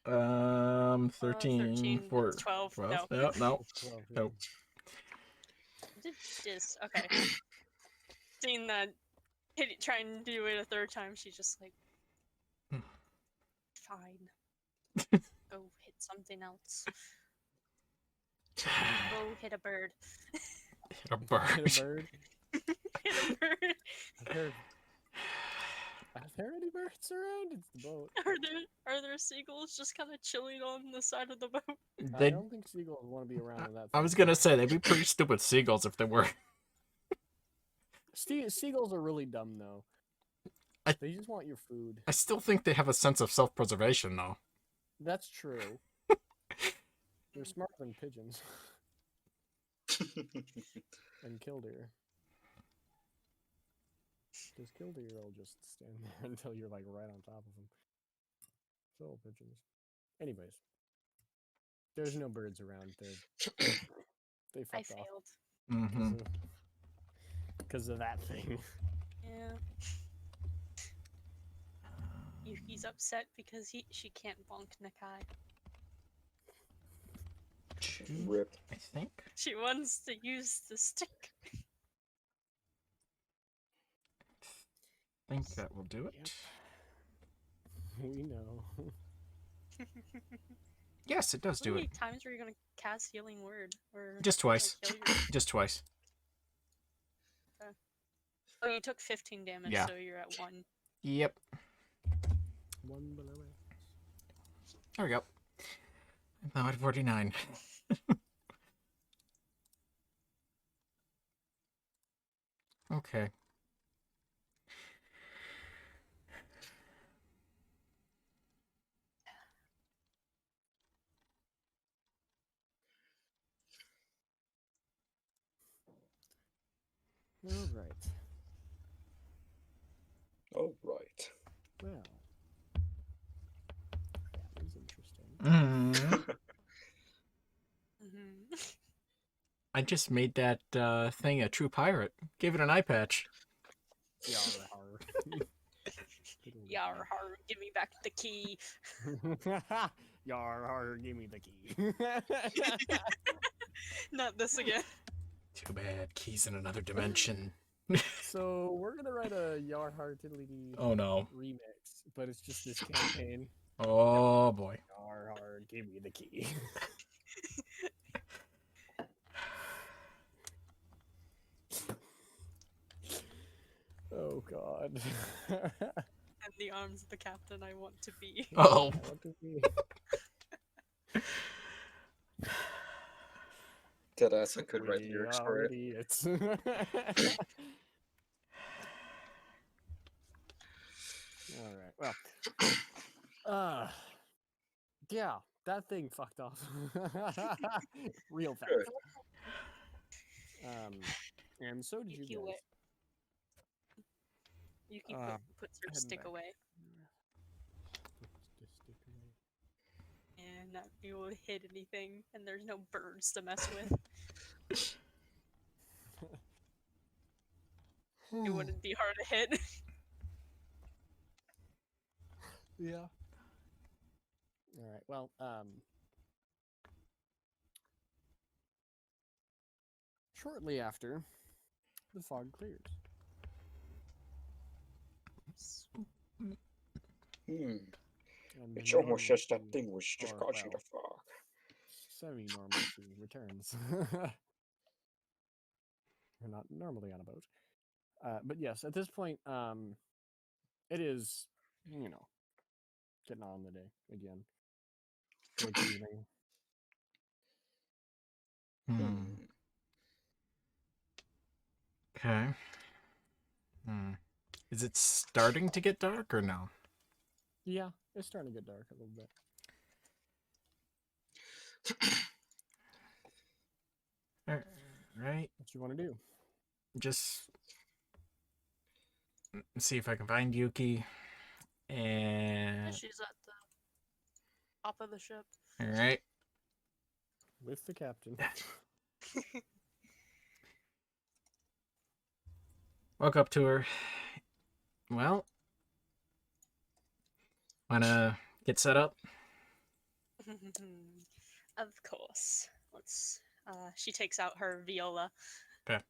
13, 13, 4, 12. 12. No. Yeah, no. 12, yeah. Nope. Did this. Okay. Seeing that, trying to do it a third time, she's just like, fine. Go hit something else. Go hit a bird. Hit a bird. Hit a bird. Hit a bird. Are there any birds around? It's the boat. Are there seagulls just kind of chilling on the side of the boat? I They, don't think seagulls want to be around when that. I was thing gonna say, they'd be pretty stupid seagulls if they were. Seagulls are really dumb though. I- They just want your food. I still think they have a sense of self-preservation, though. That's true. They're smarter than pigeons and killdeer. Because killdeer will just stand there until you're like right on top of them. So pigeons. Anyways, there's no birds around. They I fucked off failed. Mm-hmm. because of that thing. Yeah. Yuki's upset because she can't bonk Nakai. Rip. I think. She wants to use the stick. I think that will do it. Yep. We know. Yes, it does How do many it. times are you gonna cast Healing Word? Or Just twice. like, heal your- Just twice. Oh, you took 15 damage, Yeah. so you're at 1. Yep. One below it. There we go. I'm now at 49. Okay. All right. All right. Well, that was interesting. Mm. Mhm. I just made that thing a true pirate. Gave it an eye patch. Yar har. Yar har, give me back the key. Yar har, give me the key. Not this again. Too bad. Keys in another dimension. So we're gonna write a Yar har tiddly dee Oh no. remix, but it's just this campaign. Oh boy. Yar har, give me the key. Oh god. And the arms of the captain I want to be. Oh. I want to be. Deadass, I could write We lyrics are for it. idiots. All right. Well. Yeah, that thing fucked off. Real fast. Good. And so did you Yuki guys. went. Yuki puts her heading stick back. away. Just stick away. And not be able to hit anything, and there's no birds to mess with. It wouldn't be hard to hit. Yeah. All right. Well, shortly after, the fog clears. And It's almost as that normalcy, thing was just or, causing well, the fog. semi-normalcy returns. We're not normally on a boat. But yes, at this point, it is, getting on in the day again. Towards evening. Hmm. Okay. Hmm. Is it starting to get dark or no? Yeah, it's starting to get dark a little bit. Right. What you want to do? Just see if I can find Yuki. And She's at the top of the ship. all right. With the captain. Walk up to her. Well, wanna get set up? Of course. Let's. She takes out her viola. Okay.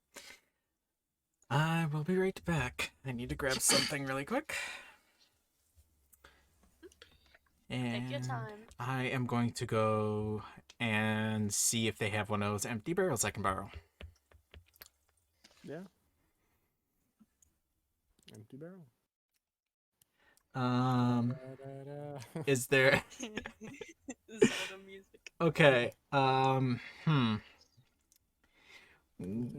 I will be right back. I need to grab something really quick. And Take your time. I am going to go and see if they have one of those empty barrels I can borrow. Yeah. Empty barrel. Da-da-da. Is there Zelda music. okay, Fantasy.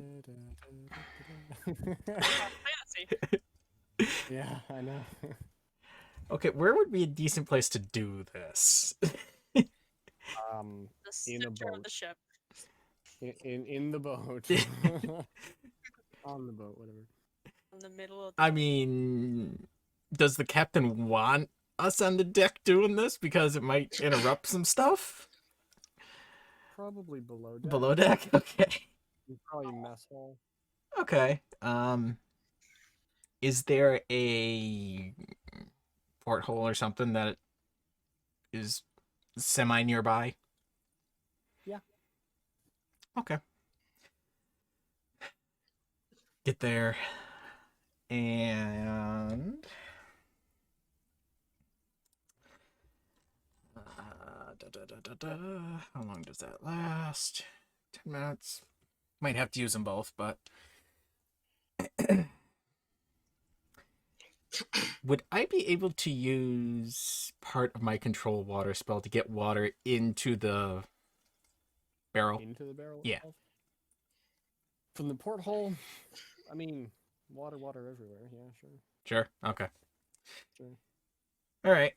Yeah, I know. Okay, where would be a decent place to do this? The In a center of boat. the ship. In the boat. On the boat, whatever. In the middle of the I mean, does the captain want us on the deck doing this because it might interrupt some stuff? Probably below deck. Below deck? Okay. Probably mess hall. Okay. Is there a porthole or something that is semi nearby? Yeah. Okay. Get there and how long does that last? 10 minutes. Might have to use them both, but would I be able to use part of my control water spell to get water into the barrel? Into the barrel Yeah. itself? From the porthole, I mean, water everywhere. Yeah, sure. Sure. Okay. Sure. All right.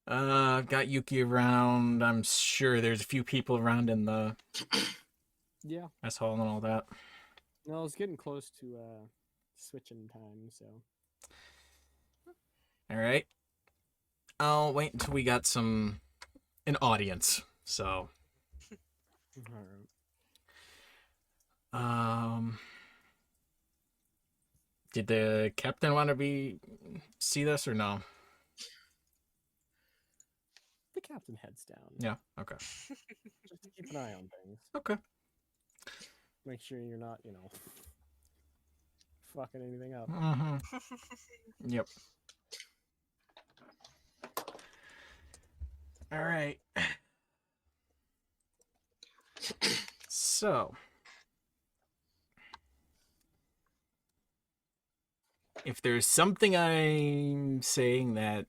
I've got Yuki around. I'm sure there's a few people around in the Yeah. mess hall and all that. No, it's getting close to switching time, so. All right. I'll wait until we got an audience. So, Alright. did the captain want to see this or no? The captain heads down. Yeah. Okay. Just to keep an eye on things. Okay. Make sure you're not, fucking anything up. Mm-hmm. Yep. All right. So, if there's something I'm saying that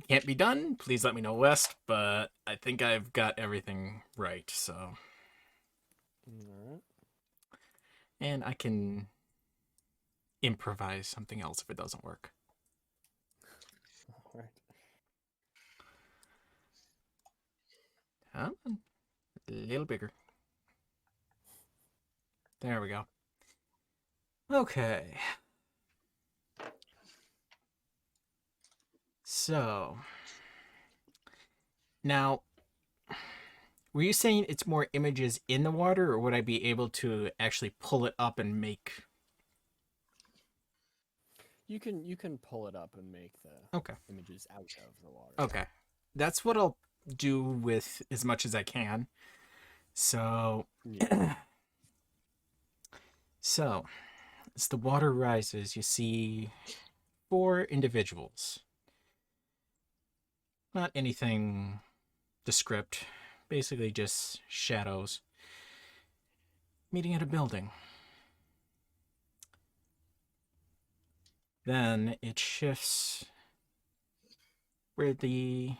can't be done, please let me know, West. But I think I've got everything right. So, Alright. and I can improvise something else if it doesn't work. Alright. A little bigger. There we go. Okay. So, now, were you saying it's more images in the water, or would I be able to actually pull it up and make... You can pull it up and make the Okay. images out of the water. Okay. That's what I'll do with as much as I can. So, Yeah. so, as the water rises, you see 4 individuals. Not anything descript, basically just shadows meeting at a building. Then it shifts where the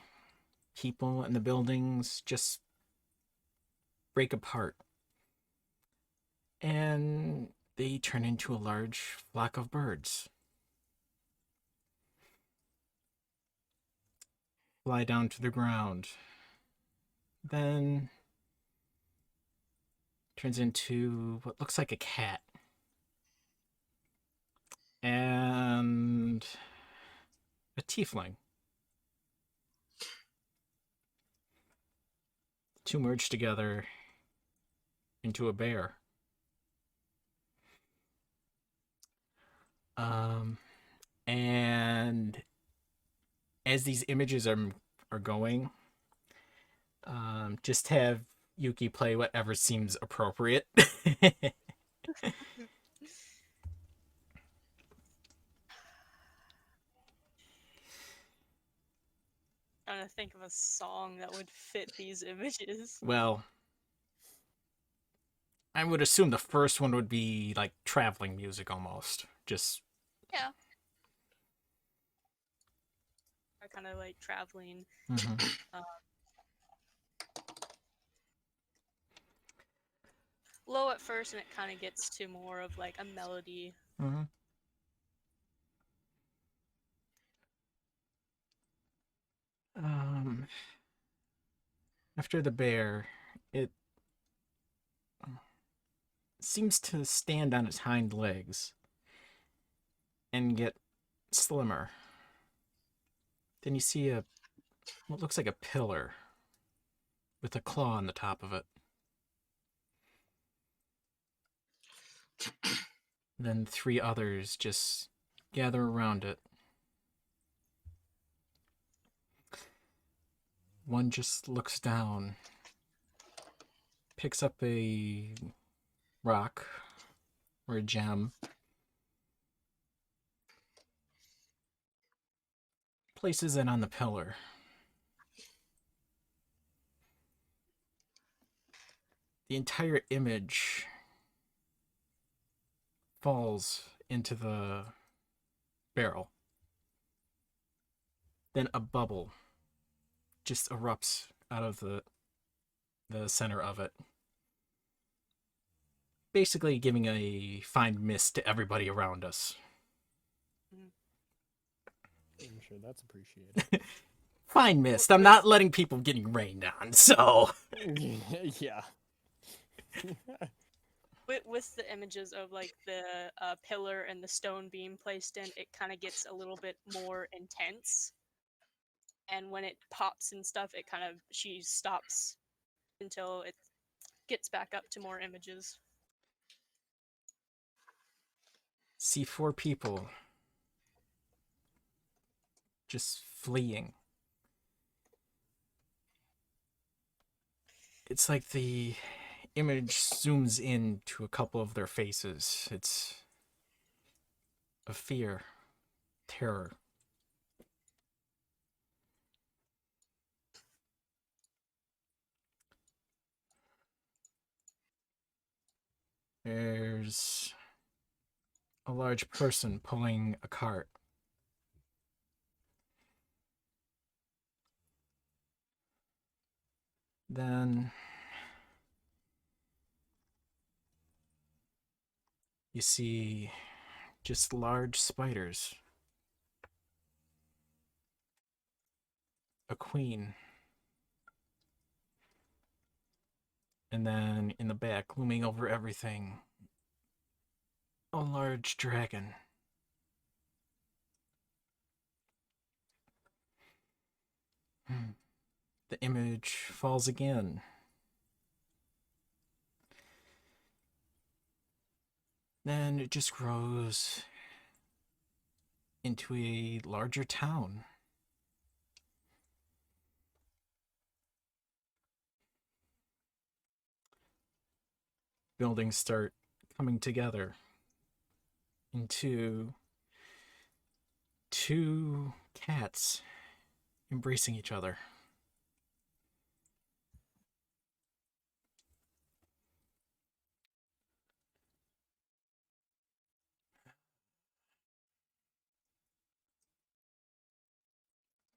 people and the buildings just break apart. And they turn into a large flock of birds. Fly down to the ground. Then turns into what looks like a cat. And a tiefling. Two merge together into a bear. And as these images are going, just have Yuki play whatever seems appropriate. Trying to think of a song that would fit these images. Well, I would assume the first one would be like traveling music almost. Just Yeah. I kind of like traveling. Low at first, and it kind of gets to more of like a melody. After the bear, it seems to stand on its hind legs and get slimmer. Then you see what looks like a pillar with a claw on the top of it. Then 3 others just gather around it. One just looks down, picks up a rock or a gem, places it on the pillar. The entire image falls into the barrel. Then a bubble just erupts out of the center of it. Basically giving a fine mist to everybody around us. I'm sure that's appreciated. Fine mist. I'm not letting people getting rained on, so... Yeah. With the images of like the pillar and the stone being placed in, it kind of gets a little bit more intense. and when it pops and stuff, it kind of she stops until it gets back up to more images. See 4 people just fleeing. It's like the image zooms in to a couple of their faces. It's of fear, terror. There's a large person pulling a cart. Then you see just large spiders. A queen. And then in the back, looming over everything, a large dragon. The image falls again. Then it just grows into a larger town. Buildings start coming together into 2 cats embracing each other.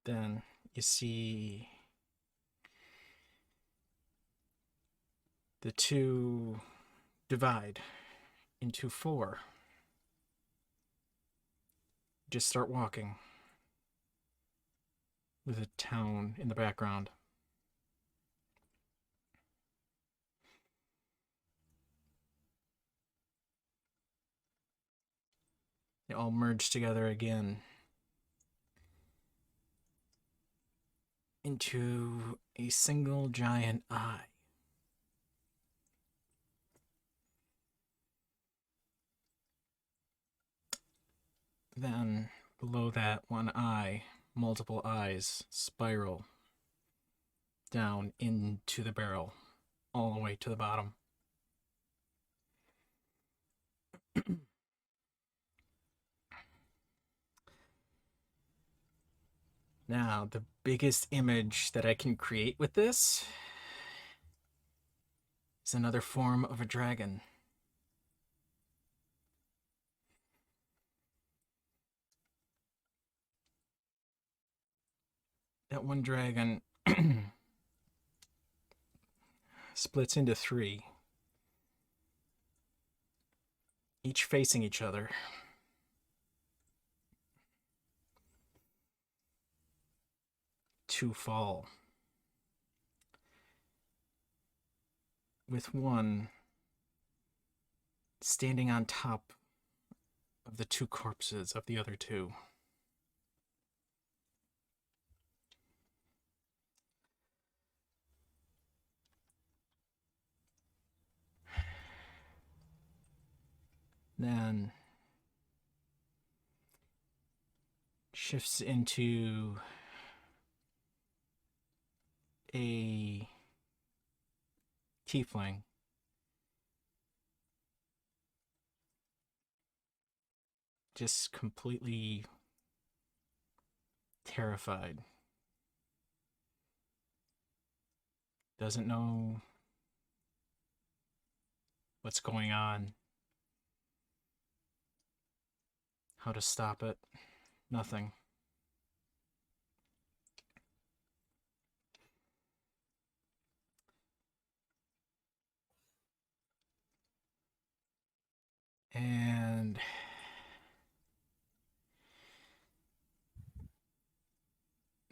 Then you see the 2 divide into 4. Just start walking with a town in the background. They all merge together again into a single giant eye. Then, below that one eye, multiple eyes spiral down into the barrel, all the way to the bottom. Now, the biggest image that I can create with this is another form of a dragon. That one dragon splits into 3, each facing each other. To fall, with one standing on top of the 2 corpses of the other 2. Then shifts into a tiefling. Just completely terrified. Doesn't know what's going on. How to stop it. Nothing. And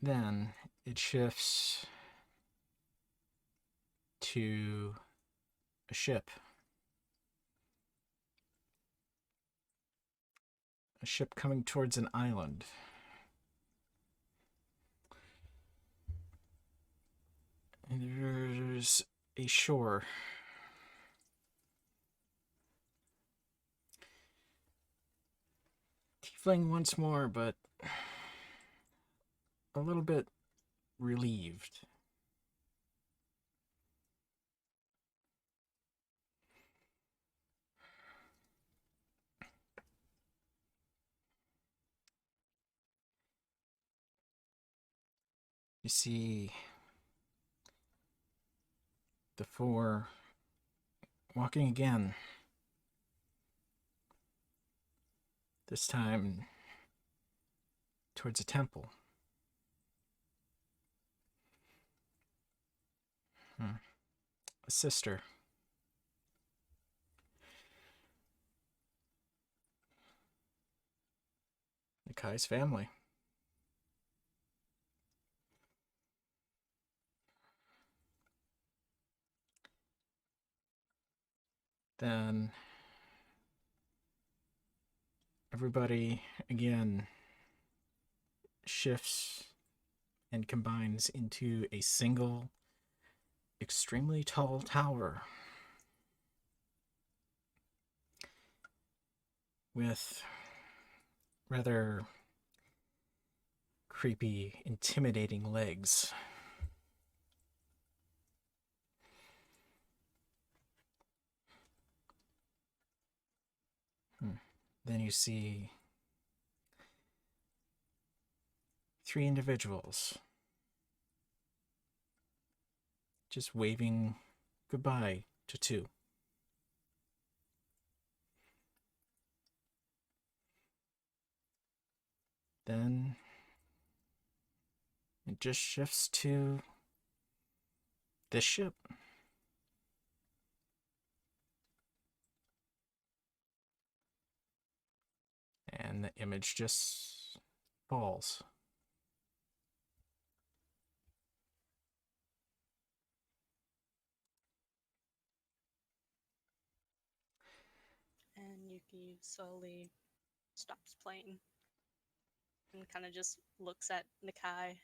then it shifts to a ship. A ship coming towards an island. And there's a shore. Tiefling once more, but a little bit relieved. You see the four walking again. This time towards a temple. A sister. Nikai's family. Then everybody again shifts and combines into a single, extremely tall tower with rather creepy, intimidating legs. Then you see three individuals just waving goodbye to two. Then it just shifts to this ship. And the image just falls. And Yuki slowly stops playing and kind of just looks at Nikai.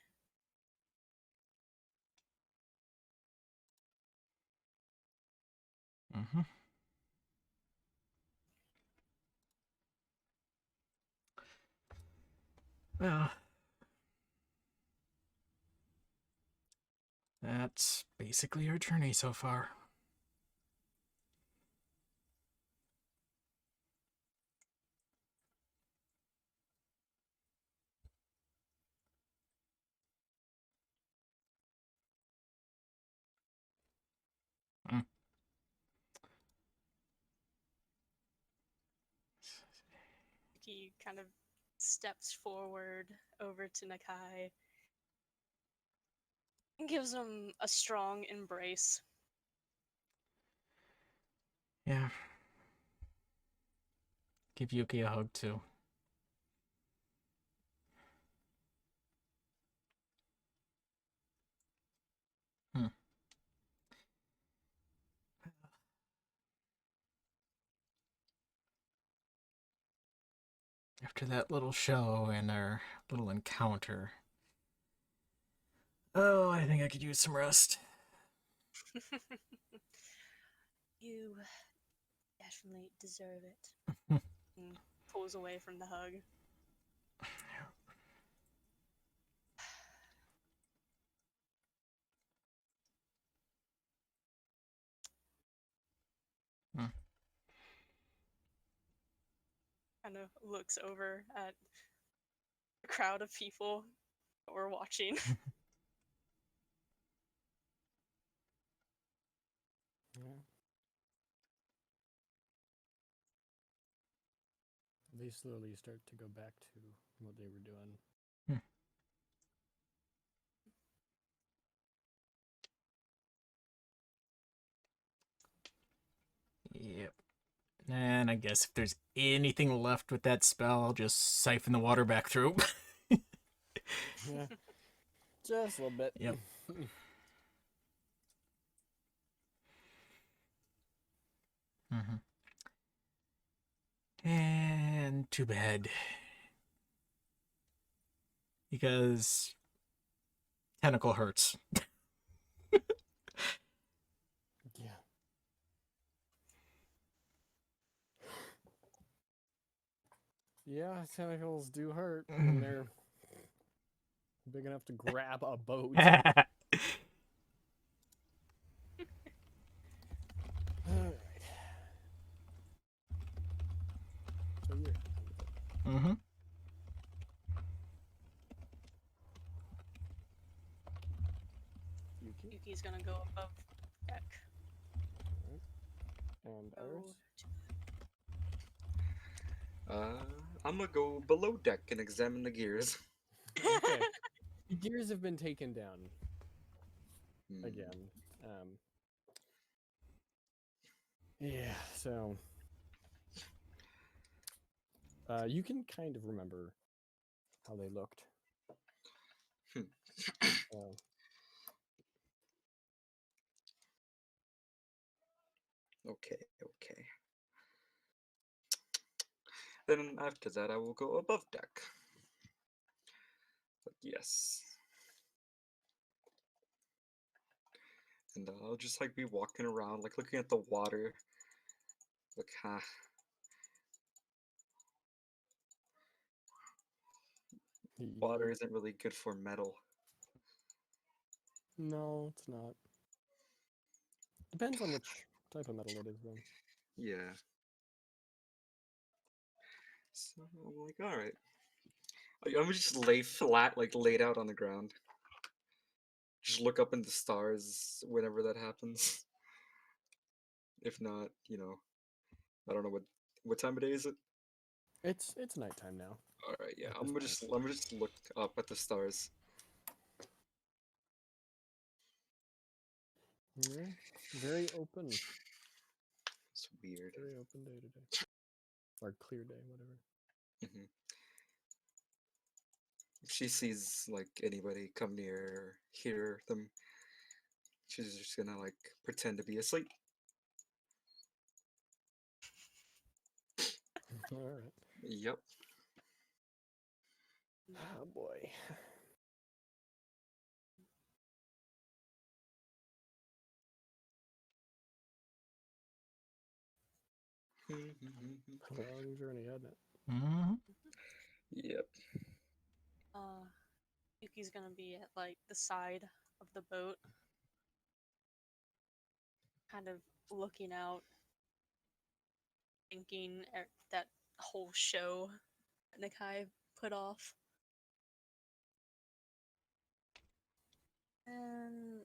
Well, that's basically our journey so far. Yuki kind of steps forward over to Nikai and gives him a strong embrace. Yeah. Give Yuki a hug too. After that little show and our little encounter, oh, I think I could use some rest. You definitely deserve it. And pulls away from the hug. Kind of looks over at the crowd of people that were watching. Yeah. They slowly start to go back to what they were doing. Yep. And I guess if there's anything left with that spell, I'll just siphon the water back through. Yeah. Just a little bit. Yep. And to bed. Because tentacle hurts. Yeah, tentacles do hurt when they're big enough to grab a boat. Alright. So you're Mm-hmm. Yuki Yuki's gonna go above deck. and Go Iris. I'm gonna go below deck and examine the gears. Okay. The gears have been taken down Hmm. again. Yeah, so you can kind of remember how they looked. Hmm. Uh, Okay. Then after that, I will go above deck. But yes. And I'll just like be walking around, like looking at the water. Like, water isn't really good for metal. No, it's not. Depends on which type of metal it is, though. Yeah. So I'm like, all right. Like, I'm gonna just lay flat, like laid out on the ground. Just look up in the stars whenever that happens. If not, I don't know what time of day is it. It's nighttime now. All right, yeah. At I'm this gonna point. just look up at the stars. Yeah, very open. It's weird. Very open day today. Or clear day, whatever. Hmm. If she sees like anybody come near or hear them, she's just gonna like pretend to be asleep. Alright. Yep. Oh boy. Long journey, hadn't it? Mm-hmm. Yep. Uh, Yuki's gonna be at like the side of the boat, kind of looking out, thinking at that whole show that Nakai put off. And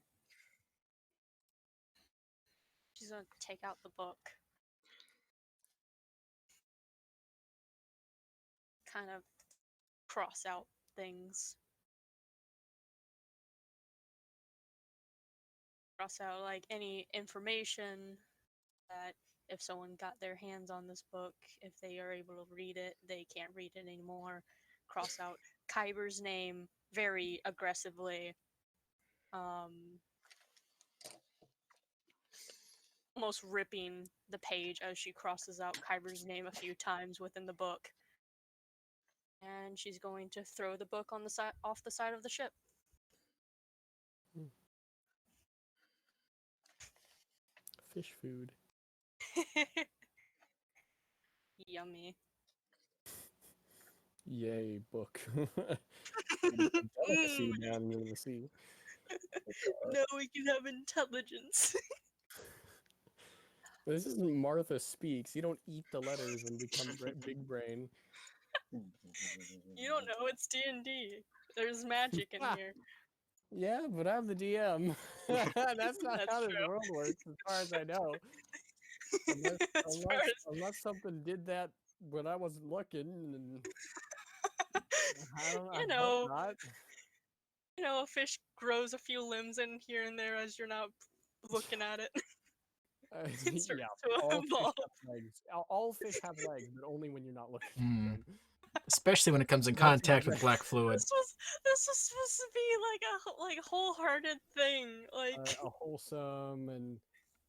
she's gonna take out the book, kind of cross out things. Cross out like any information that if someone got their hands on this book, if they are able to read it, they can't read it anymore. Cross out Kyber's name very aggressively. Almost ripping the page as she crosses out Kyber's name a few times within the book. And she's going to throw the book on the side off the side of the ship. Fish food. Yummy. Yay, book. Delicacy down in the sea. No, we can have intelligence. This isn't Martha Speaks. You don't eat the letters and become big brain. You don't know, it's D&D. There's magic in here. Yeah, but I'm the DM. That's not That's how this true. world works, as far as I know. Unless, As far unless, as unless something did that when I wasn't looking, and I you hope know, not. a fish grows a few limbs in here and there as you're not looking at it. It starts Yeah, to all fish evolve. have legs. All fish have legs, but only when you're not looking at Mm. them. Especially when it comes in That's contact with exact- black fluid. This was supposed to be like a wholehearted thing. Like a wholesome and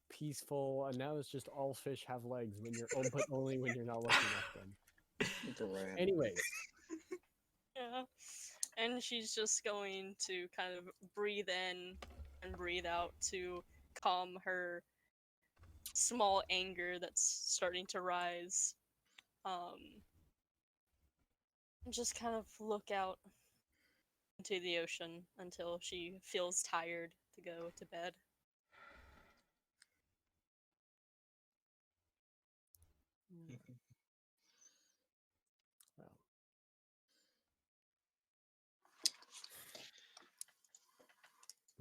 peaceful, and now it's just all fish have legs when you're but only when you're not looking at them. Grand. Anyways, yeah. And she's just going to kind of breathe in and breathe out to calm her small anger that's starting to rise. just kind of look out into the ocean until she feels tired to go to bed. Well,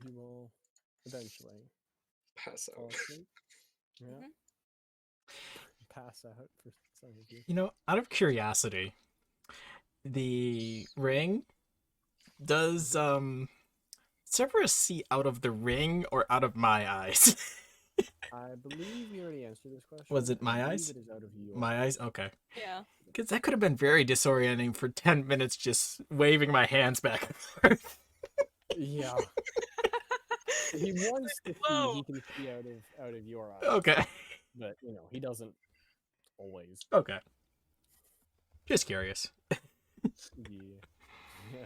you will eventually Pass fall out. asleep. Yeah. Mhm. Pass out for some of you. You know, out of curiosity, the ring does Cerberus see out of the ring or out of my eyes? I believe you already answered this question. Was it I my believe eyes? It is out of your My eyes? Okay. Yeah. Because that could have been very disorienting for 10 minutes just waving my hands back and forth. Yeah. He wants to see. Whoa. He can see out of your eyes. Okay. But he doesn't always. Okay. Just curious. Yeah. Yeah.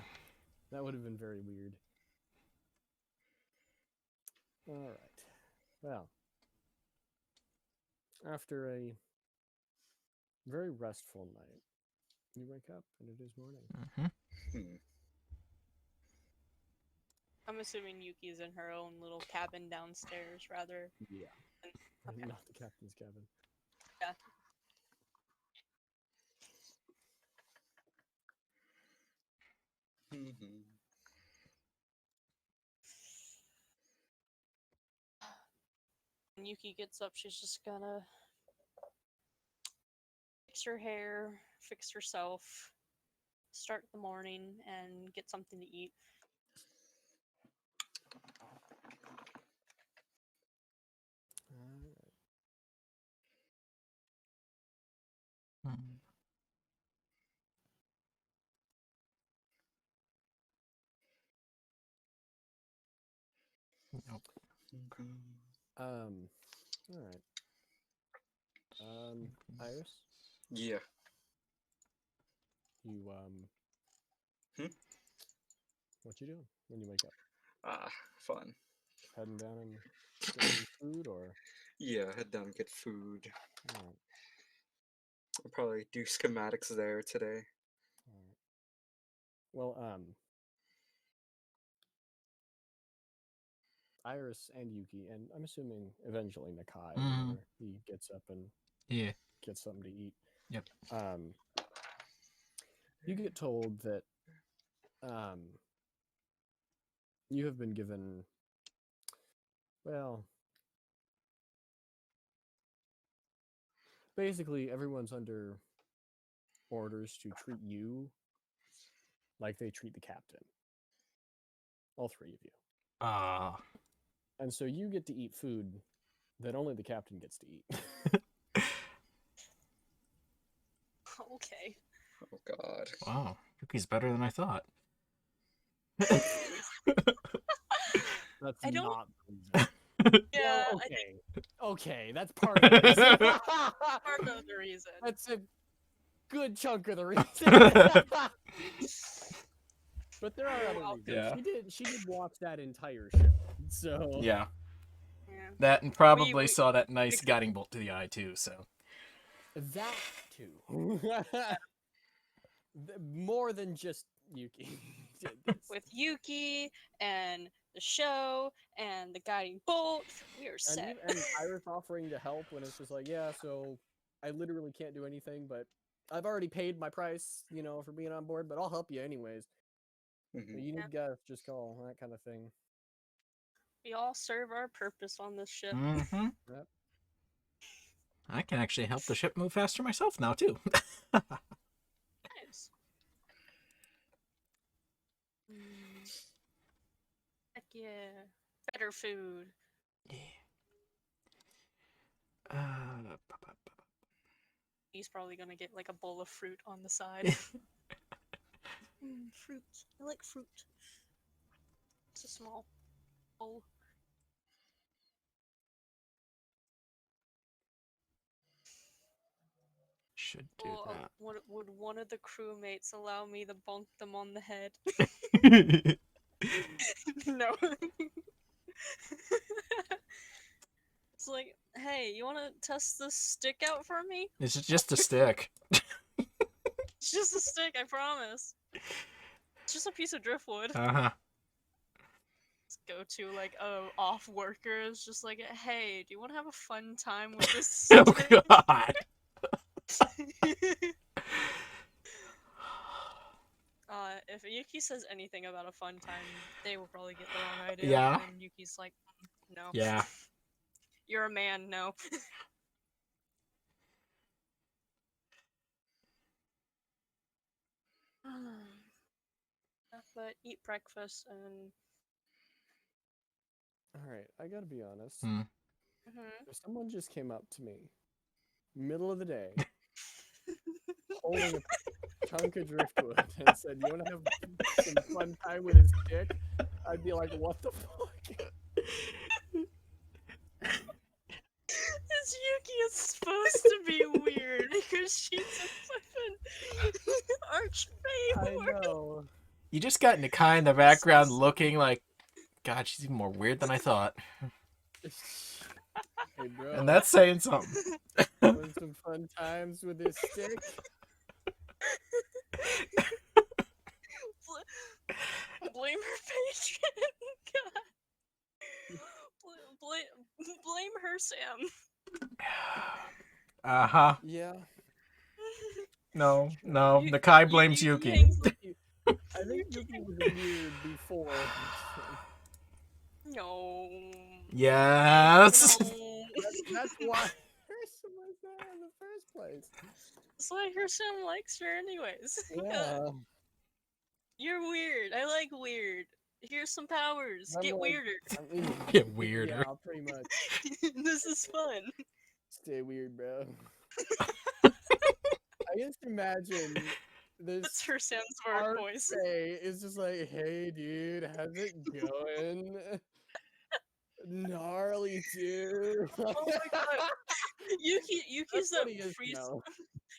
That would have been very weird. All right. Well, after a very restful night, you wake up and it is morning. Mm-hmm. Hmm. I'm assuming Yuki's in her own little cabin downstairs rather Yeah. than. Okay. Not the captain's cabin. Yeah. Mhm. When Yuki gets up, she's just gonna fix her hair, fix herself, start the morning, and get something to eat. All right. Nope. Mhm. All right. Iris, Yeah. you Hmm? what you doing when you wake up? Fun. Heading down and getting food, or Yeah, head down and get food. all right. I'll probably do schematics there today. All right. Well, Iris and Yuki, and I'm assuming eventually Nakai, Mhm. whenever he gets up and Yeah. gets something to eat. Yep. You get told that you have been given, well, basically everyone's under orders to treat you like they treat the captain. All three of you. Ah. And so you get to eat food that only the captain gets to eat. Okay. Oh God. Wow. Yuki's better than I thought. That's I don't- not the reason. Yeah, Well, I think okay, that's part of the reason. part of the reason. That's a good chunk of the reason. But there are You're other welcome. reasons. Yeah. She did watch that entire show. So Yeah. Yeah. That and probably we- saw that nice guiding bolt to the eye too, so. that too. More than just Yuki. did this. With Yuki and the show and the guiding bolt, we are And, set. and Iris offering to help when it's just like, yeah, so I literally can't do anything, but I've already paid my price, for being on board, but I'll help you anyways. Mhm. You need guys, just call, that kind of thing. We all serve our purpose on this ship. Mm-hmm. Yep. I can actually help the ship move faster myself now too. Nice. Heck yeah. Better food. Yeah. He's probably gonna get like a bowl of fruit on the side. Fruit. I like fruit. It's a small bowl. Should do Oh, would one of the crewmates allow me to bonk them on the head? that. No. It's like, hey, you want to test this stick out for me? It's just a stick. It's just a stick, I promise. It's just a piece of driftwood. Uh-huh. Just go to like a off worker. It's just like, hey, do you want to have a fun time with this Oh stick? god. If Yuki says anything about a fun time, they will probably get the wrong idea. Yeah. And Yuki's like, no. Yeah. You're a man, no. But eat breakfast and. All right, I gotta be honest. Hmm. If someone just came up to me, middle of the day, holding a chunk of driftwood, and said, "You want to have some fun time with a stick?" I'd be like, "What the fuck?" This Yuki is supposed to be weird because she's a fucking I archfey. know. You just got Nakai in the background looking like, God, she's even more weird than I thought. Hey, bro. And that's saying something. Want some fun times with this stick? Blame her patron. God. Blame her, Sam. Uh-huh. Yeah. No. You- Nakai blames Yuki. hangs- I think Yuki was weird before. No. Yes. No. That's why Harrison was there in the first place. That's why her Sam likes her anyways. Yeah. You're weird. I like weird. Here's some powers. I'm Get like- weirder. I mean, Get weirder. Yeah, pretty much. This is fun. Stay weird, bro. I just imagine this That's her Sam's word voice. Archfey is just like, "Hey, dude, how's it going? Gnarly, dude." Oh my god. Yuki's That's that what he is priest. now.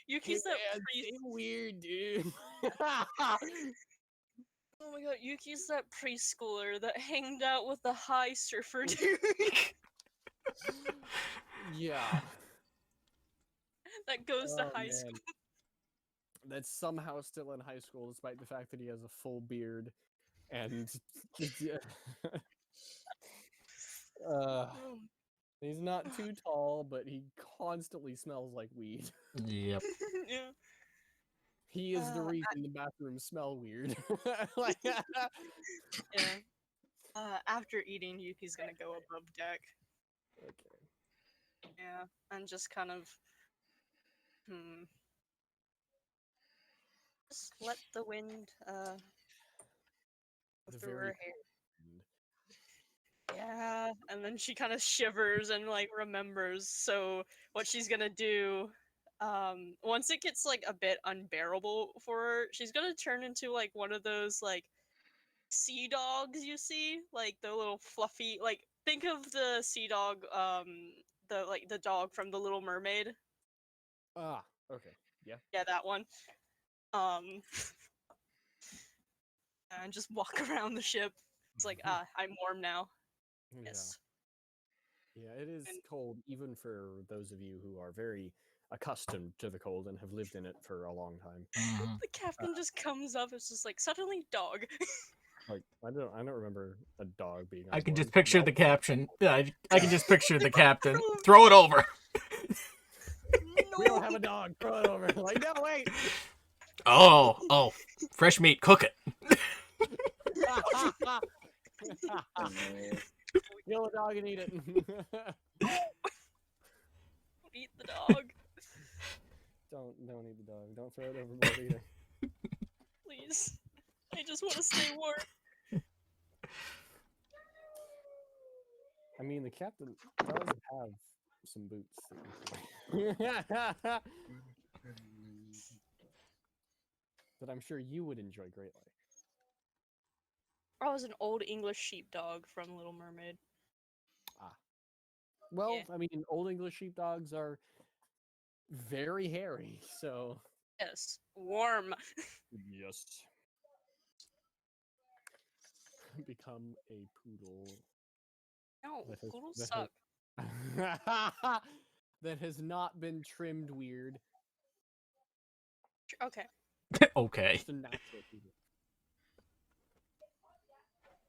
Yuki's that Man, priest. stay weird, dude. Oh my god, Yuki's that preschooler that hanged out with the high surfer dude. Yeah. That goes to Oh, high man. school. That's somehow still in high school, despite the fact that he has a full beard and he's not too tall, but he constantly smells like weed. Yep. Yeah. He is the Uh, reason the bathrooms smell weird. Like, Yeah. After eating, Yuki's gonna go above deck. okay. Yeah, and just kind of, just let the wind, go The through very her hair. Yeah, and then she kind of shivers and like remembers. So what she's gonna do, once it gets like a bit unbearable for her, she's gonna turn into like one of those like sea dogs you see, like the little fluffy, like think of the sea dog, the dog from The Little Mermaid. Ah, okay. Yeah. Yeah, that one. Um, and just walk around the ship. It's like, I'm warm now. Yes. Yeah, it is And- cold, even for those of you who are very accustomed to the cold and have lived in it for a long time. Mhm. The captain just comes up. It's just like suddenly dog. Like, I don't remember a dog being. I on can board. just picture Nope. the caption. I can just picture the captain. Throw it over. We don't have a dog. Throw it over. Like, no, wait. Oh, fresh meat. Cook it. Kill the dog and eat it. Eat the dog, Don't eat the dog. Don't throw it overboard either. please. I just want to stay warm. I mean, the captain does have some boots. That I'm sure you would enjoy greatly. I was an old English sheepdog from Little Mermaid. Well, Yeah. I mean, old English sheepdogs are very hairy, so Yes, warm. yes. Become a poodle. No, That has- poodles that suck. that has not been trimmed weird. Okay. Okay. Just a natural fever.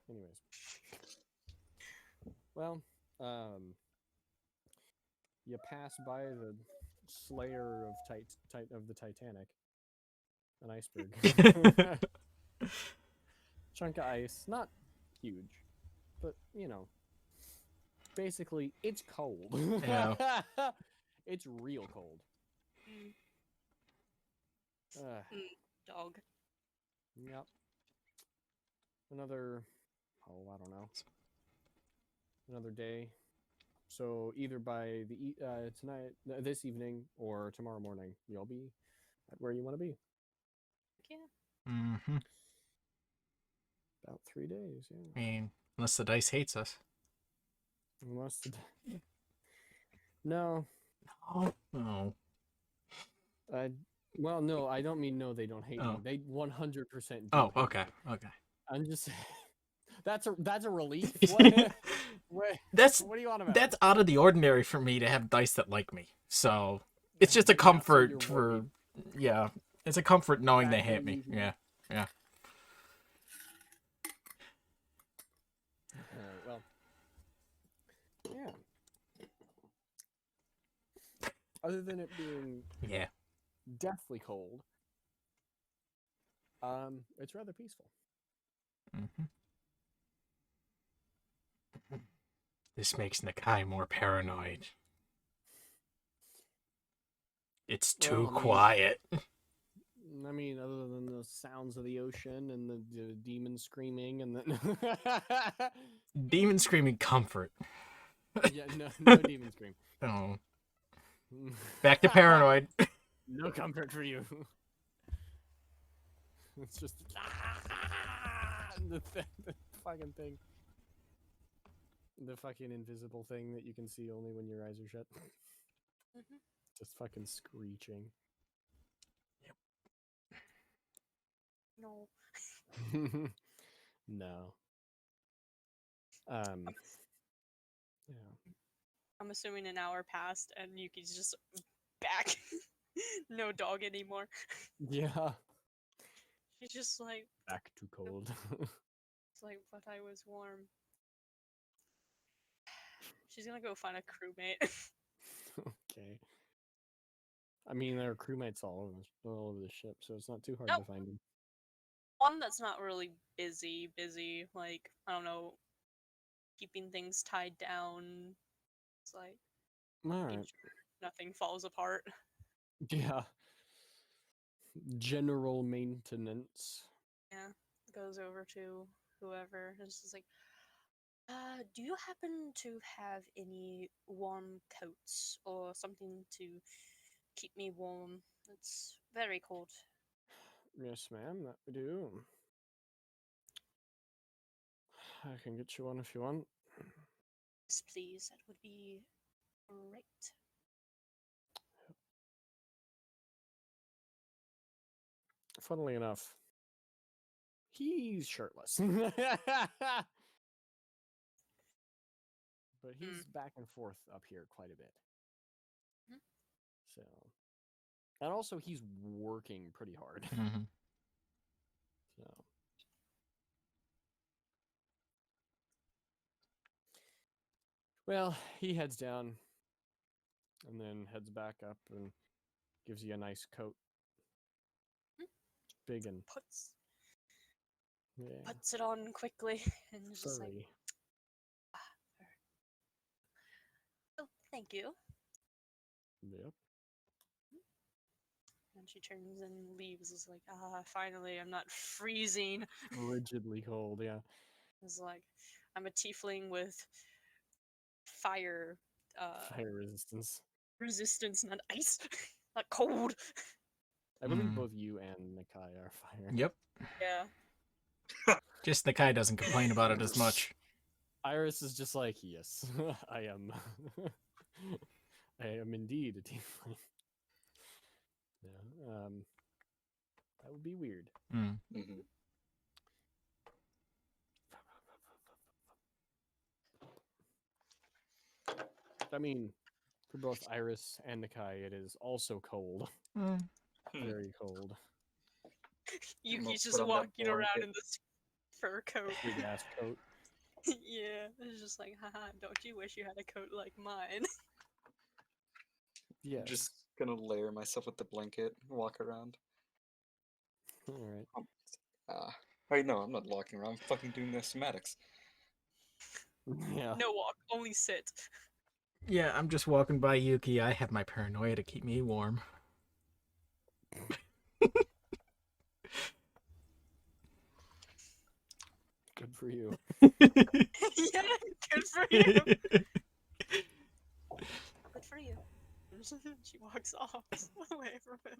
Anyways. Well, you pass by the slayer of of the Titanic, an iceberg. Chunk of ice, not huge, but you know, basically it's cold. Yeah. It's real cold. Mm, Uh, dog. yep. Another, I don't know, another day. So either by tonight, this evening, or tomorrow morning, you'll be at where you want to be. Yeah. Mm-hmm. About 3 days, I yeah. mean, unless the dice hates us. Unless the... No, Oh. No. I. Well, no, I don't mean no. They don't hate me. Oh. They 100% do. Oh, hate okay. me. Okay. I'm just. That's a relief. What? What do you want about? That's out of the ordinary for me to have dice that like me. So it's just a Yeah, so comfort you're for worried. yeah. It's a comfort knowing they That hate me. relief. Yeah. Yeah. All right. Well. Yeah. Other than it being Yeah. deathly cold, it's rather peaceful. Mm-hmm. This makes Nakai more paranoid. It's too Well, I mean- quiet. I mean, other than the sounds of the ocean and the demon screaming and the Demon screaming comfort. yeah, no demon scream. Oh. Back to paranoid. No comfort for you. It's just the fucking thing. The fucking invisible thing that you can see only when your eyes are shut. Mhm. Just fucking screeching. No. No. Yeah. I'm assuming an hour passed and Yuki's just back. No dog anymore. Yeah. She's just like, Back to cold. it's like, but I was warm. She's gonna go find a crewmate. Okay. I mean, there are crewmates all over the ship, so it's not too hard Nope. to find them. One that's not really busy, like, I don't know, keeping things tied down. It's like, All making right. sure nothing falls apart. Yeah. General maintenance. Yeah, goes over to whoever. It's just like, do you happen to have any warm coats or something to keep me warm? It's very cold. Yes, ma'am, that we do. I can get you one if you want. Yes, please. That would be great. Funnily enough, he's shirtless. But he's back and forth up here quite a bit. Mhm. So, and also he's working pretty hard. Mm-hmm. So, well, he heads down and then heads back up and gives you a nice coat. Mhm. Big and yeah, Puts it on quickly and is just like, furry. oh, thank you. Yep. And she turns and leaves. It's like, finally, I'm not freezing. Rigidly cold, yeah. It's like, I'm a tiefling with fire Fire resistance. resistance, not ice, not cold. I believe Mm. both you and Nakai are fire. Yep. Yeah. Just Nakai doesn't complain about it as much. Iris is just like, yes, I am. I am indeed a tiefling. Yeah, that would be weird. Mm. Mhm. I mean, for both Iris and Nakai, it is also cold. Mm. Hmm. Very cold. Yuki's put just on that walking around blanket. in this fur coat. Big ass coat. Yeah, it's just like, haha, don't you wish you had a coat like mine? Yes. I'm just gonna layer myself with the blanket and walk around. All right. Wait, no, I'm not walking around. I'm fucking doing the schematics. Yeah. No walk, only sit. Yeah, I'm just walking by Yuki. I have my paranoia to keep me warm. Good for you. Yeah, good for you. Good for you. She walks off away from him.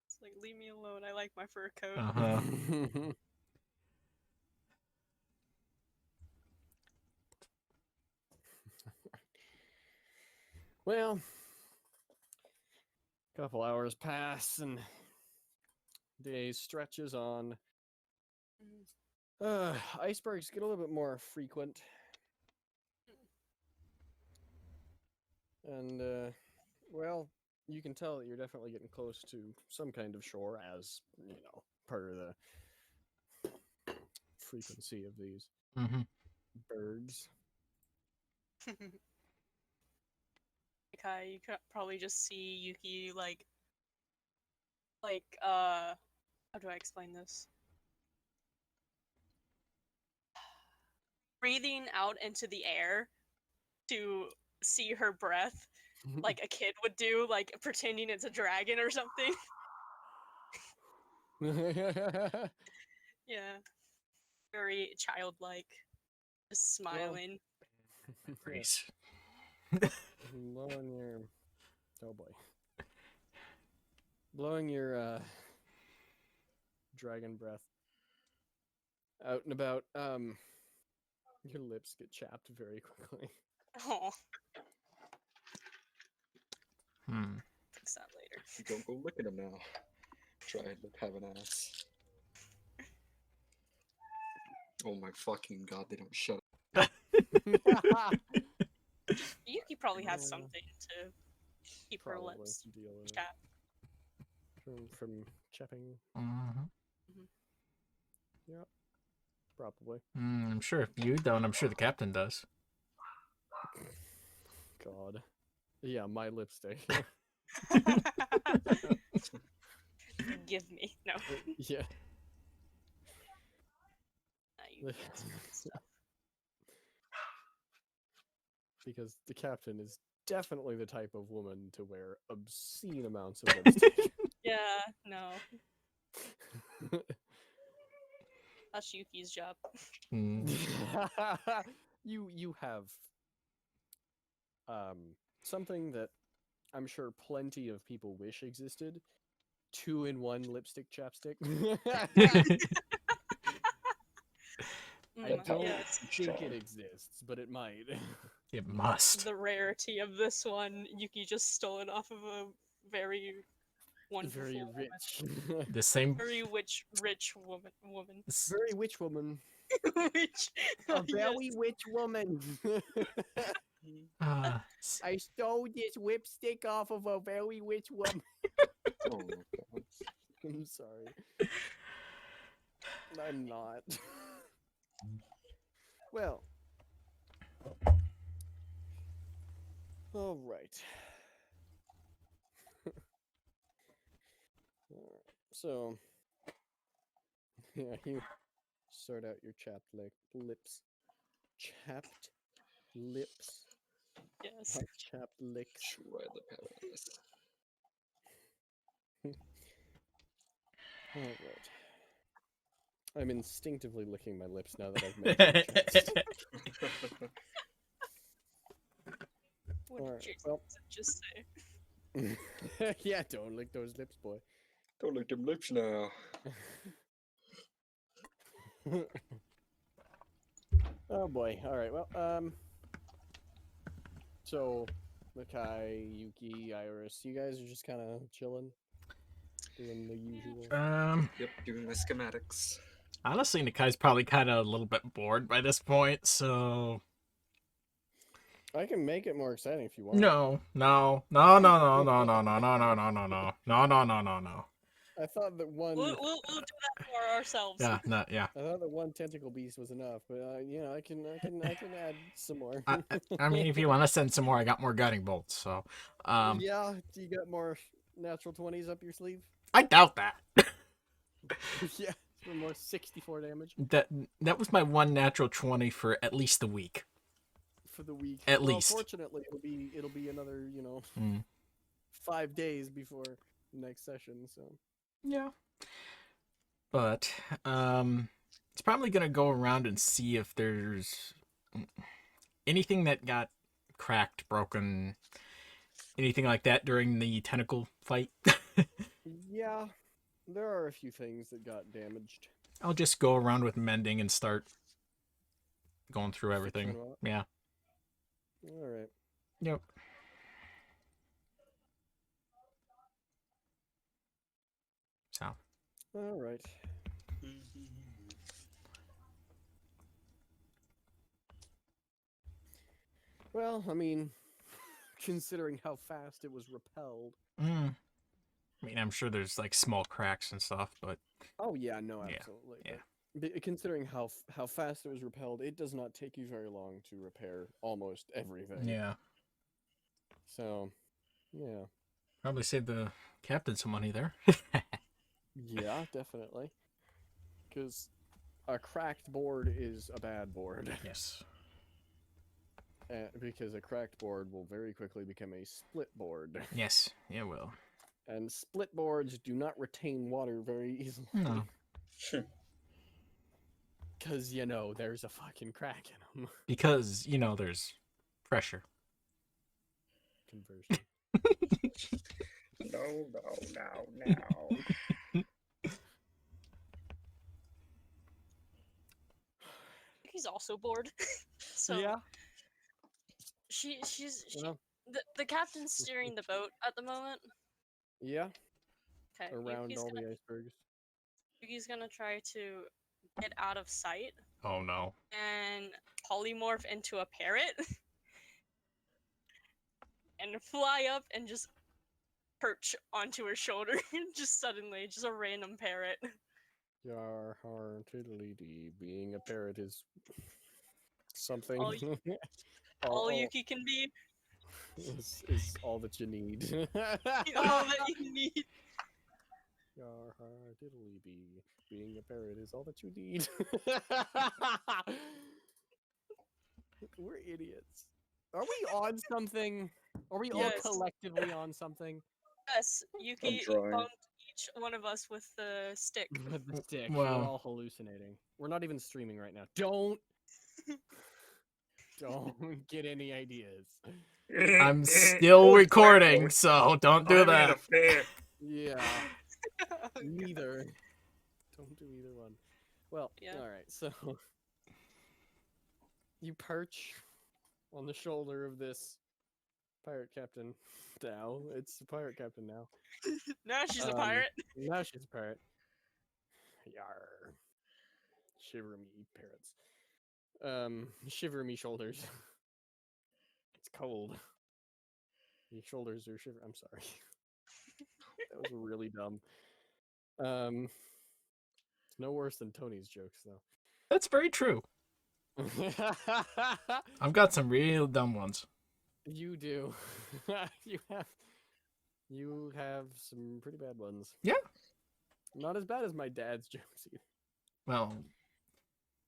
It's like, leave me alone. I like my fur coat. Uh-huh. Well, a couple hours pass and day stretches on. Icebergs get a little bit more frequent. And, well, you can tell that you're definitely getting close to some kind of shore as, part of the frequency of these Mm-hmm. bergs. You could probably just see Yuki how do I explain this? Breathing out into the air to see her breath, like a kid would do, like pretending it's a dragon or something. Yeah, very childlike, just smiling. Grease. Blowing your... Oh boy. Blowing your, dragon breath out and about, your lips get chapped very quickly. Oh, Hmm. fix that later. Don't go look at him now. Try and have an ass. Oh my fucking god, they don't shut up. Yuki probably has Yeah. something to keep her Probably lips deal with it. chapped. From chapping. Mm-hmm. Yep. Probably. I'm sure if you don't, I'm sure the captain does. God. Yeah, my lipstick. Give me no. Yeah. You get some good stuff. Because the captain is definitely the type of woman to wear obscene amounts of lipstick. Yeah, no, that's Yuki's job. Mm. You have something that I'm sure plenty of people wish existed. 2-in-1 lipstick chapstick. I don't Yes, think it exists, but it might. It must. the rarity of this one, Yuki just stole it off of a very wonderful, Very woman. rich. The same. Very rich woman. Very witch woman. Which, A yes. very witch woman. I stole this whipstick off of a very witch woman. Oh my god. I'm sorry. I'm not. Well. All right. So, yeah, you sort out your chapped lips. Chapped lips. Yes. Not chapped licks. Try the paradise. All right. I'm instinctively licking my lips now that I've made it chest. What Alright, did you well. just say? Yeah, don't lick those lips, boy. Don't lick them lips now. Oh boy. All right. Well, so Makai, Yuki, Iris, you guys are just kind of chilling, doing the usual. Yep, doing my schematics. Honestly, Nikai's probably kind of a little bit bored by this point, so I can make it more exciting if you want. no. I thought that one. We'll do that for ourselves. Yeah, not yeah. I thought that one tentacle beast was enough, but I can add some more. I mean, if you want to send some more, I got more guiding bolts. So, Yeah, do you got more natural 20s up your sleeve? I doubt that. Yeah, for more 64 damage That was my one natural 20 for at least a week. for the week. At Well, least. fortunately, it'll be another 5 days before next session. So Yeah. But it's probably gonna go around and see if there's anything that got cracked, broken, anything like that during the tentacle fight. yeah, there are a few things that got damaged. I'll just go around with mending and start going through everything. Fixing them up. Yeah. All right. Yep. So. All right. Well, I mean, considering how fast it was repelled. I mean, I'm sure there's like small cracks and stuff, but Oh yeah, no, Yeah, absolutely. yeah. But considering how fast it was repelled, it does not take you very long to repair almost everything. yeah, So, yeah, probably saved the captain some money there. yeah, definitely. Because a cracked board is a bad board. Yes. Because a cracked board will very quickly become a split board. Yes. Yeah. Well. And split boards do not retain water very easily. No. Because, there's a fucking crack in them. Because there's pressure. Conversion. No. He's also bored. So Yeah. the captain's steering the boat at the moment. Yeah. Okay. Around all the icebergs. Yuki's gonna try to get out of sight Oh no. and polymorph into a parrot and fly up and just perch onto her shoulder. Just suddenly, just a random parrot. Yar har tiddly dee. Being a parrot is something. All all Yuki can be. is all that you need. All that you need. Yar har tiddly dee. Being a parrot is all that you need. We're idiots. Are we on something? Are we Yes. all collectively on something? Yes, Yuki trying. bumped each one of us with the stick. With the stick. Well- We're all hallucinating. We're not even streaming right now. Don't get any ideas. I'm still recording, so don't do that. Yeah. Neither. Don't do either one. Well, Yeah. all right. So you perch on the shoulder of this pirate captain. Now it's the pirate captain now. Now she's a Um, pirate. Now she's a pirate. Yar. Shiver me parrots. Shiver me shoulders. It's cold. Your shoulders are shiver. I'm sorry. That was really dumb. It's no worse than Tony's jokes though. That's very true. I've got some real dumb ones. You do. You have some pretty bad ones. Yeah. Not as bad as my dad's jokes either. Well,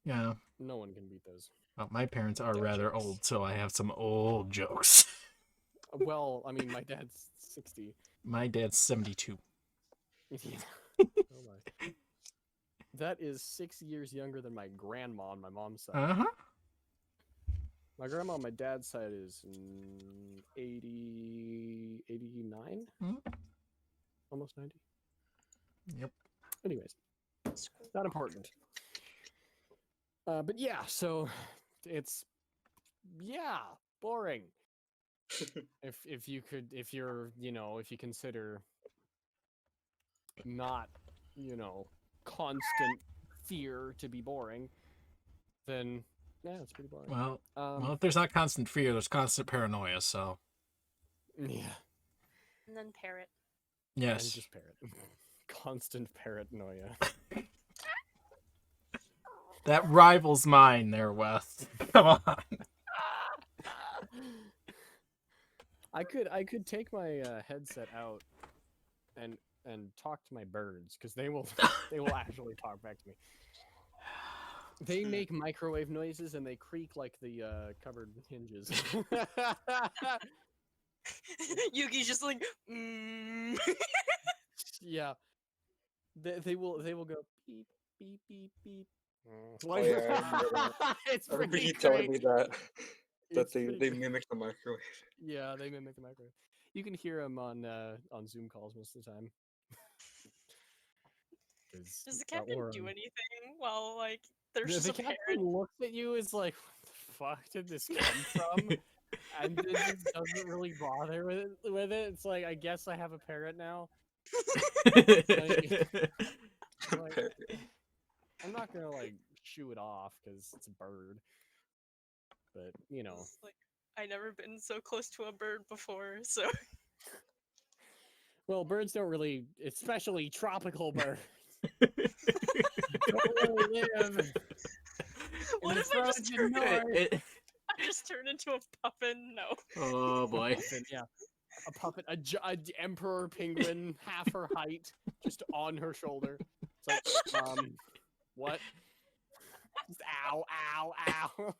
yeah. No one can beat those. Well, my parents are Dad rather jokes. old, so I have some old jokes. Well, I mean, my dad's 60. My dad's 72. Yeah. Oh my. That is 6 years younger than my grandma on my mom's side. Uh-huh. My grandma on my dad's side is 89? Mhm. Almost 90. Yep. Anyways, not important. But yeah, so it's boring. if you consider not, constant fear to be boring, then yeah, it's pretty boring. Well, if there's not constant fear, there's constant paranoia, so... Yeah. And then parrot. And Yes. just parrot. constant paranoia. That rivals mine there, Wes. Come on. I could take my headset out and talk to my birds because they will actually talk back to me. They make microwave noises and they creak like the cupboard hinges. Yuki's just like, Yeah, they will go beep beep beep beep. Oh, yeah, I remember It's I remember pretty you telling great. me that It's they pretty great. mimic the microwave. Yeah, they mimic the microwave. You can hear them on Zoom calls most of the time. does the captain do anything while like there's The just a captain parrot? looks at you as like, what the fuck did this come from? And then just doesn't really bother with it. It's like, I guess I have a parrot now. Like, Parrot. I'm not gonna like shoo it off because it's a bird. But you know, It's like I never been so close to a bird before, so well, birds don't really, especially tropical birds, don't really live. what in if the I just frozen north. I just turned into a puffin? No. Oh boy. Puffin, yeah. A puppet, a emperor penguin, half her height, just on her shoulder. It's like, what? Just ow, ow, ow.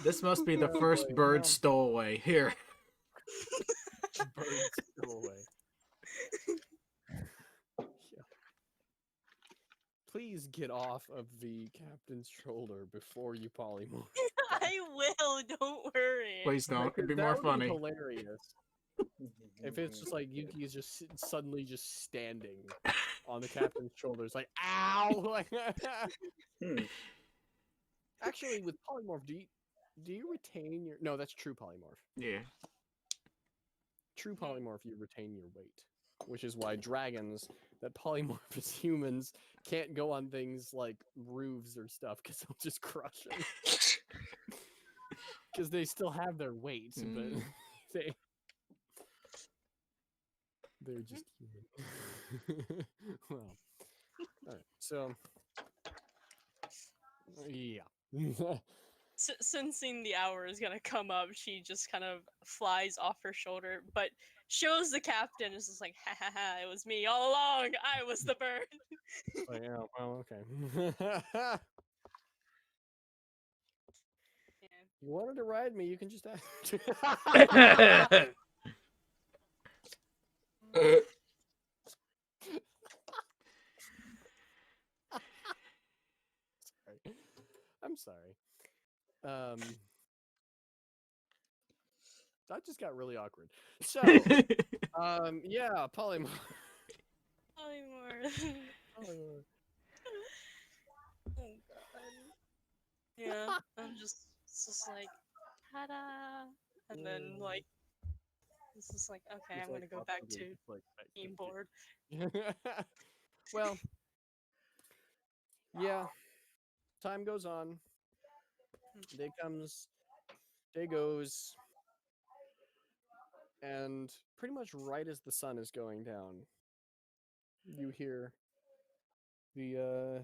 This must be the Oh, first boy, bird no. stowaway. Here. Birds go away. Yeah. Please get off of the captain's shoulder before you polymorph. I will, don't worry. Please don't. It'd be more That would funny. be hilarious. If it's just like Yuki is just suddenly just standing on the captain's shoulders, like ow! Like, actually, with polymorph, do you retain your? No, that's true polymorph. Yeah. True polymorph, you retain your weight, which is why dragons that polymorph as humans can't go on things like roofs or stuff because they'll just crush them. Because they still have their weight, but they're just human. Well, all right. So, yeah. Sensing the hour is gonna come up, she just kind of flies off her shoulder, but shows the captain. Is just like, ha ha ha! It was me all along. I was the bird. Oh, yeah. Well, okay. Yeah. You wanted to ride me, you can just ask. Sorry. I'm sorry. That just got really awkward. So, yeah, polymorph. Polymorph. Polymorph. Oh god. Yeah, I'm just, it's just like, ta-da, and then like, it's just like, okay, It's I'm gonna like go back awkwardly to just like, game board. Well, yeah. Time goes on. Day comes, day goes, and pretty much right as the sun is going down, you hear the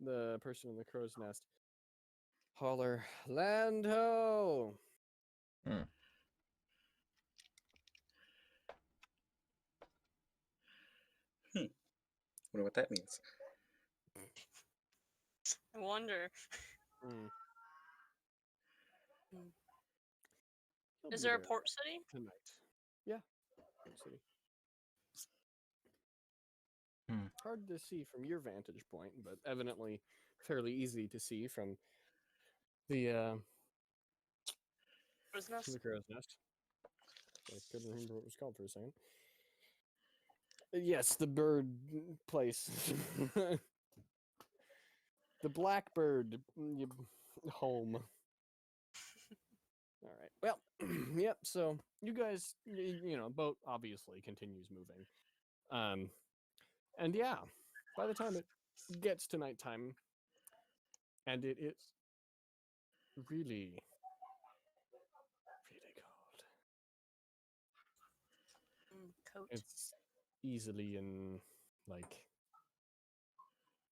the person in the crow's nest holler, "Land ho!" Wonder what that means. I wonder, Mm. Hmm. He'll is be there a there port city? tonight? Yeah, Port City. Hmm. Hard to see from your vantage point, but evidently fairly easy to see from the Crow's nest? crow's nest. I couldn't remember what it was called for a second. Yes, the bird place. The blackbird home. All right. Well, yep. So you guys, boat obviously continues moving. And yeah, by the time it gets to nighttime, and it is really, really cold. coat. It's easily in, like,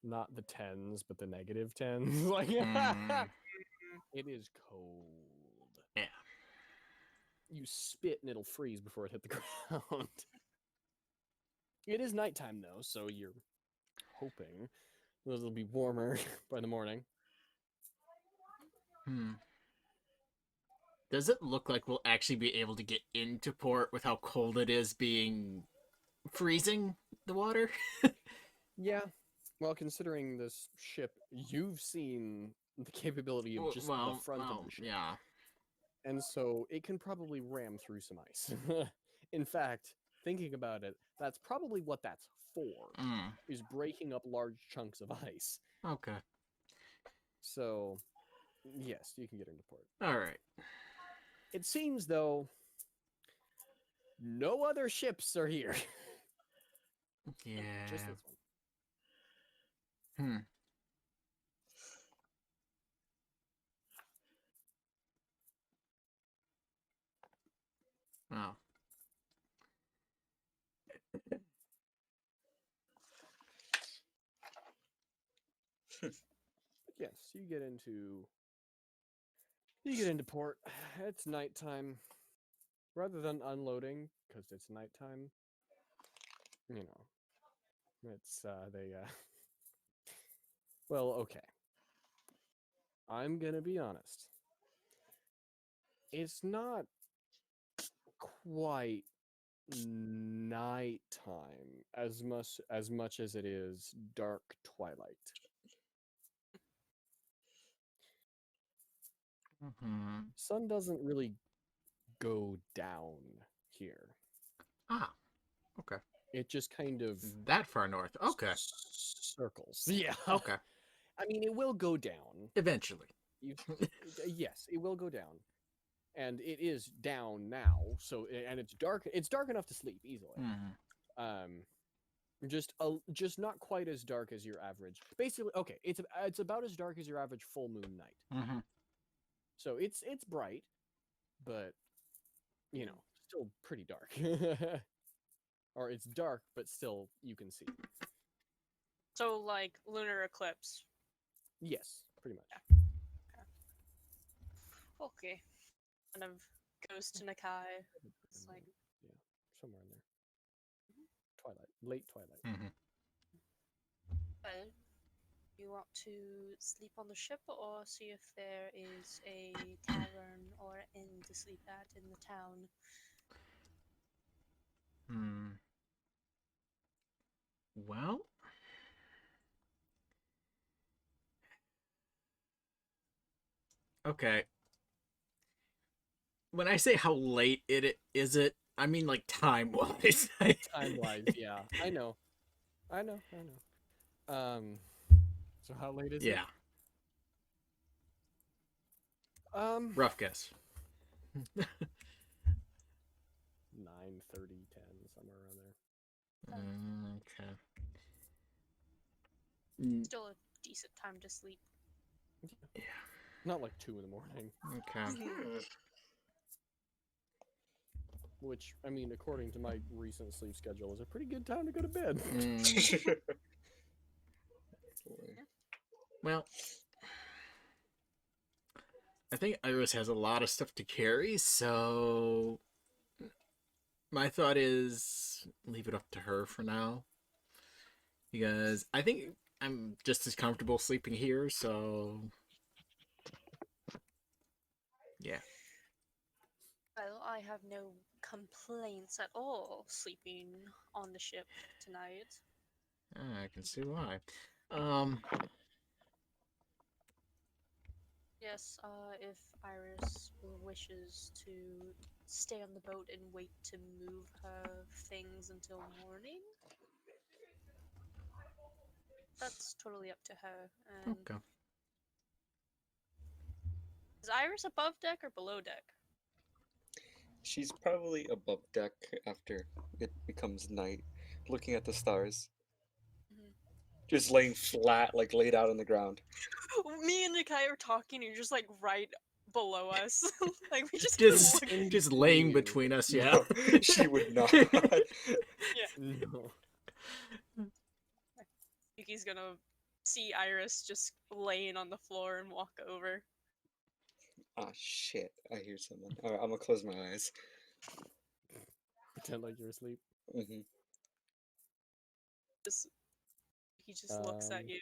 not the tens, but the negative tens. Like, it is cold. Yeah. You spit and it'll freeze before it hit the ground. It is nighttime, though, so you're hoping that it'll be warmer by the morning. Does it look like we'll actually be able to get into port with how cold it is being freezing the water? Yeah. Well, considering this ship, you've seen the capability of just the front of the ship. Yeah. And so it can probably ram through some ice. In fact, thinking about it, that's probably what that's for, is breaking up large chunks of ice. Okay. So, yes, you can get into port. All right. It seems, though, no other ships are here. Yeah. Just this one. Wow. Yes, you get into port. It's nighttime. Rather than unloading, because it's nighttime, you know, it's well, okay. I'm gonna be honest. It's not quite nighttime as much as it is dark twilight. Sun doesn't really go down here. Ah. Okay. It just kind of That far north. Okay. circles. Yeah. Okay. I mean, it will go down. Eventually. Yes, it will go down. And it is down now, so and it's dark. It's dark enough to sleep easily. Just not quite as dark as your average. Basically, okay, it's about as dark as your average full moon night. So it's bright, but you know, still pretty dark. Or it's dark, but still you can see. So, like, lunar eclipse. Yes, pretty much. Okay. Kind of goes to Nakai. It's like, yeah, somewhere in there. Twilight, late twilight. well, you want to sleep on the ship or see if there is a tavern or inn to sleep at in the town? Well, okay. When I say how late is it, I mean like time-wise. Time-wise, yeah. I know. So how late is it? Yeah. Rough guess. 9:30, 10, somewhere around there. Okay. Still a decent time to sleep. Yeah. Not like 2 in the morning. Okay. Which, I mean, according to my recent sleep schedule, is a pretty good time to go to bed. Well, I think Iris has a lot of stuff to carry, so my thought is leave it up to her for now. Because I think I'm just as comfortable sleeping here, so yeah. Well, I have no complaints at all sleeping on the ship tonight. I can see why. Yes, if Iris wishes to stay on the boat and wait to move her things until morning, that's totally up to her. And Okay. is Iris above deck or below deck? She's probably above deck after it becomes night, looking at the stars. Just laying flat, like laid out on the ground. Me and Nakai are talking, and you're just like right below us. Like we just Just, look- just laying between. between us, yeah. No, she would not. No. Yuki's gonna see Iris just laying on the floor and walk over. Ah, shit. I hear someone. Alright, I'm gonna close my eyes. Pretend like you're asleep. Hmm. He just looks at Um, you,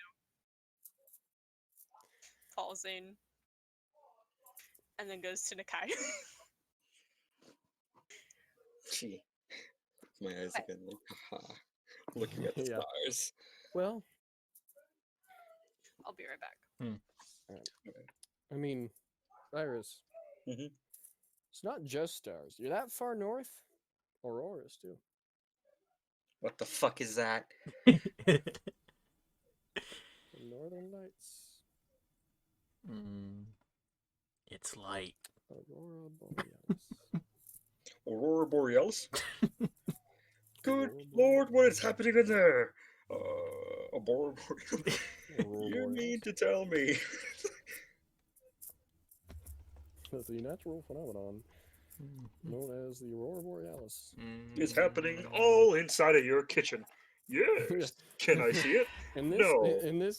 pausing, and then goes to Nakai. Gee. My eyes What? again, like, haha. Looking at the Yeah. stars. Well, I'll be right back. I mean, Iris, Mhm. it's not just stars. You're that far north. Auroras, too. What the fuck is that? The Northern Lights. It's light. Aurora Borealis. Aurora Borealis? Good Aurora lord, what is Borealis. happening in there? Aurora Borealis? Aurora You mean Borealis. to tell me? That's a natural phenomenon known as the Aurora Borealis. It's happening all inside of your kitchen. Yes. Can I see it? In this, No.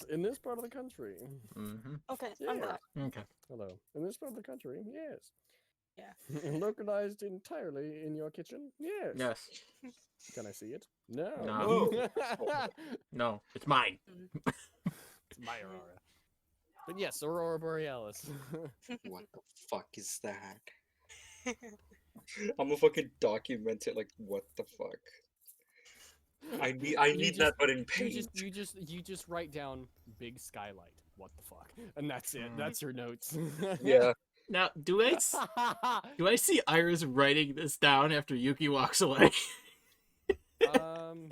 in this part of the country. Mm-hmm. Okay, I'm Yes. back. Okay. Hello. In this part of the country, yes. Yeah. Localized entirely in your kitchen, yes. Yes. Can I see it? No. No. No, it's mine. It's my Aurora. But yes, Aurora Borealis. What the fuck is that? I'm gonna fucking document it. Like, what the fuck? I need that, but in paint. You just write down big skylight. What the fuck? And that's it. That's your notes. Yeah. Now, do I see Iris writing this down after Yuki walks away? um.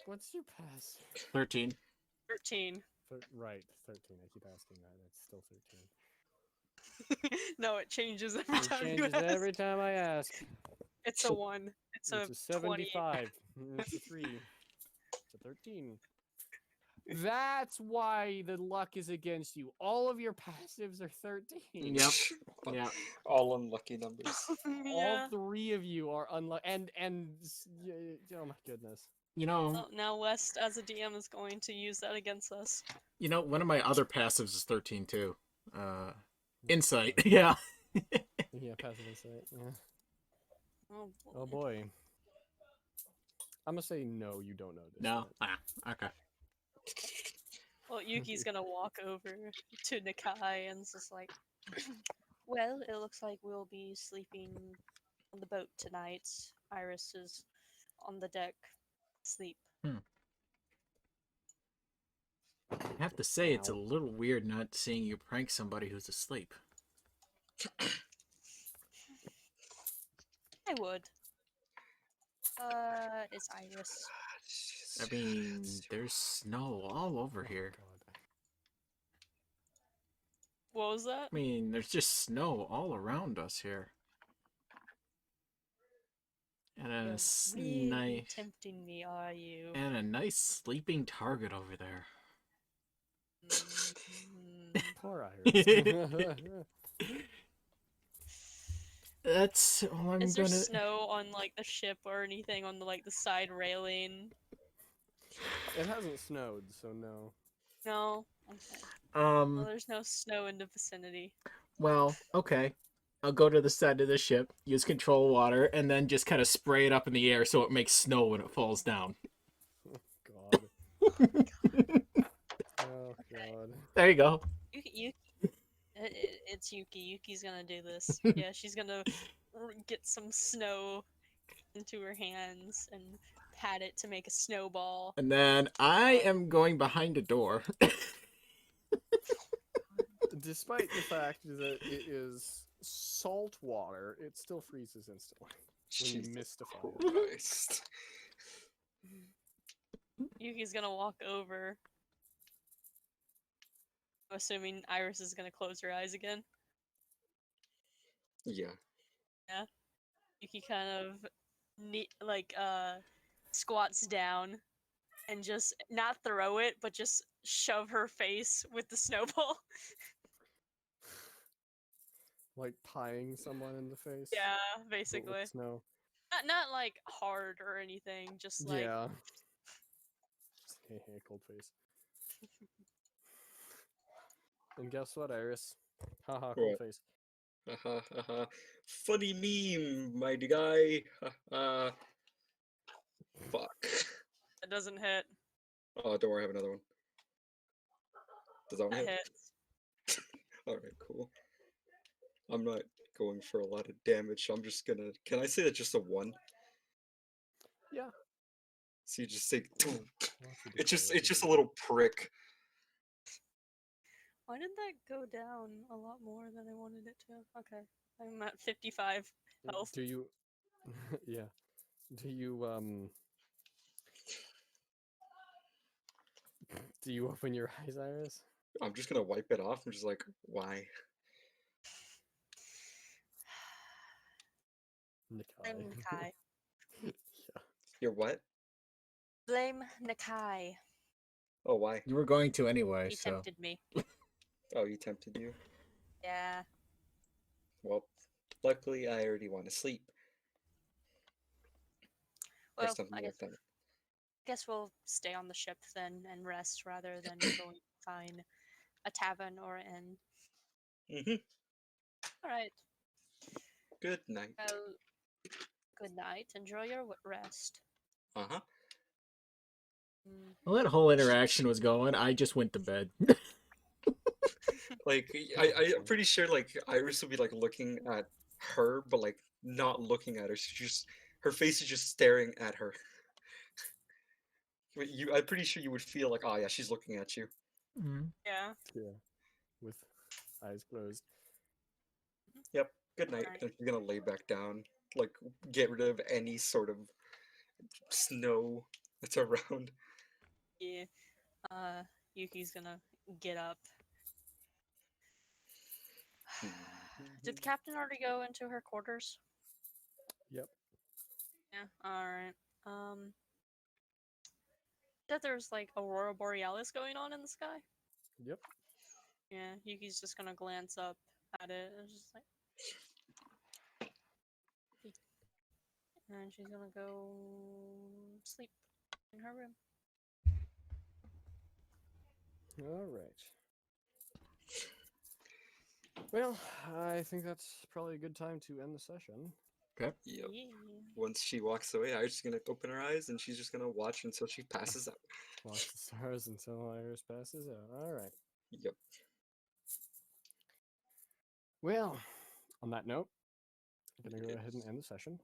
What's your pass? 13. 13. Right, 13. I keep asking that. It's still 13. No, it changes every It time you changes ask. every time I ask. It's a 1. It's a, It's a 20. 75. It's a 3. It's a 13. That's why the luck is against you. All of your passives are 13. Yep. Yeah. All unlucky numbers. Yeah. All 3 of you are unlucky. Oh my goodness. You know, Well, now West, as a DM, is going to use that against us. one of my other passives is 13 too. Insight. Yeah. Yeah, passive insight. Yeah. Oh, Oh boy. I'm gonna say no. You don't know this. No. yet. Okay. Well, Yuki's gonna walk over to Nakai and is just like, well, it looks like we'll be sleeping on the boat tonight. Iris is on the deck, asleep. I have to say, it's a Wow. little weird not seeing you prank somebody who's asleep. I would. It's Iris. I mean, there's snow all over Oh, here. God. What was that? I mean, there's just snow all around us here. And a You're nice, really tempting me, are you? and a nice sleeping target over there. Mhm. Poor Iris. That's all I'm Is there gonna. snow on like the ship or anything on the like the side railing? It hasn't snowed, so no. No. Okay. Well, Um. there's no snow in the vicinity. Well, okay. I'll go to the side of the ship, use control water, and then just kind of spray it up in the air so it makes snow when it falls down. God. Oh God. There you go. Yuki, it's Yuki. Yuki's gonna do this. Yeah, she's gonna get some snow into her hands and pat it to make a snowball. And then I am going behind a door. Despite the fact that it is salt water, it still freezes instantly when you Jesus mystify it. Christ. Yuki's gonna walk over. I'm assuming Iris is gonna close her eyes again. Yeah. Yuki kind of squats down and just not throw it, but just shove her face with the snowball. Like pieing someone in the face. Yeah, but with basically. snow. Not like hard or anything, just like Yeah. Just, hey, hey, cold face. And guess what, Iris? Haha, cold What? face. Haha, haha. Funny meme, my guy. Haha. Fuck. it doesn't hit. Oh, don't worry, I have another one. Does that one That hit? hits. Alright, cool. I'm not going for a lot of damage. I'm just gonna. Can I say that's just a 1? Yeah. So you just say. Why don't you It's declare it just a a little prick. Why did that go down a lot more than I wanted it to? Okay. I'm at 55 health. Do you? Yeah. Do you Do you open your eyes, Iris? I'm just gonna wipe it off. I'm just like, why? Blame Nikai. Nakai. Yeah. You're what? Blame Nakai. Oh, why? You were going to anyway, He so. tempted me. Oh, he tempted you? Yeah. Well, luckily I already want to sleep. Or Well, something like that. guess we'll stay on the ship then and rest rather than going to find a tavern or an inn. Mm-hmm. Alright. Good night. Well, good night. Enjoy your rest. Uh-huh. Mm. Well, that whole interaction was going. I just went to bed. Like, I'm pretty sure, like, Iris would be, like, looking at her, but, like, not looking at her. She's just, her face is just staring at her. But I'm pretty sure you would feel like, oh yeah, she's looking at you. Mhm. Yeah. Yeah. With eyes closed. Yep. Good night. Alright. And you're gonna lay back down, like, get rid of any sort of snow that's around. Yeah. Yuki's gonna get up. Did the captain already go into her quarters? Yep. Yeah. Alright. That there's like Aurora Borealis going on in the sky? Yep. Yeah, Yuki's just gonna glance up at it and just like. And she's gonna go sleep in her room. All right. Well, I think that's probably a good time to end the session. Yep. Yeah. Once she walks away, Iris is gonna open her eyes and she's just gonna watch until she passes out. Watch the stars until Iris passes out. All right. Yep. Well, on that note, I'm going to go ahead and end the session.